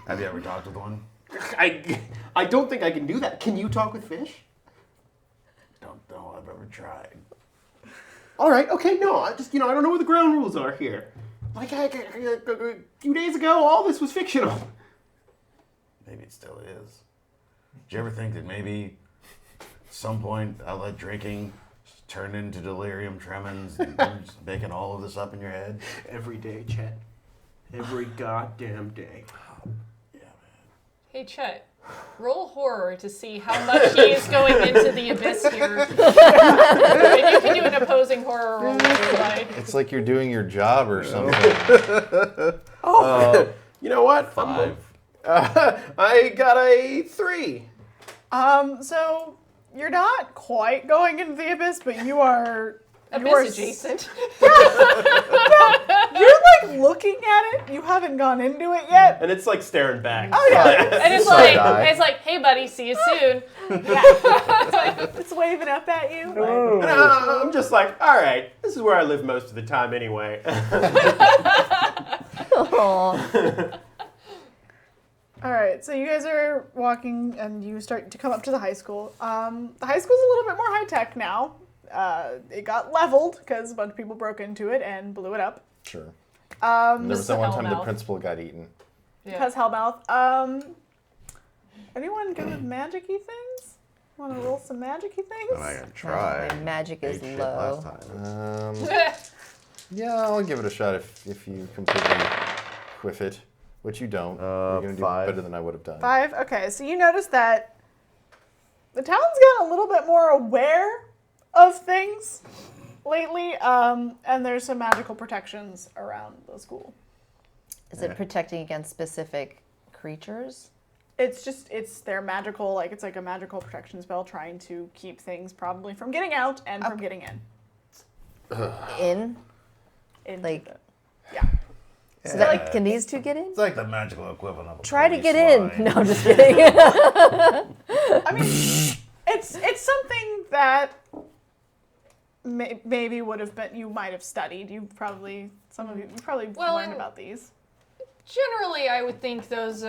Have you ever talked with one? I don't think I can do that. Can you talk with fish? Don't know I've ever tried. All right, okay, no, I just, I don't know what the ground rules are here. Like, a few days ago, all this was fictional. Maybe it still is. Did you ever think that maybe at some point outlet drinking turned into delirium tremens and you're just making all of this up in your head? Every day, Chet. Every goddamn day. Yeah, man. Hey, Chet. Roll horror to see how much he is going into the abyss here. And you can do an opposing horror roll if you like. It's like you're doing your job or something. You know what? 5. I got a 3. So you're not quite going into the abyss, but you are Abyss adjacent. You're like looking at it. You haven't gone into it yet. And it's like staring back. Oh yeah. And it's like, hey buddy, see you soon. It's waving up at you. And I'm just like, all right, this is where I live most of the time anyway. All right, so you guys are walking and you start to come up to the high school. The high school's a little bit more high tech now. It got leveled because a bunch of people broke into it and blew it up. Sure. There was that one time the Hellmouth. principal got eaten. Because Hellmouth. Anyone good with magic-y things? Want to roll some magic-y things? And I can try. My magic is Ate shit low. last time. Yeah, I'll give it a shot if you completely whiff it, which you don't. You're going to do 5. better than I would have done. 5? Okay, so you notice that the town's gotten a little bit more aware of things lately, and there's some magical protections around the school. Is it protecting against specific creatures? It's their magical, it's like a magical protection spell trying to keep things probably from getting out and from getting in. In? Like, yeah. so that, can these two get in? It's like the magical equivalent of a Try to police get in. line. No, I'm just kidding. I mean, it's something that maybe would have been, you might have studied. Some of you probably learned about these. Generally, I would think those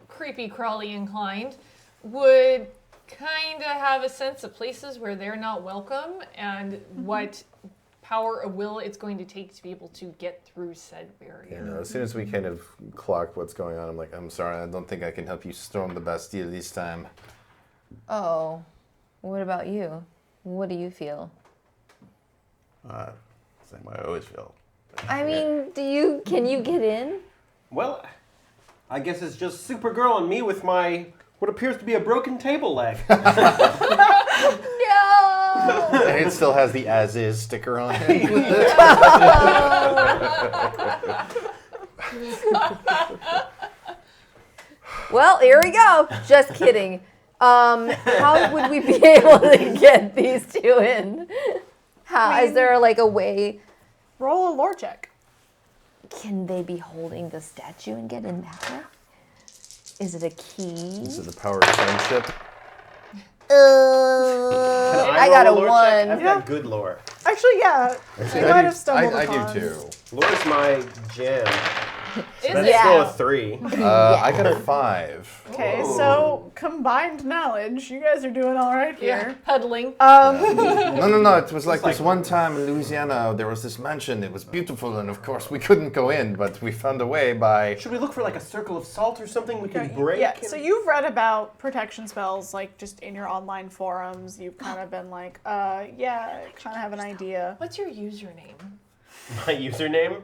creepy crawly inclined would kind of have a sense of places where they're not welcome and what power of will it's going to take to be able to get through said barrier. You know, as soon as we kind of clocked what's going on, I'm like, I'm sorry, I don't think I can help you storm the Bastille this time. Oh, what about you? What do you feel? Same way I always feel. I mean, can you get in? Well, I guess it's just Supergirl and me with my what appears to be a broken table leg. No! And it still has the as is sticker on it. Well, here we go. Just kidding. How would we be able to get these two in? How is there like a way? Roll a lore check. Can they be holding the statue and get in that way? Is it a key? Is it the power of friendship? I got a roll lore 1. check? I've got good lore. Actually, yeah. You might have stumbled I upon. do too. Lore's my jam. Is That's it? still a 3. I got a 5. Okay, so combined knowledge, you guys are doing all right Yeah, here. huddling. No. It was like this one time in Louisiana, there was this mansion. It was beautiful, and of course we couldn't go in, but we found a way by. Should we look for like a circle of salt or something we can break? Yeah, so you've read about protection spells, like just in your online forums. You've kind of been like, yeah, I kind of have an idea. What's your username? My username?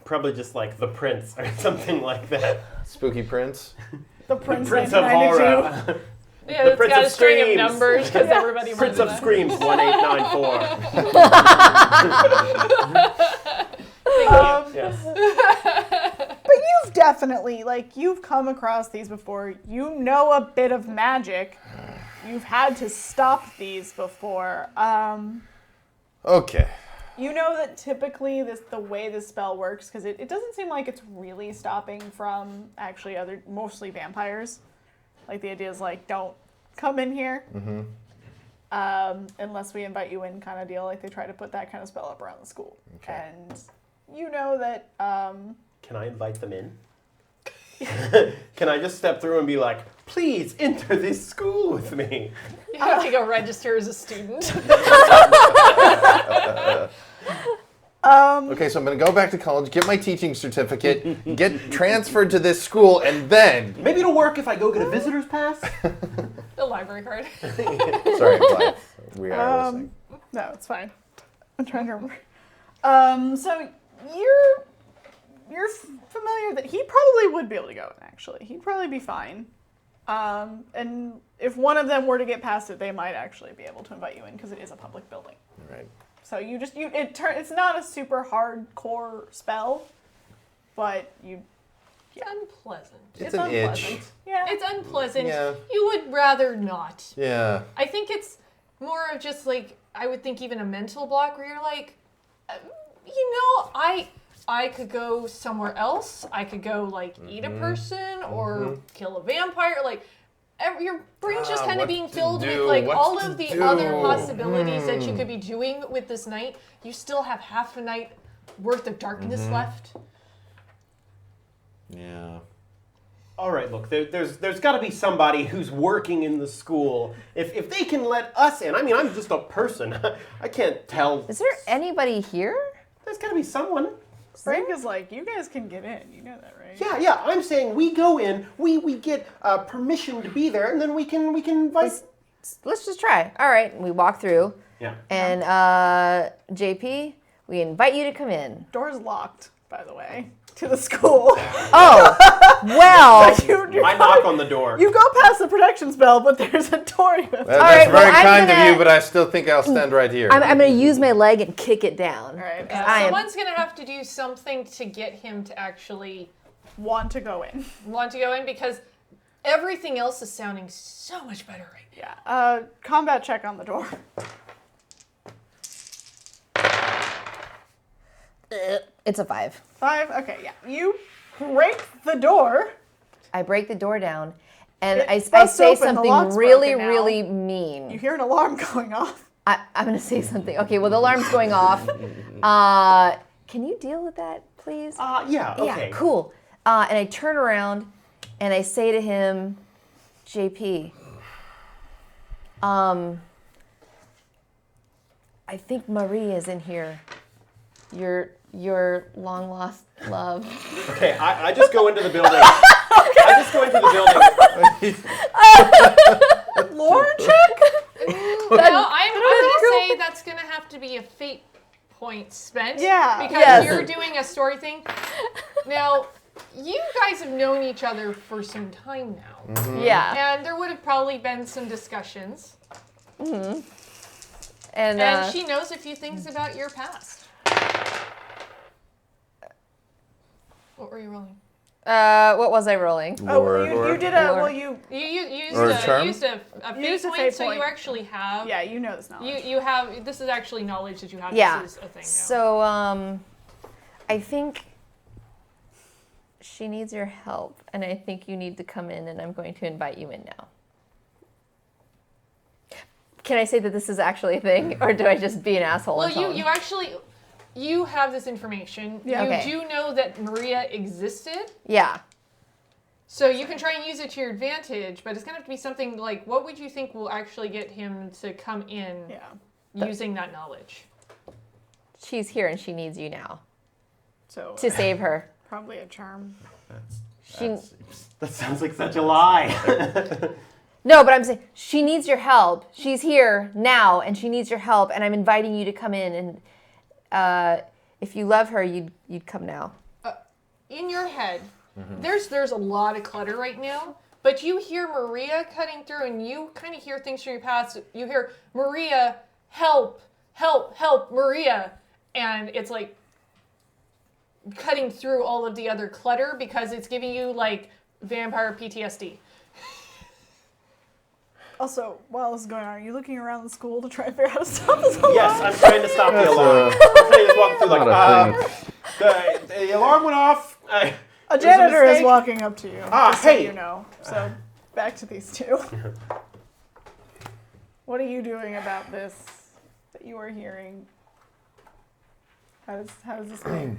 Probably just like the Prince or something like that. Spooky Prince. The Prince, Prince of 1992. Horror. Yeah, The it's Prince got of a string of Screams. numbers because everybody Prince remembers of that. Screams 1894. Yes. But you've definitely, you've come across these before. You know a bit of magic. You've had to stop these before. Okay. You know that typically the way this spell works, because it doesn't seem like it's really stopping from actually mostly vampires. Like the idea is don't come in here unless we invite you in kind of deal. Like they try to put that kind of spell up around the school. Okay. And you know that Can I invite them in? Can I just step through and be like, please enter this school with me? You have to go register as a student. Okay, so I'm going to go back to college, get my teaching certificate, get transferred to this school, and then. Maybe it'll work if I go get a visitor's pass. The library card. Sorry, Blythe. We are listening. no, it's fine. I'm trying to remember. So that he probably would be able to go in, actually. He'd probably be fine. And if one of them were to get past it, they might actually be able to invite you in because it is a public building. Right. So it's not a super hardcore spell, but you. It's unpleasant. It's an itch. Yeah. It's unpleasant. Yeah. You would rather not. Yeah. I think it's more of just like, I would think even a mental block where you're like, I could go somewhere else. I could go like eat a person or kill a vampire. Like your brain's just kind of what being to filled do, with like what all to of the do. other possibilities that you could be doing with this night. You still have half a night worth of darkness left. Yeah. All right, look, there's got to be somebody who's working in the school. If they can let us in, I mean, I'm just a person. I can't tell. Is there anybody here? There's got to be someone. Frank is like, you guys can get in. You know that, right? Yeah. I'm saying we go in, we get permission to be there, and then we can invite. Let's just try. All right, we walk through. Yeah. And JP, we invite you to come in. Door's locked, by the way, to the school. Oh, well. I knock on the door. You go past the protection spell, but there's a door you have to. That's right, well, very I'm kind of gonna- you, but I still think I'll stand right here. I'm going to use my leg and kick it down. All right. Someone's gonna have to do something to get him to actually Want to go in. want to go in because everything else is sounding so much better right now. Yeah. Combat check on the door. It's a 5. 5. Okay. Yeah. You break the door. I break the door down, and I busts say open, the something lock's really, broken now. really mean. You hear an alarm going off. I'm going to say something. Okay, well, the alarm's going off. Can you deal with that, please? Yeah. Okay. Yeah, cool. And I turn around, and I say to him, JP, I think Marie is in here. Your long lost love. Okay. I just go into the building. I just go into the building. Lore check? No, I'm going to say that's going to have to be a fate point spent. Yeah. Because Yes. you're doing a story thing. Now, you guys have known each other for some time now. Yeah. And there would have probably been some discussions. And she knows a few things about your past. What were you rolling? what was I rolling? You did a. Lore. Well, you. You used Or a a charm? fate Used a point, fate so you point. actually have. Yeah, you know this knowledge. You have. This is actually knowledge that you have. Yeah. This is a thing now. So, I think she needs your help, and I think you need to come in, and I'm going to invite you in now. Can I say that this is actually a thing, or do I just be an asshole? Well, and tell him? you actually. You have this information. Yeah. You Okay. do know that Maria existed. Yeah. So you can try and use it to your advantage, but it's going to have to be something like, what would you think will actually get him to come in Yeah. using that knowledge? She's here, and she needs you now So to save her. probably a charm. That sounds like such a lie. No, but I'm saying she needs your help. She's here now, and she needs your help, and I'm inviting you to come in. And if you love her, you'd come now. In your head, there's a lot of clutter right now, but you hear Maria cutting through, and you kind of hear things from your past. You hear Maria, help, help, help, Maria, and it's like cutting through all of the other clutter because it's giving you like vampire PTSD. Also, while this is going on, are you looking around the school to try and figure out how to stop this alarm? Yes, I'm trying to stop the alarm. I'm trying to just walk through like, the alarm went off. A janitor is walking up to you. Just so hey. you know. So back to these two. What are you doing about this that you are hearing? How does this make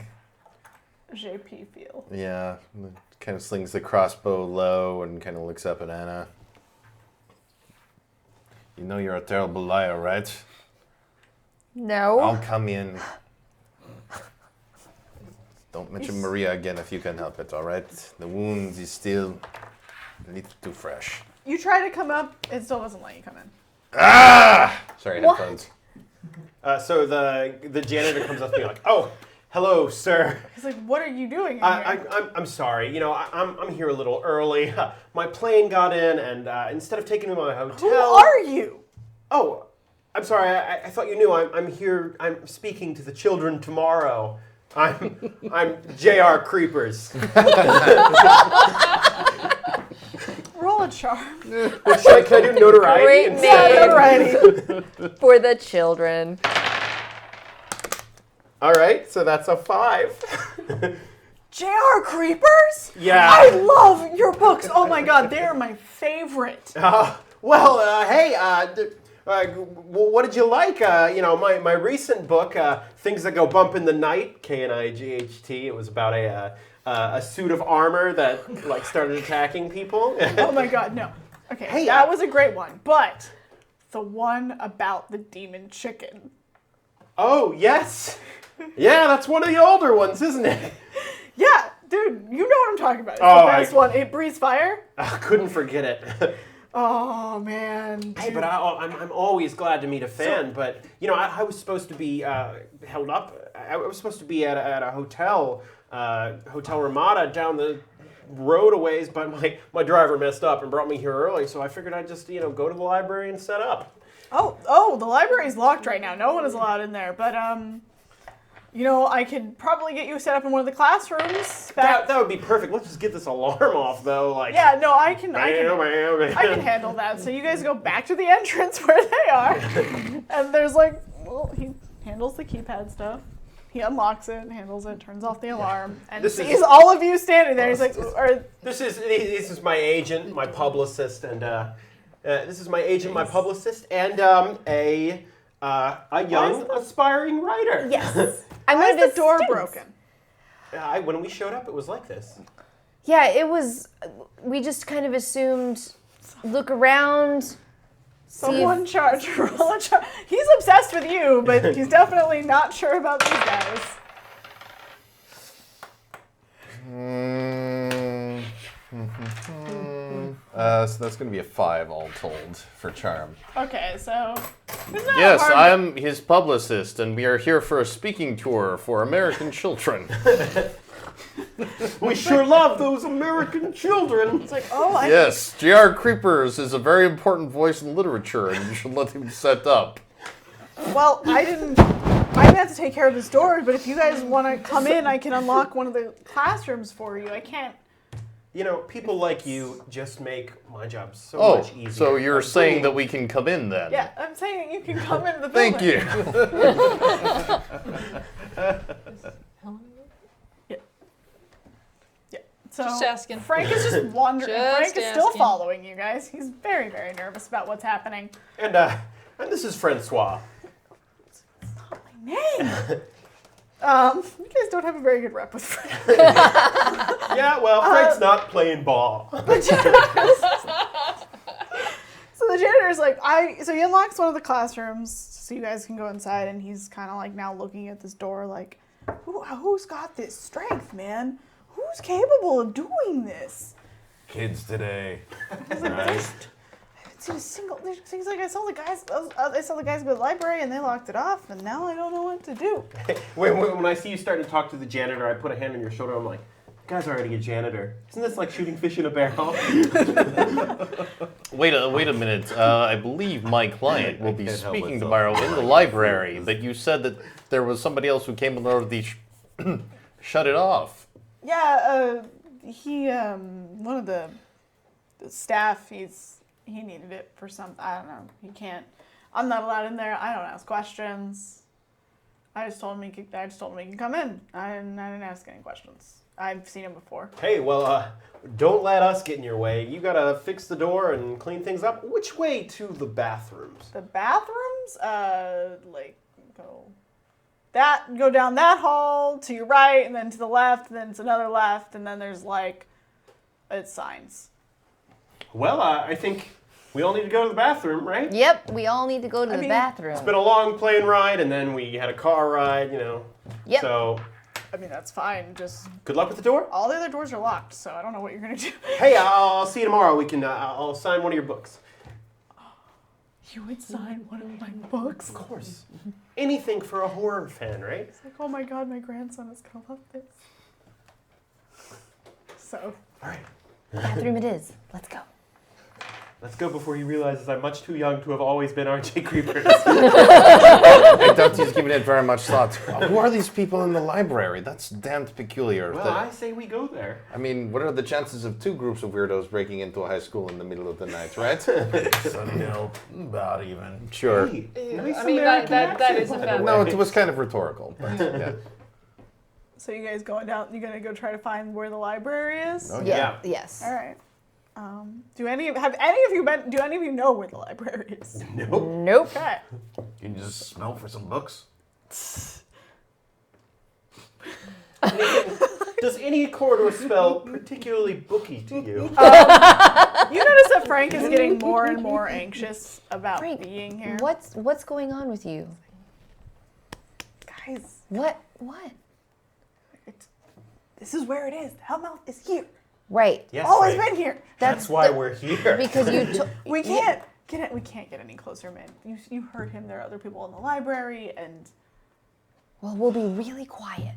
JP feel? Yeah, kind of slings the crossbow low and kind of looks up at Anna. You know you're a terrible liar, right? No. I'll come in. Don't mention Maria again if you can help it, all right? The wound is still a little too fresh. You try to come up, it still doesn't let you come in. Ah! Sorry, What? headphones. So the janitor comes up to me like, oh, Hello, sir. He's like, what are you doing in here? I'm sorry. You know, I'm here a little early. My plane got in, and instead of taking me to my hotel... Who are you? Oh, I'm sorry. I thought you knew. I'm here. I'm speaking to the children tomorrow. I'm J.R. Creepers. Roll a charm. Can I do notoriety? Great instead? Notoriety. For the children. All right, so that's a 5. J.R. Creepers? Yeah. I love your books. Oh my god, they are my favorite. What did you like? You know, my recent book, Things That Go Bump in the Night, K-N-I-G-H-T. It was about a suit of armor that like started attacking people. Oh my god, no. Okay, Hey, that was a great one, but the one about the demon chicken. Oh, yes. Yeah, that's one of the older ones, isn't it? Yeah, dude, you know what I'm talking about. It's Oh, the best one. It breathes fire. I couldn't forget it. Oh man. Hey, dude. but I'm always glad to meet a fan. But you know, I was supposed to be held up. I was supposed to be at a hotel, Hotel Ramada down the road a ways. But my driver messed up and brought me here early. So I figured I'd just go to the library and set up. Oh, the library's locked right now. No one is allowed in there. But I could probably get you set up in one of the classrooms. That would be perfect. Let's just get this alarm off, though. Like, Yeah, no, I can handle that. So you guys go back to the entrance where they are, and there's he handles the keypad stuff. He unlocks it, handles it, turns off the alarm, and sees all of you standing there. He's like, This is my agent, my publicist, and a young aspiring writer. Yes. why is the door broken? When we showed up, it was like this. Yeah, it was. We just kind of assumed. Look around. Someone roll a charge. He's obsessed with you, but he's definitely not sure about these guys. So that's going to be a 5 all told for charm. Okay, so it's not Yes, hard. I'm his publicist, and we are here for a speaking tour for American children. We sure love those American children. It's like, Yes, J.R. Creepers is a very important voice in literature, and you should let him set up. Well, I didn't have to take care of his doors, but if you guys want to come in, I can unlock one of the classrooms for you. I can't. You know, people like you just make my job so much easier. So you're saying that we can come in then? Yeah, I'm saying you can come into the Thank building. you. Yeah. So Just asking. Frank is just wandering. Just Frank is still asking. following you guys. He's very, very nervous about what's happening. And this is Francois. My name. You guys don't have a very good rep with Frank. Yeah, well, Frank's not playing ball. So the janitor's like, so he unlocks one of the classrooms so you guys can go inside, and he's kind of like now looking at this door like, who's got this strength, man? Who's capable of doing this? Kids today. I was like, I haven't seen a single. There's things like I saw the guys at the library, and they locked it off, and now I don't know what to do. When I see you starting to talk to the janitor, I put a hand on your shoulder. I'm like, "You guys already a janitor. Isn't this like shooting fish in a barrel?" Wait a minute. I believe my client will be can't help speaking myself. tomorrow in the library, but you said that there was somebody else who came in order to shut it off. Yeah, he one of the staff. He needed it for something. I don't know. He can't. I'm not allowed in there. I don't ask questions. I just told him he could come in. I didn't ask any questions. I've seen him before. Hey, well, don't let us get in your way. You gotta fix the door and clean things up. Which way to the bathrooms? The bathrooms, go down that hall to your right, and then to the left, and then it's another left, and then there's it's signs. Well, I think we all need to go to the bathroom, right? Yep, we all need to go to the bathroom. It's been a long plane ride, and then we had a car ride, Yep. So, I mean, that's fine. Just good luck with the door. all the other doors are locked, so I don't know what you're gonna do. Hey, I'll see you tomorrow. We can. I'll sign one of your books. You would sign one of my books? Of course. anything for a horror fan, right? It's like, oh my god, my grandson is gonna love this. So. All right. Bathroom it is. Let's go. Let's go before he realizes I'm much too young to have always been RJ Creepers. I doubt he's given it very much thought. Who are these people in the library? That's damned peculiar. Well, I say we go there. I mean, what are the chances of two groups of weirdos breaking into a high school in the middle of the night, right? Sunnydale, about even. Sure. Hey, Ew, nice I mean, American that accent, isn't by bad. the No, way. it was kind of rhetorical, but yeah. So you guys going down? You gonna go try to find where the library is? Oh, Yeah. Yes. All right. Do any of you know where the library is? Nope. Nope. Okay. You can just smell for some books. Does any corridor smell particularly booky to you? You notice that Frank is getting more and more anxious about Frank, being here. What's going on with you? Guys, What? this is where it is. The Hellmouth is here. Right. Yes, Always Frank. been here. That's why we're here. Because you took. We can't get it. We can't get any closer, man. You heard him. There are other people in the library, and Well, we'll be really quiet.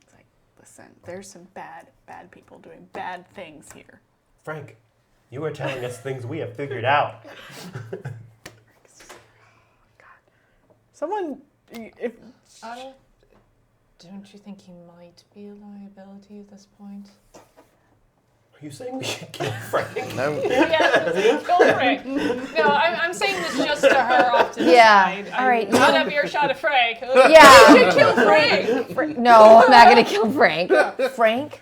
it's like, listen, there's some bad people doing bad things here. Frank, you are telling us things we have figured out. Someone, if Don't you think he might be a liability at this point? Are you saying we should kill Frank? No. Yeah, go Frank. No, I'm saying this just to her off to the Yeah, side. all right, Not you- have your shot of Frank. Yeah. You should kill Frank. No, I'm not gonna kill Frank. Frank,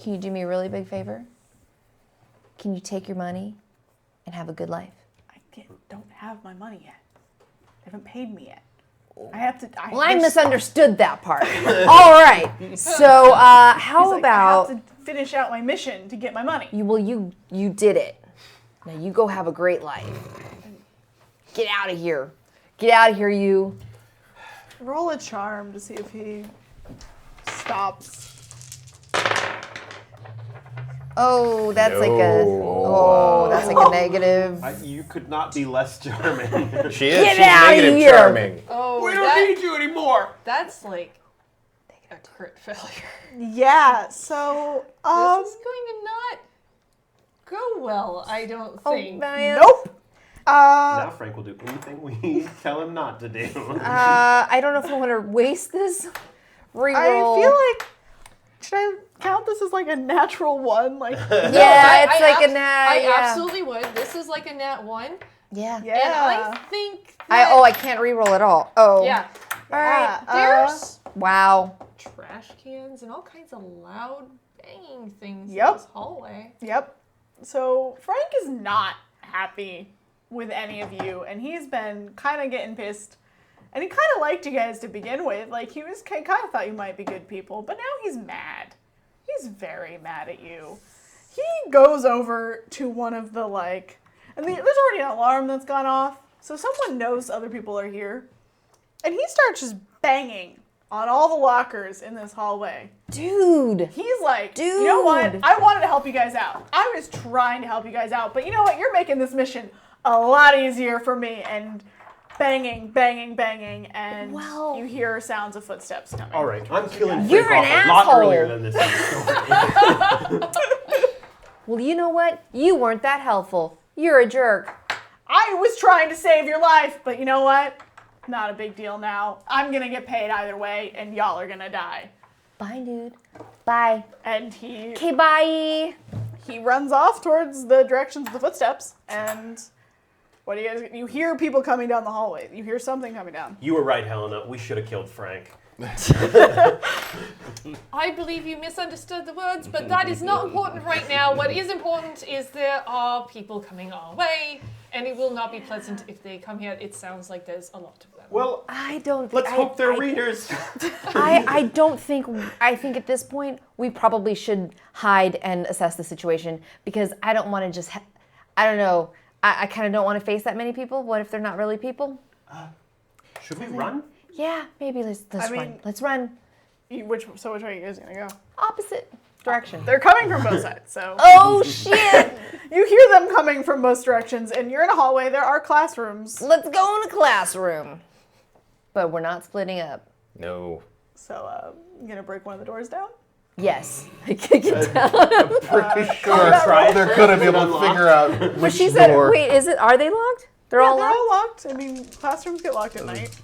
can you do me a really big favor? Can you take your money and have a good life? don't have my money yet. They haven't paid me yet. I have to. Well, I misunderstood that part. All right. So, how about I have to finish out my mission to get my money. you did it. Now you go have a great life. Get out of here. Get out of here, you. Roll a charm to see if he stops. Oh, that's like a No. that's like a negative. You could not be less charming. She is. Get She's outta negative here. charming. Oh, We don't need you anymore. That's like a crit failure. Yeah. So This is going to not go well, I don't think. man. nope. Now Frank will do anything we tell him not to do. I don't know if I want to waste this reroll. I feel like should I count this as like a natural one? Like yeah, it's like a nat. I yeah. absolutely would. This is like a nat 1. Yeah. And yeah. I think that, I can't reroll at all. Oh. yeah. All right. There's Wow. trash cans and all kinds of loud banging things Yep. in this hallway. Yep. So Frank is not happy with any of you, and he's been kind of getting pissed. And he kind of liked you guys to begin with. Like, he was kind of thought you might be good people, but now he's mad. He's very mad at you. He goes over to one of the, like, and there's already an alarm that's gone off, so someone knows other people are here. And he starts just banging on all the lockers in this hallway. Dude. He's like, you know what? I wanted to help you guys out. I was trying to help you guys out, but you know what? You're making this mission a lot easier for me. And banging, banging, banging, and Well- you hear sounds of footsteps coming. All right, I'm killing You're Frank an off a lot asshole. earlier than this in the story. Well, you know what? You weren't that helpful. You're a jerk. I was trying to save your life, but you know what? Not a big deal now. I'm gonna get paid either way, and y'all are gonna die. Bye, dude. Bye. And he Okay, bye. runs off towards the directions of the footsteps, and what do you guys? You hear people coming down the hallway. You hear something coming down. You were right, Helena. We should have killed Frank. I believe you misunderstood the words, but that is not important right now. What is important is there are people coming our way, and it will not be pleasant if they come here. It sounds like there's a lot of them. Well, I don't. let's hope they're readers. I don't think. I think at this point we probably should hide and assess the situation because I don't want to just. I don't know. I kind of don't want to face that many people. What if they're not really people? Should we run? Yeah, maybe let's run. mean- Let's run Which way are you guys gonna go? opposite direction. They're coming from both sides, so Oh shit! you hear them coming from most directions, and you're in a hallway. There are classrooms. Let's go in a classroom. but we're not splitting up. No. So, you gonna break one of the doors down? Yes. I kick it down. Pretty sure they're gonna be able to figure out But which she said, door. wait, are they locked? They're all They're locked? all locked. I mean, classrooms get locked at night.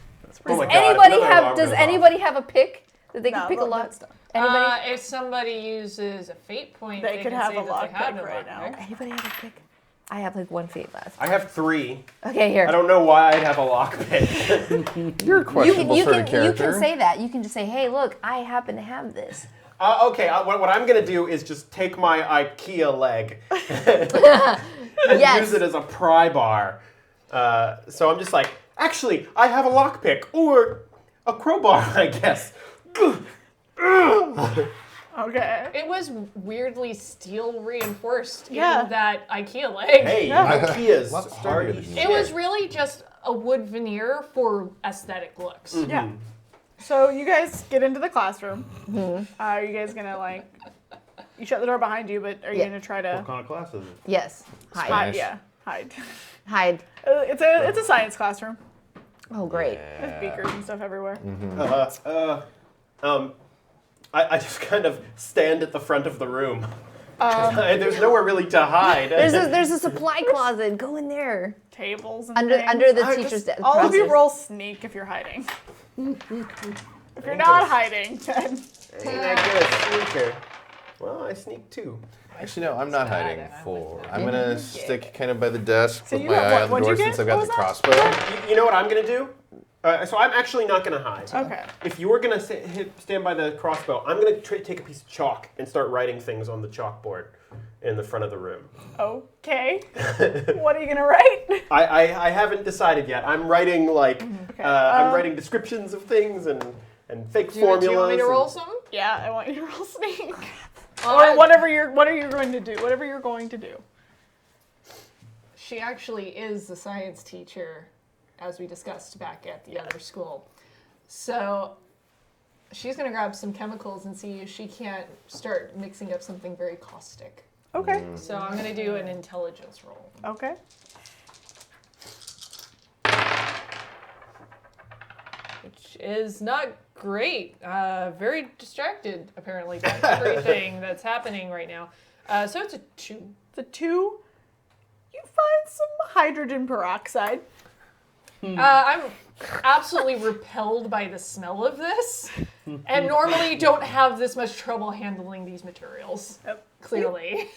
Oh my God, Anybody another alarm does goes off. anybody have a pick that they can No, pick a well, lock? that's not- Anybody? If somebody uses a fate point, They could can have say a that lock they have pick no right lock now. pick. Anybody have a pick? I have like 1 fate left. I have 3. Okay, here. I don't know why I'd have a lockpick. You're a questionable you sort of can character. say that. You can just say, hey, look, I happen to have this. Okay, what I'm gonna do is just take my IKEA leg and Yes. use it as a pry bar. So I'm just like, actually, I have a lockpick or a crowbar, I guess. Okay. It was weirdly steel reinforced Yeah. in that IKEA leg. Hey, Yeah. IKEA's Lots hardy harder as than shit. It was really just a wood veneer for aesthetic looks. Yeah. So you guys get into the classroom. Are you guys gonna like? You shut the door behind you, but are you Yeah. gonna try to What kind of class is it? Yes. Hide. hide? Yeah, hide. Hide. It's a science classroom. Oh, great. There's beakers and stuff everywhere. I just kind of stand at the front of the room. There's nowhere really to hide. There's a supply closet. Go in there. Tables and Under things. the I teacher's just- desk. All of you roll sneak if you're hiding. If you're not hiding, then And I get a sneaker. Well, I sneak 2. Actually, no, I'm not hiding. and I 4. I'm gonna stick kind of by the desk, So with you my got eye what- on the what'd door you since get? I've got What the was crossbow. You know what I'm gonna do? So I'm actually not gonna hide. okay. If you're gonna stand by the crossbow, I'm gonna take a piece of chalk and start writing things on the chalkboard in the front of the room. Okay. What are you gonna write? I haven't decided yet. I'm writing like Okay. I'm writing descriptions of things and fake formulas. Do you want me to and- roll some? Yeah, I want you to roll sneak. I- Or what are you going to do? Whatever you're going to do. She actually is the science teacher, as we discussed back at the other school. So she's going to grab some chemicals and see if she can't start mixing up something very caustic. Okay. So I'm going to do an intelligence roll. Okay. Which is not great. Very distracted, apparently, by everything that's happening right now. So it's a 2. The 2, you find some hydrogen peroxide. I'm absolutely repelled by the smell of this, and normally don't have this much trouble handling these materials. Yep. Clearly.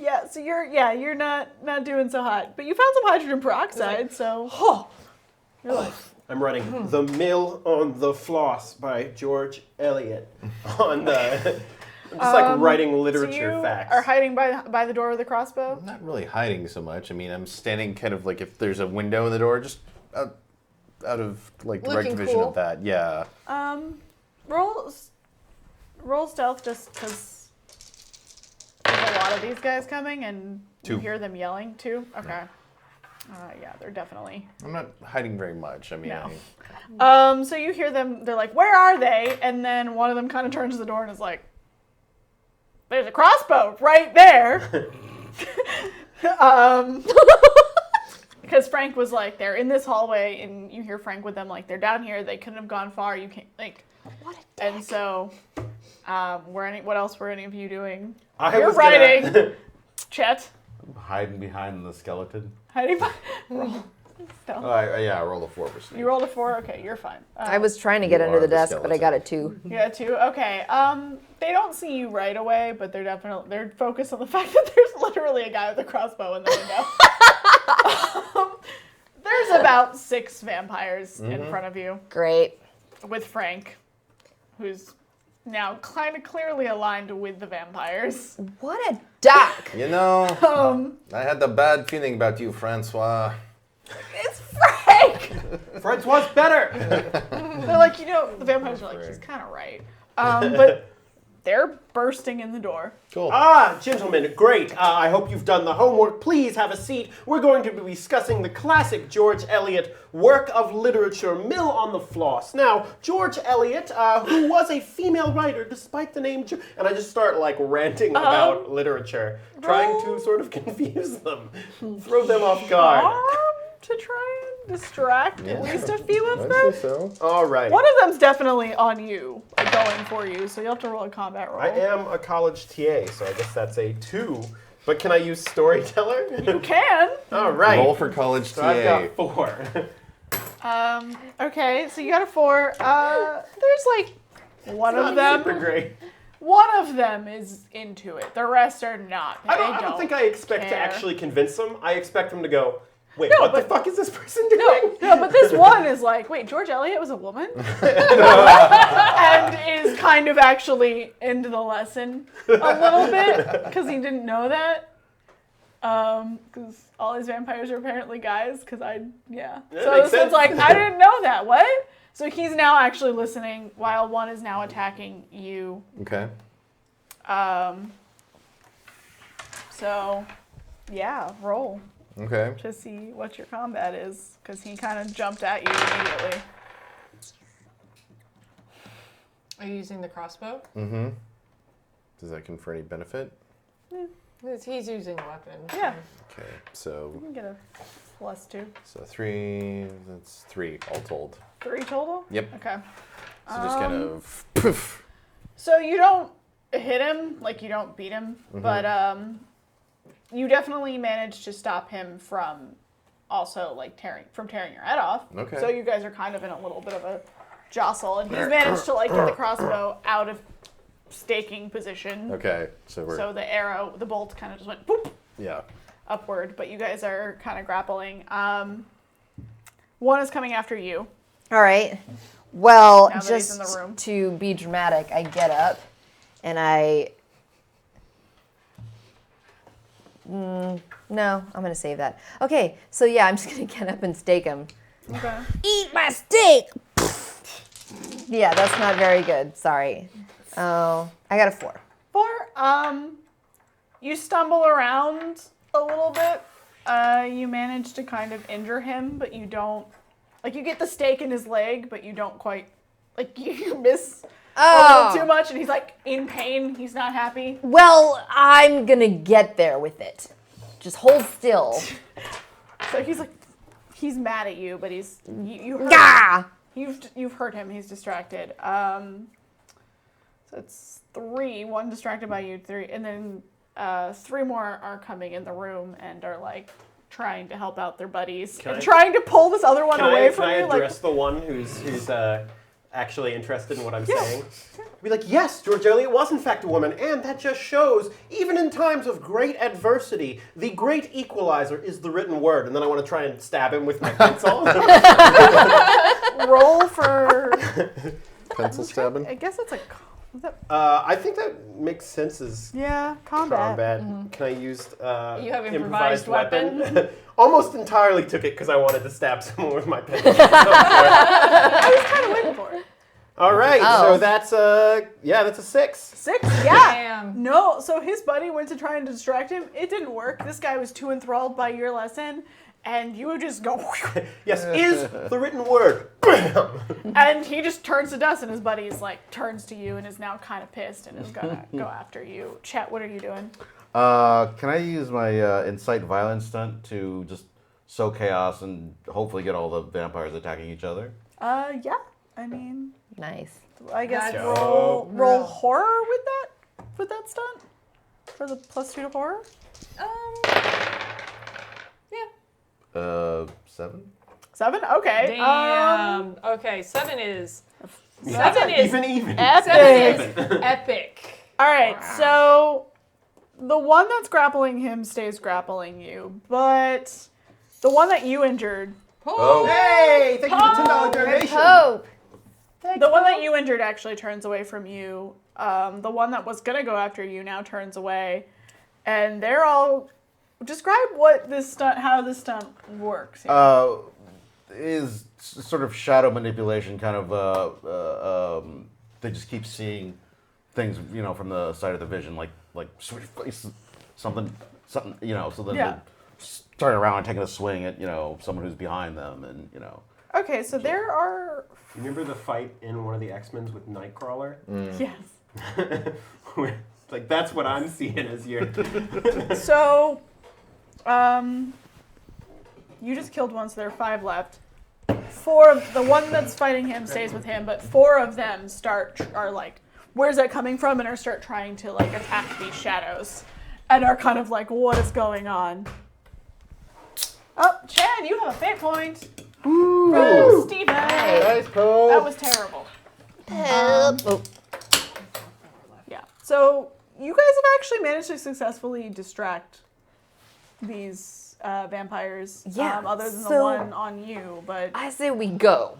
Yeah, so you're not doing so hot, but you found some hydrogen peroxide, so Oh, you're like, I'm writing The Mill on the Floss by George Eliot on the. I'm just like writing so literature you facts. are hiding by the door with the crossbow. I'm not really hiding so much. I mean, I'm standing kind of like if there's a window in the door, just out of like direct Looking vision cool. of that. Yeah. Roll stealth just because there's a lot of these guys coming and you 2. hear them yelling too. Okay. Yeah, they're definitely. I'm not hiding very much. I mean, No. So you hear them. They're like, "Where are they?" And then one of them kind of turns to the door and is like, "There's a crossbow right there." Because Frank was like, "They're in this hallway," and you hear Frank with them like, "They're down here. They couldn't have gone far. You can't like." What a dick. And so, what else were any of you doing? I You're was gonna- writing. Chet. Hiding behind the skeleton. Hiding by. Roll. Stealth. Yeah, I rolled a 4 for sneak. You rolled a 4. Okay, you're fine. I was trying to get You under are the the desk, but I skeleton. got a 2. Yeah, 2. Okay. They don't see you right away, but they're focused on the fact that there's literally a guy with a crossbow in the window. There's about 6 vampires in front of you, Great. with Frank, who's now kind of clearly aligned with the vampires. What a duck. you know, I had a bad feeling about you, Francois. It's Frank. Francois better. They're like, the vampires are like, he's kind of right. But they're bursting in the door. Cool. Gentlemen, great. I hope you've done the homework. Please have a seat. We're going to be discussing the classic George Eliot work of literature, Mill on the Floss. Now, George Eliot, who was a female writer despite the name, and I just start like ranting about literature, trying to sort of confuse them, throw them off guard. To try distract at least a few of I'd them. say so. All right. One of them's definitely on you, like going for you, so you'll have to roll a combat roll. I am a college TA, so I guess that's a 2. But can I use storyteller? You can. All right. Roll for college So TA. I've got 4. Okay, so you got a 4. There's like one of Super them. great. One of them is into it. The rest are not. I don't think I expect to care. actually convince them. I expect them to go, wait, No, what the but- fuck is this person doing? No, but this one is like, wait, George Eliot was a woman? And is kind of actually into the lesson a little bit, because he didn't know that. Because all his vampires are apparently guys, because Yeah, So makes this one's sense. like, I didn't know that, what? So he's now actually listening, while one is now attacking you. Okay. So, yeah, roll Okay. to see what your combat is, because he kind of jumped at you immediately. Are you using the crossbow? Mm-hmm. Does that confer any benefit? He's using a weapon. Yeah. Okay. So You can get a +2. 3. That's 3 all told. 3 total? Yep. Okay. So just kind of poof. So you don't hit him, like you don't beat him, but you definitely managed to stop him from also like tearing your head off. Okay. So you guys are kind of in a little bit of a jostle, and he's managed to like get the crossbow out of staking position. Okay. So we're So the bolt kind of just went boop yeah. upward, but you guys are kind of grappling. One is coming after you. All right. Well, Now that he's in the just room. to be dramatic, I get up and no, I'm going to save that. Okay, so yeah, I'm just going to get up and stake him. Okay. Eat my steak! Yeah, that's not very good. Sorry. Oh, I got a 4. 4. You stumble around a little bit. You manage to kind of injure him, but you don't. Like, you get the stake in his leg, but you don't quite. Like, you miss a little too much, and he's, like, in pain. He's not happy. Well, I'm going to get there with it. Just hold still. So he's, like, he's mad at you, but he's. You hurt him. Gah! You've hurt him. He's distracted. So it's 3. 1 distracted by you. 3. And then 3 more are coming in the room and are, like, trying to help out their buddies. Can And I- trying to pull this other one away Can from I you. Like, address the one who's actually interested in what I'm saying? Be like, yes, George Eliot was in fact a woman, and that just shows, even in times of great adversity, the great equalizer is the written word. And then I want to try and stab him with my pencil. roll for. Pencil stabbing. I guess it's a. Was that, I think that makes sense as yeah, combat. Can I use You have improvised weapon? Almost entirely took it because I wanted to stab someone with my pencil. I was kind of waiting for it. All right, Oh. so that's a 6. 6? Yeah. Damn. No, so his buddy went to try and distract him. It didn't work. This guy was too enthralled by your lesson, and you would just go. Yes, is the written word. And he just turns to dust, and his buddy's like turns to you and is now kind of pissed and is gonna go after you. Chet, what are you doing? Can I use my incite violence stunt to just sow chaos and hopefully get all the vampires attacking each other? Yeah. I mean, Nice. I guess That's roll horror with that stunt for the +2 to horror. Yeah. 7. 7? Okay. Damn. Okay, 7 is Even. Epic. epic. All right, so the one that's grappling him stays grappling you, but the one that you injured, Oh, hey! Thank you for the $10 donation. Hope. the one that you injured actually turns away from you. The one that was gonna go after you now turns away, and they're all. Describe how this stunt works. Is sort of shadow manipulation, kind of. They just keep seeing things, from the side of the vision, like sweet face, something, so then Yeah. they turn around and taking a swing at someone who's behind them, and Okay, so there are. Remember the fight in one of the X-Men's with Nightcrawler? Yes. Like, that's what I'm seeing as your... So, You just killed one, so there are 5 left. 4 of the one that's fighting him stays with him, but 4 of them are like, where's that coming from? And start trying to like attack these shadows, and are kind of like, what is going on? Oh, Chan, you have a fate point. From Steven. Nice Pope. That was terrible. Oh. Yeah. So you guys have actually managed to successfully distract these vampires. Yeah, Other than the so- one on you, but I say we go.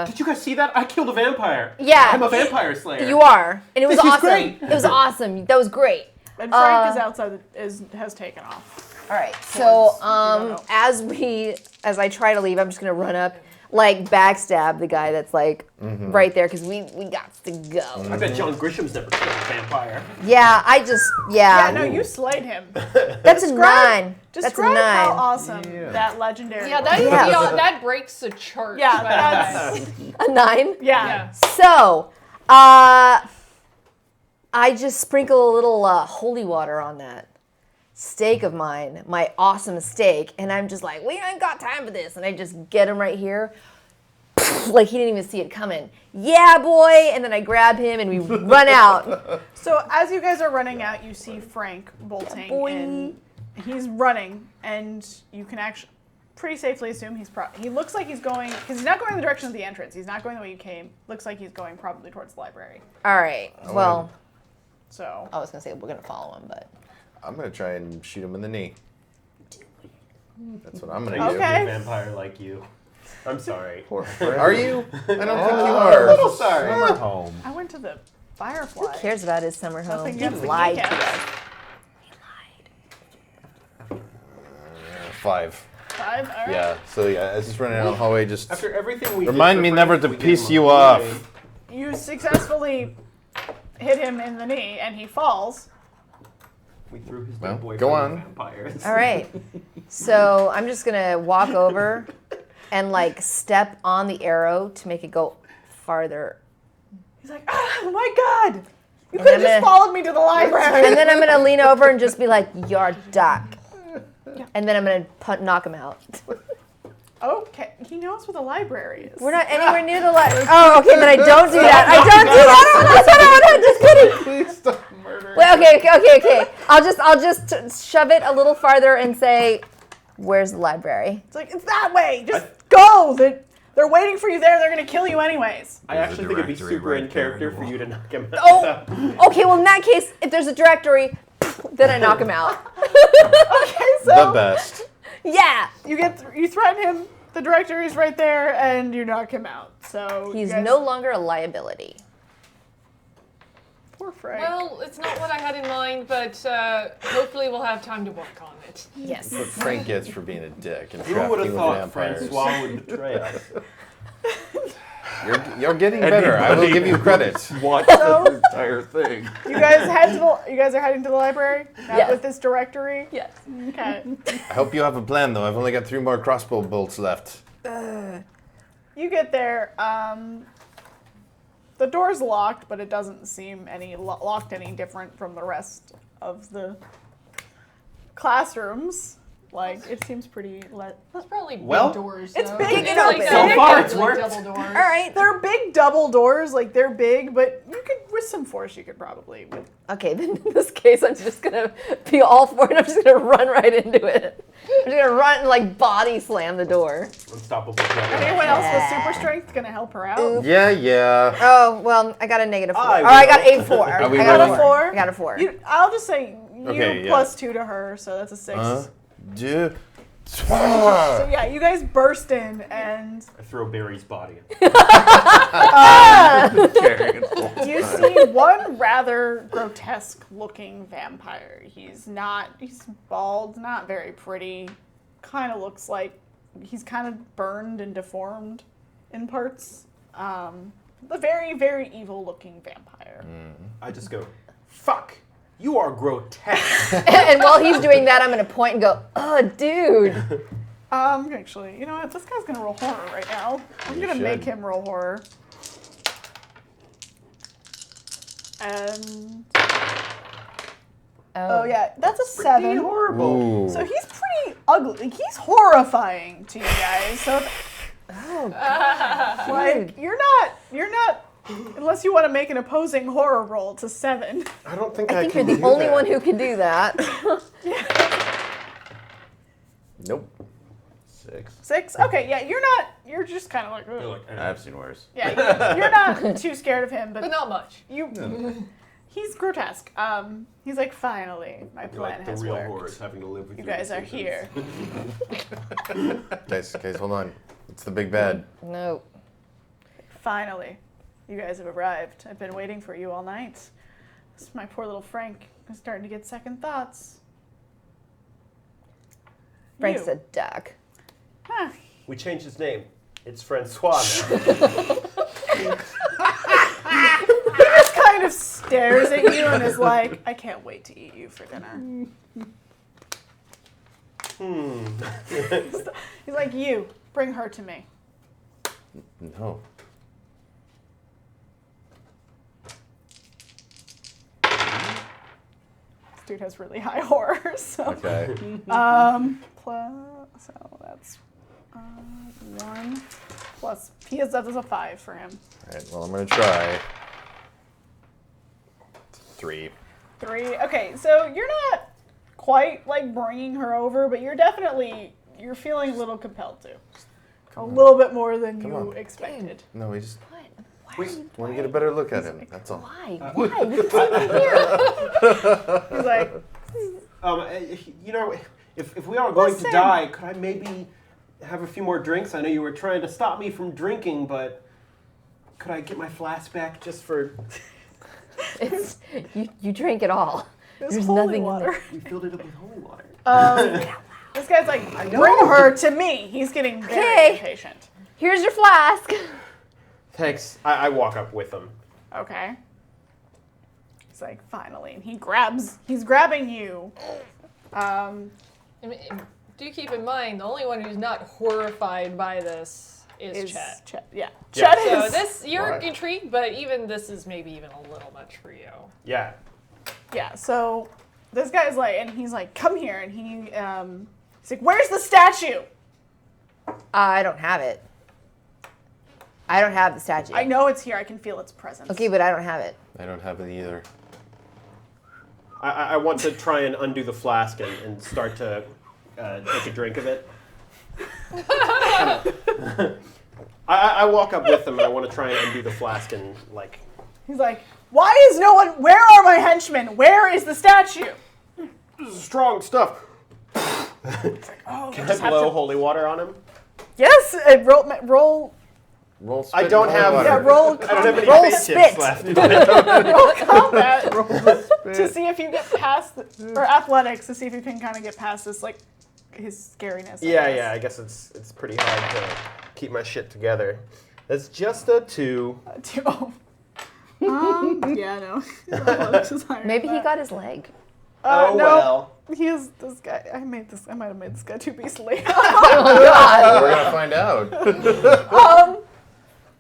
Did you guys see that? I killed a vampire. Yeah. I'm a vampire slayer. You are, and it was This is awesome. great. It was awesome. That was great. and Frank is outside. Has taken off. All right, so know. as I try to leave, I'm just gonna run up, like backstab the guy that's like right there because we got to go. I bet John Grisham's never killed a vampire. Yeah, Yeah, no, you slayed him. That's a 9. That's a Describe 9. how awesome that legendary. Yeah, was. that breaks the chart. Yeah, by the way. that's A 9. yeah. So, I just sprinkle a little holy water on that steak of mine, my awesome steak, and I'm just like, we ain't got time for this, and I just get him right here, like he didn't even see it coming. Yeah, boy, and then I grab him and we run out. So as you guys are running out, you see Frank bolting, boy. and he's running, and you can actually pretty safely assume he looks like he's going, because he's not going in the direction of the entrance. He's not going the way you came. Looks like he's going probably towards the library. All right, well, So I was gonna say we're gonna follow him, but I'm gonna try and shoot him in the knee. That's what I'm gonna Okay. A vampire like you. I'm sorry. Poor do. Frank. Are you? I don't think you A are. little sorry. Summer home. I went to the Firefly. who cares about his summer home? Nothing He against the lied to geek-outs. us. 5. 5. All right. Yeah. So yeah, I was just running down the hallway. Just After everything we remind did me for never Frank, to we gave piss him you a off. way. You successfully hit him in the knee, and he falls. We threw his Well, dead boyfriend go at on. vampires. All right, so I'm just gonna walk over and like step on the arrow to make it go farther. He's like, oh my god! You And could have I'm just gonna- followed me to the library. And then I'm gonna lean over and just be like, "You're duck," and then I'm gonna knock him out. Okay, he knows where the library is. We're not anywhere near the light. Oh, okay, then I don't do that. I don't do that. That's what I want. Just kidding. Please stop murdering. Wait, okay. I'll just shove it a little farther and say, "Where's the library?" It's like, it's that way. Just go. They're waiting for you there. They're going to kill you anyways. I actually think it'd be super in character for you to knock him out. Oh, okay. Well, in that case, if there's a directory, then I knock him out. Okay, so the best. Yeah. you threaten him. The directory is right there, and you knock him out. So He's you guys, no longer a liability. poor Frank. Well, it's not what I had in mind, but hopefully we'll have time to work on it. Yes. What Frank gets for being a dick and Who would trafficking have with thought vampires. Francois would betray us? You're getting better. I will give you credit. Watch So- the entire thing. You guys are heading to the library now Yes. with this directory. Yes. Okay. I hope you have a plan, though. I've only got 3 more crossbow bolts left. You get there. The door's locked, but it doesn't seem locked any different from the rest of the classrooms. Like, it seems pretty It's probably big Well, doors. it's though. big It's and like open. so far it's like worked. double doors. All right. They're big double doors, like they're big, but you could, with some force, you could probably. Okay, then in this case, I'm just gonna be all for it. I'm just gonna run right into it. I'm just gonna run and like body slam the door. Unstoppable. Anyone else with super strength gonna help her out? Yeah. Oh well, I got a -4. I I got will. a 4. Are we I got rolling? a 4. I got a 4. I'll just say you Okay, yeah. plus 2 to her, so that's a 6. Duh. So yeah, you guys burst in and I throw Barry's body. you see one rather grotesque-looking vampire. He's bald, not very pretty. Kind of looks like he's kind of burned and deformed in parts. A very, very evil-looking vampire. I just go, fuck, you are grotesque. And while he's doing that, I'm gonna point and go, "Oh, dude." Actually, you know what? This guy's gonna roll horror right now. I'm You gonna should. make him roll horror. And Oh yeah, that's a Pretty 7. horrible. Ooh. So he's pretty ugly. Like, he's horrifying to you guys. So like you're not unless you want to make an opposing horror roll to 7. I don't think I think can you're the do only that. one who can do that. Nope. 6. 6? Okay, yeah, you're just kind of like, ugh. You're like, I've seen worse. Yeah, you're not too scared of him, But but not much. he's grotesque. He's like, finally, my you're plan like the has real worked. horrors having to live with You guys are here. Guys, hold on. It's the big bad. No. Finally, you guys have arrived. I've been waiting for you all night. My poor little Frank is starting to get second thoughts. Frank's You. a duck. Huh. We changed his name. It's Francois now. He just kind of stares at you and is like, I can't wait to eat you for dinner. He's like, you, bring her to me. No. This dude has really high horror, so. Okay. So that's 1 plus, that's a 5 for him. All right, well, I'm going to try. 3. 3. Okay, so you're not quite like bringing her over, but you're feeling a little compelled to. A little bit more than you on. expected. No, we just What? Why are you, want to get a better look at him. That's all. why? Why? We can see him here. He's like, You know, if we are going to Listen. die, could I maybe have a few more drinks? I know you were trying to stop me from drinking, but could I get my flask back just for... It's, you drink it all. this There's holy nothing in water. there. We filled it up with holy water. This guy's like, bring her to me. He's getting very Okay. impatient. Here's your flask. Thanks. I walk up with him. Okay. He's like, finally. And he's grabbing you. I mean, do keep in mind, the only one who's not horrified by this is Chet. Yeah. Yeah. Chet So is. this, you're What? intrigued, but even this is maybe even a little much for you. Yeah. Yeah, so this guy's like, and he's like, come here. And he's like, where's the statue? I don't have it. I don't have the statue. I know it's here. I can feel its presence. Okay, but I don't have it. I don't have it either. I want to try and undo the flask and start to take a drink of it. I walk up with him and I want to try and undo the flask and like... He's like, why is no one, where are my henchmen? Where is the statue? This is strong stuff. Oh, Can I blow holy water on him? Yes, roll Roll spit I don't and holy have... water. Yeah, roll I don't have any Roll fate spit. tips left. combat to see if you get past, or athletics to see if you can kind of get past this, like, his scariness. Yeah, I guess it's pretty hard to keep my shit together. That's just a 2. Yeah, no. Athletics is higher Maybe than he that. got his leg. Oh, no. well. He is this guy. I might have made this guy too beastly. Oh God. We're going to find out.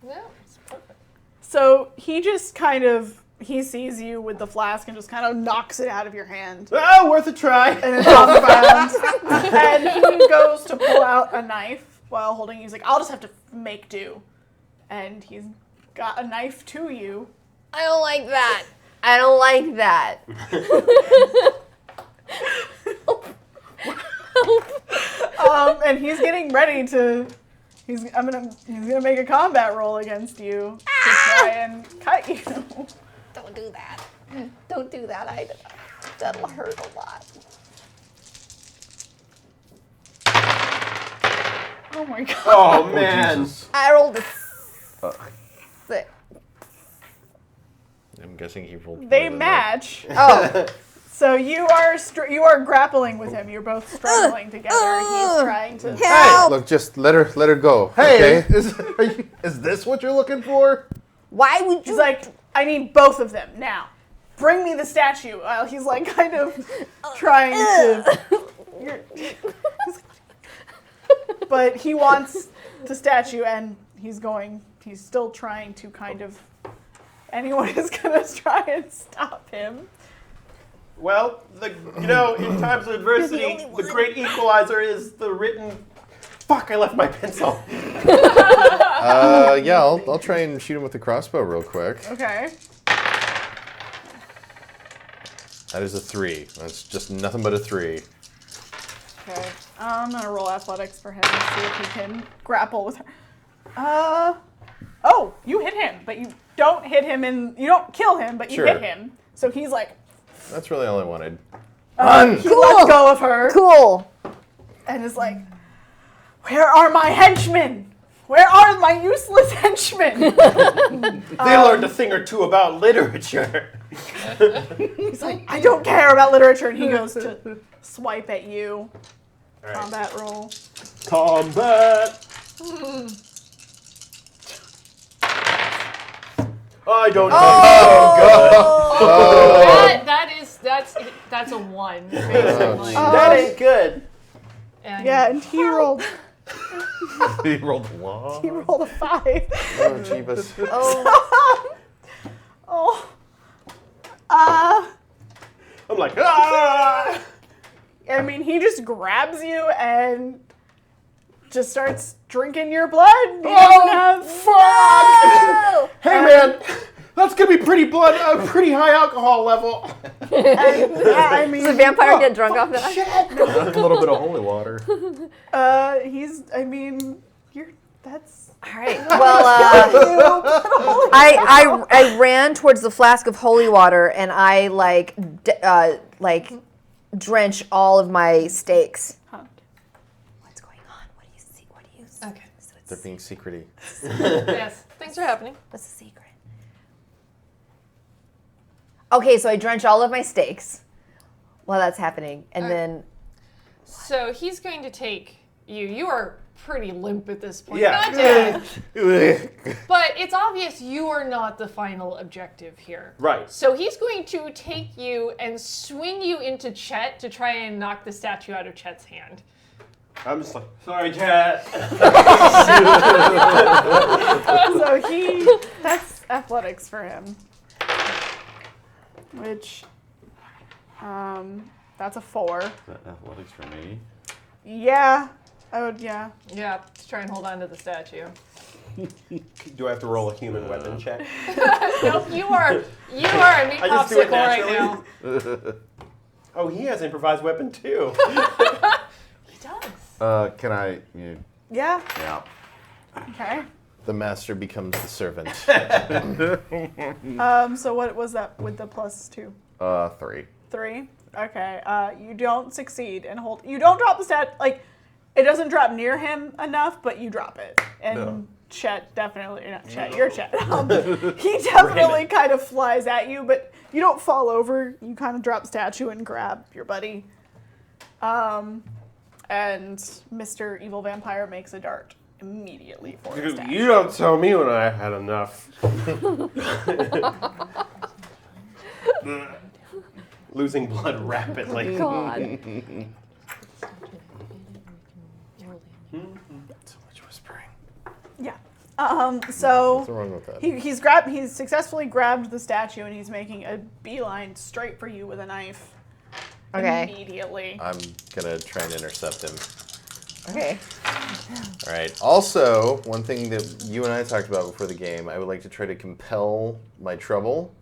Yeah, it's perfect. So he just kind of, he sees you with the flask and just kind of knocks it out of your hand. Oh, worth a try. And it's on the ground. And he goes to pull out a knife while holding it. He's like, I'll just have to make do. And he's got a knife to you. I don't like that. I don't like that. And he's getting ready to. He's gonna make a combat roll against you to try and cut you. Don't do that. Don't do that. That'll hurt a lot. Oh my god. Oh, man. I rolled a 6. I'm guessing he rolled. They more than match. Oh. So you are grappling with him. You're both struggling together. He's trying to. that. Hey, look, just let her go. Hey, Okay? is this what you're looking for? Why would you? He's like, I need both of them now. Bring me the statue. While he's like kind of trying to. But he wants the statue, and he's still trying to kind of. Anyone is gonna try and stop him. Well, in times of adversity, the great equalizer is the written. Fuck! I left my pencil. Yeah, I'll try and shoot him with the crossbow real quick. Okay. That is a 3. That's just nothing but a 3. Okay. I'm gonna roll athletics for him and see if he can grapple with her. Oh, you hit him, but you don't hit him you don't kill him, but you Sure. hit him. So he's like, That's really all I wanted. he lets go of her Cool. and is like, where are my henchmen? Where are my useless henchmen? They learned a thing or two about literature. He's like, I don't care about literature, and he goes to swipe at you. All right. Combat roll. Combat. I don't know. That's a 1, basically. That ain't good. And Yeah, and he rolled. He rolled a long. He rolled a 5. Oh, jeebus. Oh. I'm like, ah! I mean, he just grabs you and just starts drinking your blood. You don't have Fuck! Hey, man, that's gonna be pretty high alcohol level. Yeah, I mean, Does a vampire get drunk off that? A little bit of holy water. that's. All right. Well, I ran towards the flask of holy water and I drench all of my steaks. Huh. What's going on? What do you see? What do you see? Okay. They're being secrety. Yes, things are happening. What's the secret? Okay, so I drench all of my steaks while that's happening, and then So he's going to take you. You are pretty limp at this point. Yeah. Not dead. But it's obvious you are not the final objective here. Right. So he's going to take you and swing you into Chet to try and knock the statue out of Chet's hand. I'm just like, sorry, Chet. So that's athletics for him. Which, that's a 4. Athletics for me. Yeah, I would, yeah. Yeah, to try and hold on to the statue. Do I have to roll a human weapon check? Nope, you are a meat I just do it popsicle right now. naturally. Oh, he has improvised weapon too. He does. Can I? Yeah, Yeah. okay. The master becomes the servant. So what was that with the +2? 3. 3? Okay, you don't succeed and hold. You don't drop the stat. Like, it doesn't drop near him enough, but you drop it. And No. Chet definitely, not Chet, you're Chet. He definitely kind of flies at you, but you don't fall over. You kind of drop statue and grab your buddy. And Mr. Evil Vampire makes a dart immediately for the statue. You don't tell me when I had enough. Losing blood rapidly. God. So much whispering. Yeah. So What's wrong with that? he's successfully grabbed the statue and he's making a beeline straight for you with a knife. Okay. Immediately. I'm gonna try and intercept him. Okay. All right. Also, one thing that you and I talked about before the game, I would like to try to compel my trouble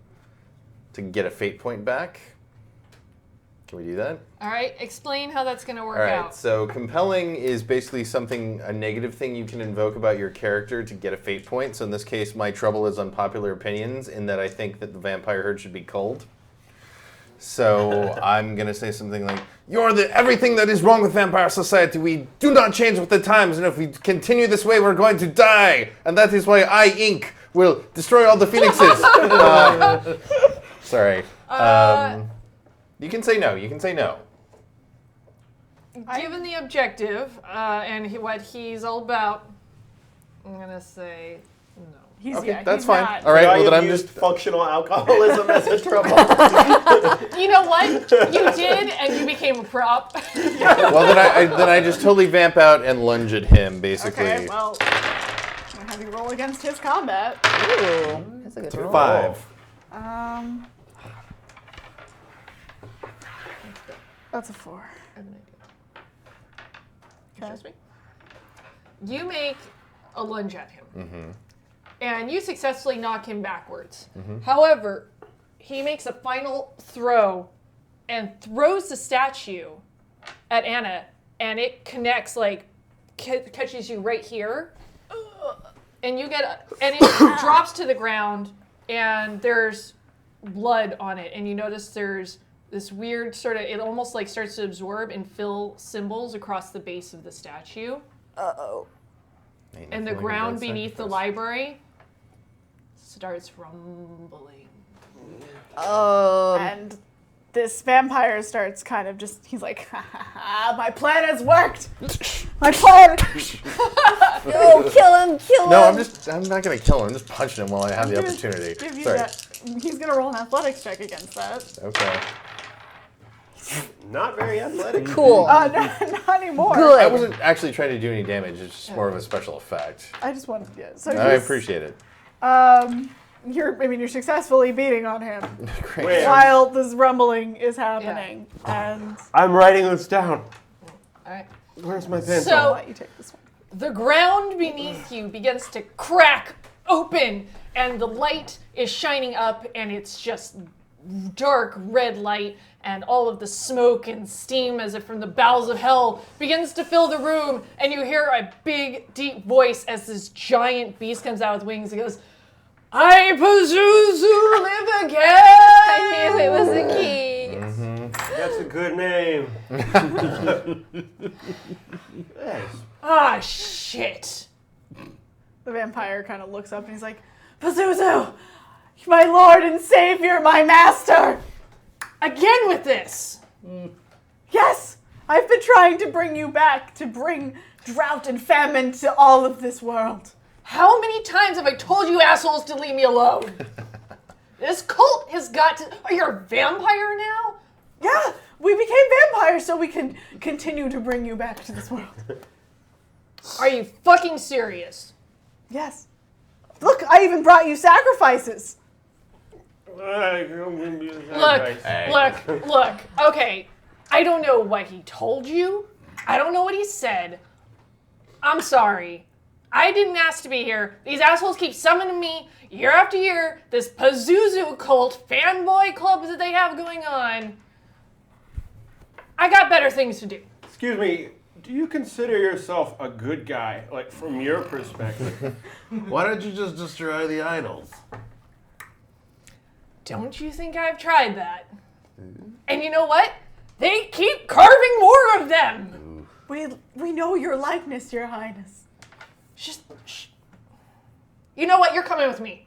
to get a fate point back. Can we do that? All right, explain how that's going to work All right. out. So compelling is basically a negative thing you can invoke about your character to get a fate point. So in this case, my trouble is unpopular opinions in that I think that the vampire herd should be culled. So I'm gonna say something like, "You're everything that is wrong with vampire society. We do not change with the times, and if we continue this way, we're going to die. And that is why I, Inc., will destroy all the phoenixes." Sorry. You can say no. You can say no. Given the objective and what he's all about, I'm going to say no. He's, Okay, yeah, that's he's fine. not- All right. I Well, then have I'm used just. functional alcoholism as a trouble. You know what? You did, and you became a prop. Well, then I just totally vamp out and lunge at him, basically. Okay, well, I'm gonna have you roll against his combat. Ooh, that's a good roll. 5. That's a 4. I have an idea. Okay. Trust me. You make a lunge at him. And you successfully knock him backwards. However, he makes a final throw and throws the statue at Anna, and it connects, like, catches you right here. And you get, and it drops to the ground, and there's blood on it. And you notice there's this weird sort of, it almost like starts to absorb and fill symbols across the base of the statue. Uh-oh. And the ground beneath the library starts rumbling. And this vampire starts kind of just, he's like, ha ha ha, my plan has worked! My plan! No, kill him, kill him! No, I'm not gonna kill him. I'm just punching him while I have the opportunity. Give you Sorry. that. He's gonna roll an athletics check against that. Okay. Not very athletic. Cool. Not anymore. Good. I wasn't actually trying to do any damage. It's just more of a special effect. I just wanted, yeah. So I he's, appreciate it. you're successfully beating on him Great. Wait, while this rumbling is happening. And I'm writing this down. All right. Where's my pencil? So- I'll let you take this one. The ground beneath you begins to crack open, and the light is shining up, and it's just dark red light, and all of the smoke and steam as if from the bowels of hell begins to fill the room, and you hear a big, deep voice as this giant beast comes out with wings and goes, I Pazuzu live again! I knew it was a key. That's a good name. Thanks. Ah, shit. The vampire kind of looks up and he's like, Pazuzu, my lord and savior, my master. Again with this! Yes, I've been trying to bring you back, to bring drought and famine to all of this world. How many times have I told you assholes to leave me alone? This cult has got to... Are you a vampire now? Yeah, we became vampires so we can continue to bring you back to this world. Are you fucking serious? Yes. Look, I even brought you sacrifices. Look. Okay, I don't know what he told you. I don't know what he said. I'm sorry. I didn't ask to be here. These assholes keep summoning me year after year. This Pazuzu cult fanboy club that they have going on. I got better things to do. Excuse me, do you consider yourself a good guy, like from your perspective? Why don't you just destroy the idols? Don't you think I've tried that? And you know what? They keep carving more of them. We know your likeness, your highness. Just, you know what? You're coming with me.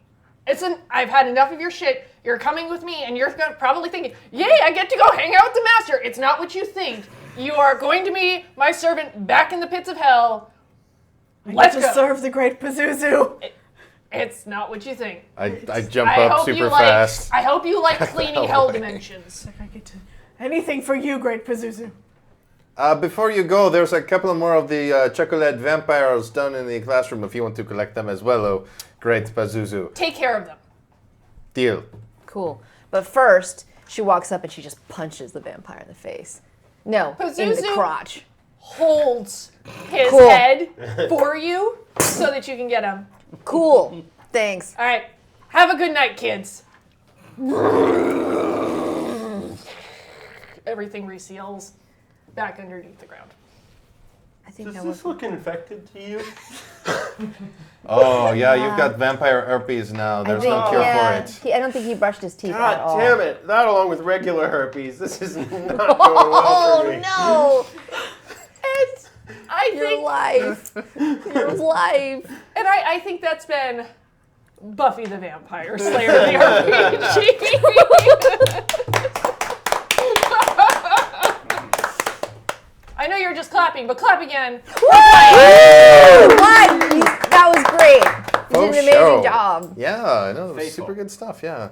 I've had enough of your shit. You're coming with me, and you're probably thinking, yay, I get to go hang out with the master. It's not what you think. You are going to be my servant back in the pits of hell. Let's to go. serve the great Pazuzu. It's not what you think. I jump I up hope you super like. fast. I hope you like cleaning hell dimensions. I get to anything for you, great Pazuzu. Before you go, there's a couple more of the chocolate vampires down in the classroom if you want to collect them as well. Oh, great, Pazuzu. Take care of them. Deal. Cool. But first, she walks up and she just punches the vampire in the face. No, in the Pazuzu? crotch. Holds his Cool. head for you so that you can get him. Cool. Thanks. All right. Have a good night, kids. Everything reseals back underneath the ground. I think Does I this look infected to you? Oh, yeah, you've got vampire herpes now. There's no cure for it. I don't think he brushed his teeth at God all. damn it. That along with regular herpes. This is not going well for me. Oh And I no! Your think, life. Your life. and I think that's been Buffy the Vampire Slayer the RPG. I know you're just clapping, but clap again. What? That was great. You did an amazing job. Yeah, I know. It was Faithful. super good stuff, yeah.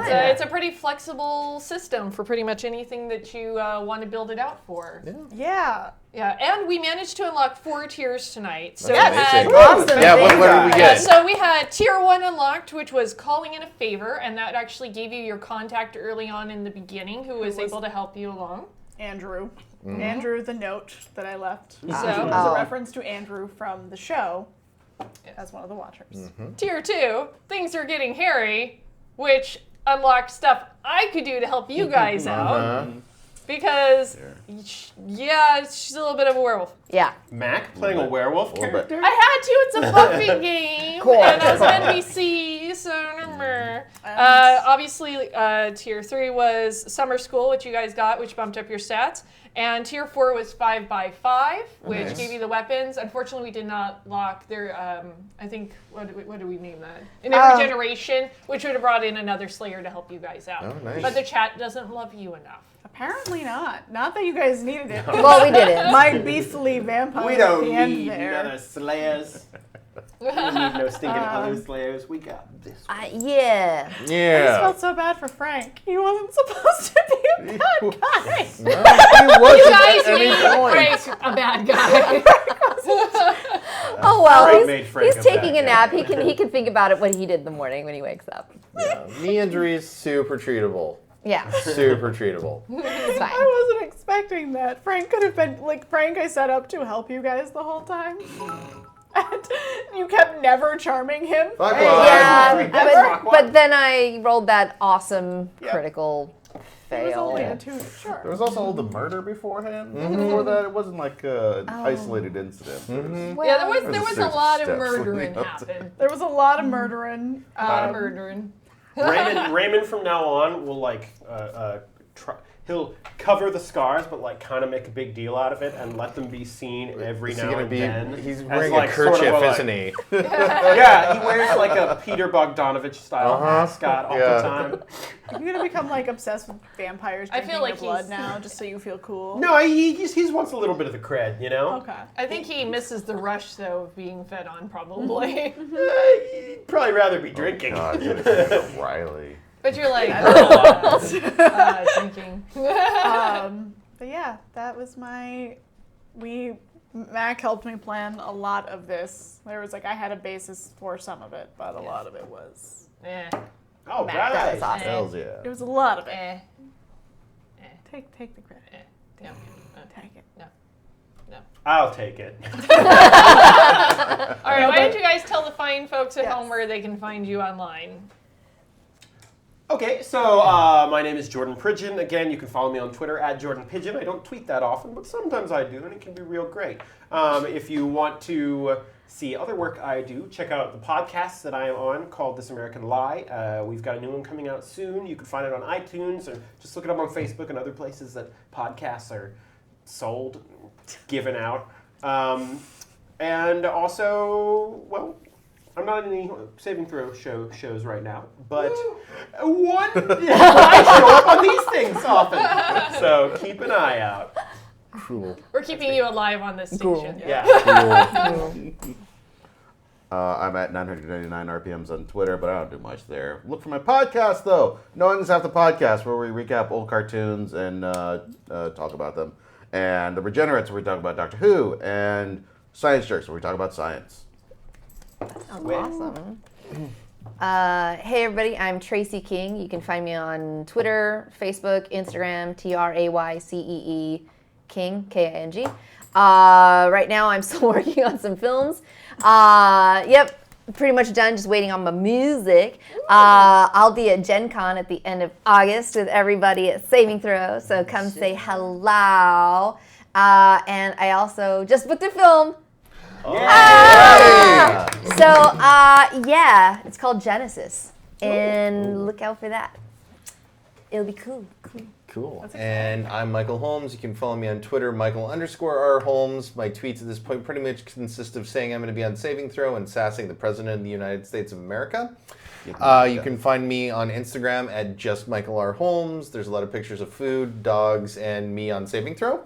Yeah, it's a pretty flexible system for pretty much anything that you want to build it out for. Yeah. Yeah, and we managed to unlock 4 tiers tonight. So That's we had, amazing. Awesome. Yeah, what did we yeah, get? so we had tier 1 unlocked, which was calling in a favor, and that actually gave you your contact early on in the beginning who was able to help you along. Andrew. Andrew, the note that I left. So- It was a reference to Andrew from the show as one of the watchers. Tier 2, things are getting hairy, which unlocked stuff I could do to help you guys out. Because, yeah, she's a little bit of a werewolf. Yeah. Mac playing a werewolf character? I had to. It's a Buffy game, and I was NBC, so remember. Obviously, tier 3 was summer school, which you guys got, which bumped up your stats, and tier 4 was 5x5, which gave you the weapons. Unfortunately, we did not lock their. I think what do we name that? An every generation, which would have brought in another Slayer to help you guys out. Oh, nice. But the chat doesn't love you enough. Apparently not. Not that you guys needed it. Well, we didn't. My beastly vampire We at don't the end need there. another Slayers. We don't need no stinking other Slayers. We got this one. Yeah. I just Yeah. felt so bad for Frank. He wasn't supposed to be a bad guy. He You wasn't guys at any made point. Frank a bad guy. Oh well, Frank made Frank he's a taking bad a nap. guy. He can think about it what he did in the morning when he wakes up. Yeah. Knee injuries, super treatable. Yeah, Super treatable. it's fine. I wasn't expecting that. Frank could have been like Frank. I set up to help you guys the whole time, and you kept never charming him. Fuck Hey, well, Yeah, Fuck, but then I rolled that awesome critical It was fail. only a 2, There sure. was also all the murder beforehand. Before that, it wasn't like an isolated incident. Well, Yeah, there was There's a a series lot of of steps murdering leading up to happen. There was a lot of murdering. A lot of murdering. Raymond from now on will he'll cover the scars, but like kind of make a big deal out of it and let them be seen every Is he now gonna and be? then. He's as, wearing like, a sort of kerchief, like- isn't he? Yeah, he wears like a Peter Bogdanovich style mascot all Yeah. the time. You're gonna become like obsessed with vampires I drinking feel like your blood he's- now, just so you feel cool. No, he just wants a little bit of the cred, you know. Okay. I think he misses the rush, though, of being fed on, probably. He'd probably rather be drinking. God, you gotta think of Riley. But you're like, drinking. But yeah, that was Mac helped me plan a lot of this. There was like I had a basis for some of it, but a lot of it was Eh, Oh, Mac, right. that was awesome. Hells yeah. it was a lot of it. eh, Take the credit. damn. Take it. I'll take it. All right, why don't you guys tell the fine folks at Yes. home where they can find you online? Okay, so my name is Jordan Pridgeon. Again, you can follow me on Twitter at Jordan Pigeon. I don't tweet that often, but sometimes I do, and it can be real great. If you want to see other work I do, check out the podcast that I am on called This American Lie. We've got a new one coming out soon. You can find it on iTunes, or just look it up on Facebook and other places that podcasts are sold, given out. And also, well, I'm not in any saving throw shows right now, but I show up on these things often. So keep an eye out. Cool. We're keeping you alive on this station. Yeah. I'm at 999 RPMs on Twitter, but I don't do much there. Look for my podcast, though. Knowing is half the podcast, where we recap old cartoons and talk about them. And The Regenerates, where we talk about Doctor Who. And Science Jerks, where we talk about science. Awesome. Hey everybody, I'm Tracy King. You can find me on Twitter, Facebook, Instagram, TRAYCEE King, King. Right now I'm still working on some films. Yep, pretty much done, just waiting on my music. I'll be at Gen Con at the end of August with everybody at Saving Throw, so come say hello. And I also just booked a film. Yeah. Yeah, it's called Genesis, and look out for that. It'll be cool. Cool. And I'm Michael Holmes. You can follow me on Twitter, Michael_R Holmes. My tweets at this point pretty much consist of saying I'm going to be on Saving Throw and sassing the President of the United States of America. You can find me on Instagram at just Michael R. Holmes. There's a lot of pictures of food, dogs, and me on Saving Throw.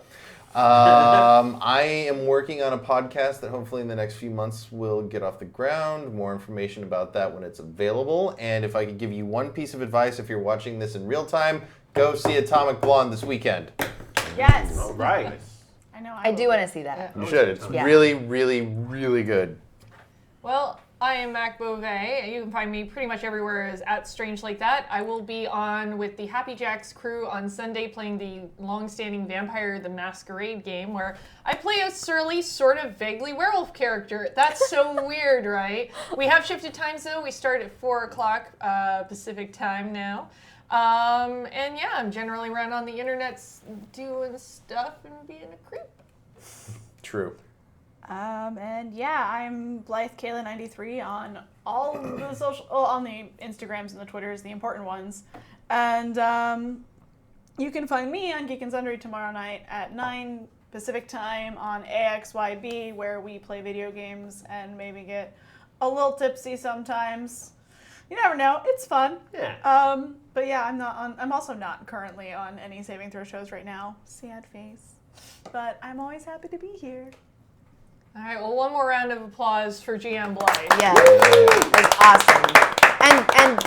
I am working on a podcast that hopefully in the next few months will get off the ground. More information about that when it's available. And if I could give you one piece of advice, if you're watching this in real time, go see Atomic Blonde this weekend. Yes. All right. I know. I do want to see that. You should. It's Yeah. really, really, really good. Well, I am Mac Beauvais. You can find me pretty much everywhere as at Strange Like That. I will be on with the Happy Jacks crew on Sunday playing the long-standing Vampire the Masquerade game where I play a surly, sort of vaguely werewolf character. That's so weird, right? We have shifted times though. We start at 4 o'clock Pacific time now. And yeah, I'm generally around on the internet doing stuff and being a creep. True. And yeah, I'm Blythe Kayla 93 on all of the on the Instagrams and the Twitters, the important ones. And you can find me on Geek and Sundry tomorrow night at 9 Pacific time on AXYB, where we play video games and maybe get a little tipsy sometimes. You never know. It's fun. Yeah. But yeah, I'm also not currently on any saving throw shows right now. Sad face. But I'm always happy to be here. All right, well, one more round of applause for GM Blythe. Yeah, that's awesome. And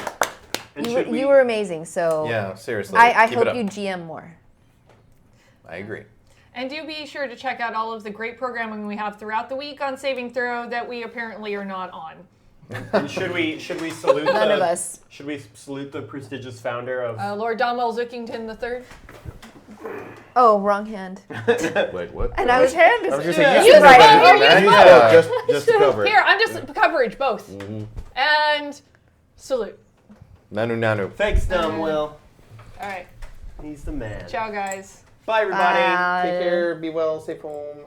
And you were amazing. So Yeah, seriously. I keep hope it up. you GM more. I agree. And do be sure to check out all of the great programming we have throughout the week on Saving Throw that we apparently are not on. And should we salute None of us. Should we salute the prestigious founder of Lord Donwell Zookington III. Oh, wrong hand. Wait, what? And I was hand is I was gonna say, You you right. can Here, right. you Yeah, just to cover it. Here, I'm just coverage, both. And salute. Nanu. Thanks, Dumb Will. All right, He's the man. ciao, guys. Bye, everybody. Bye. Take care. Be well. Safe home.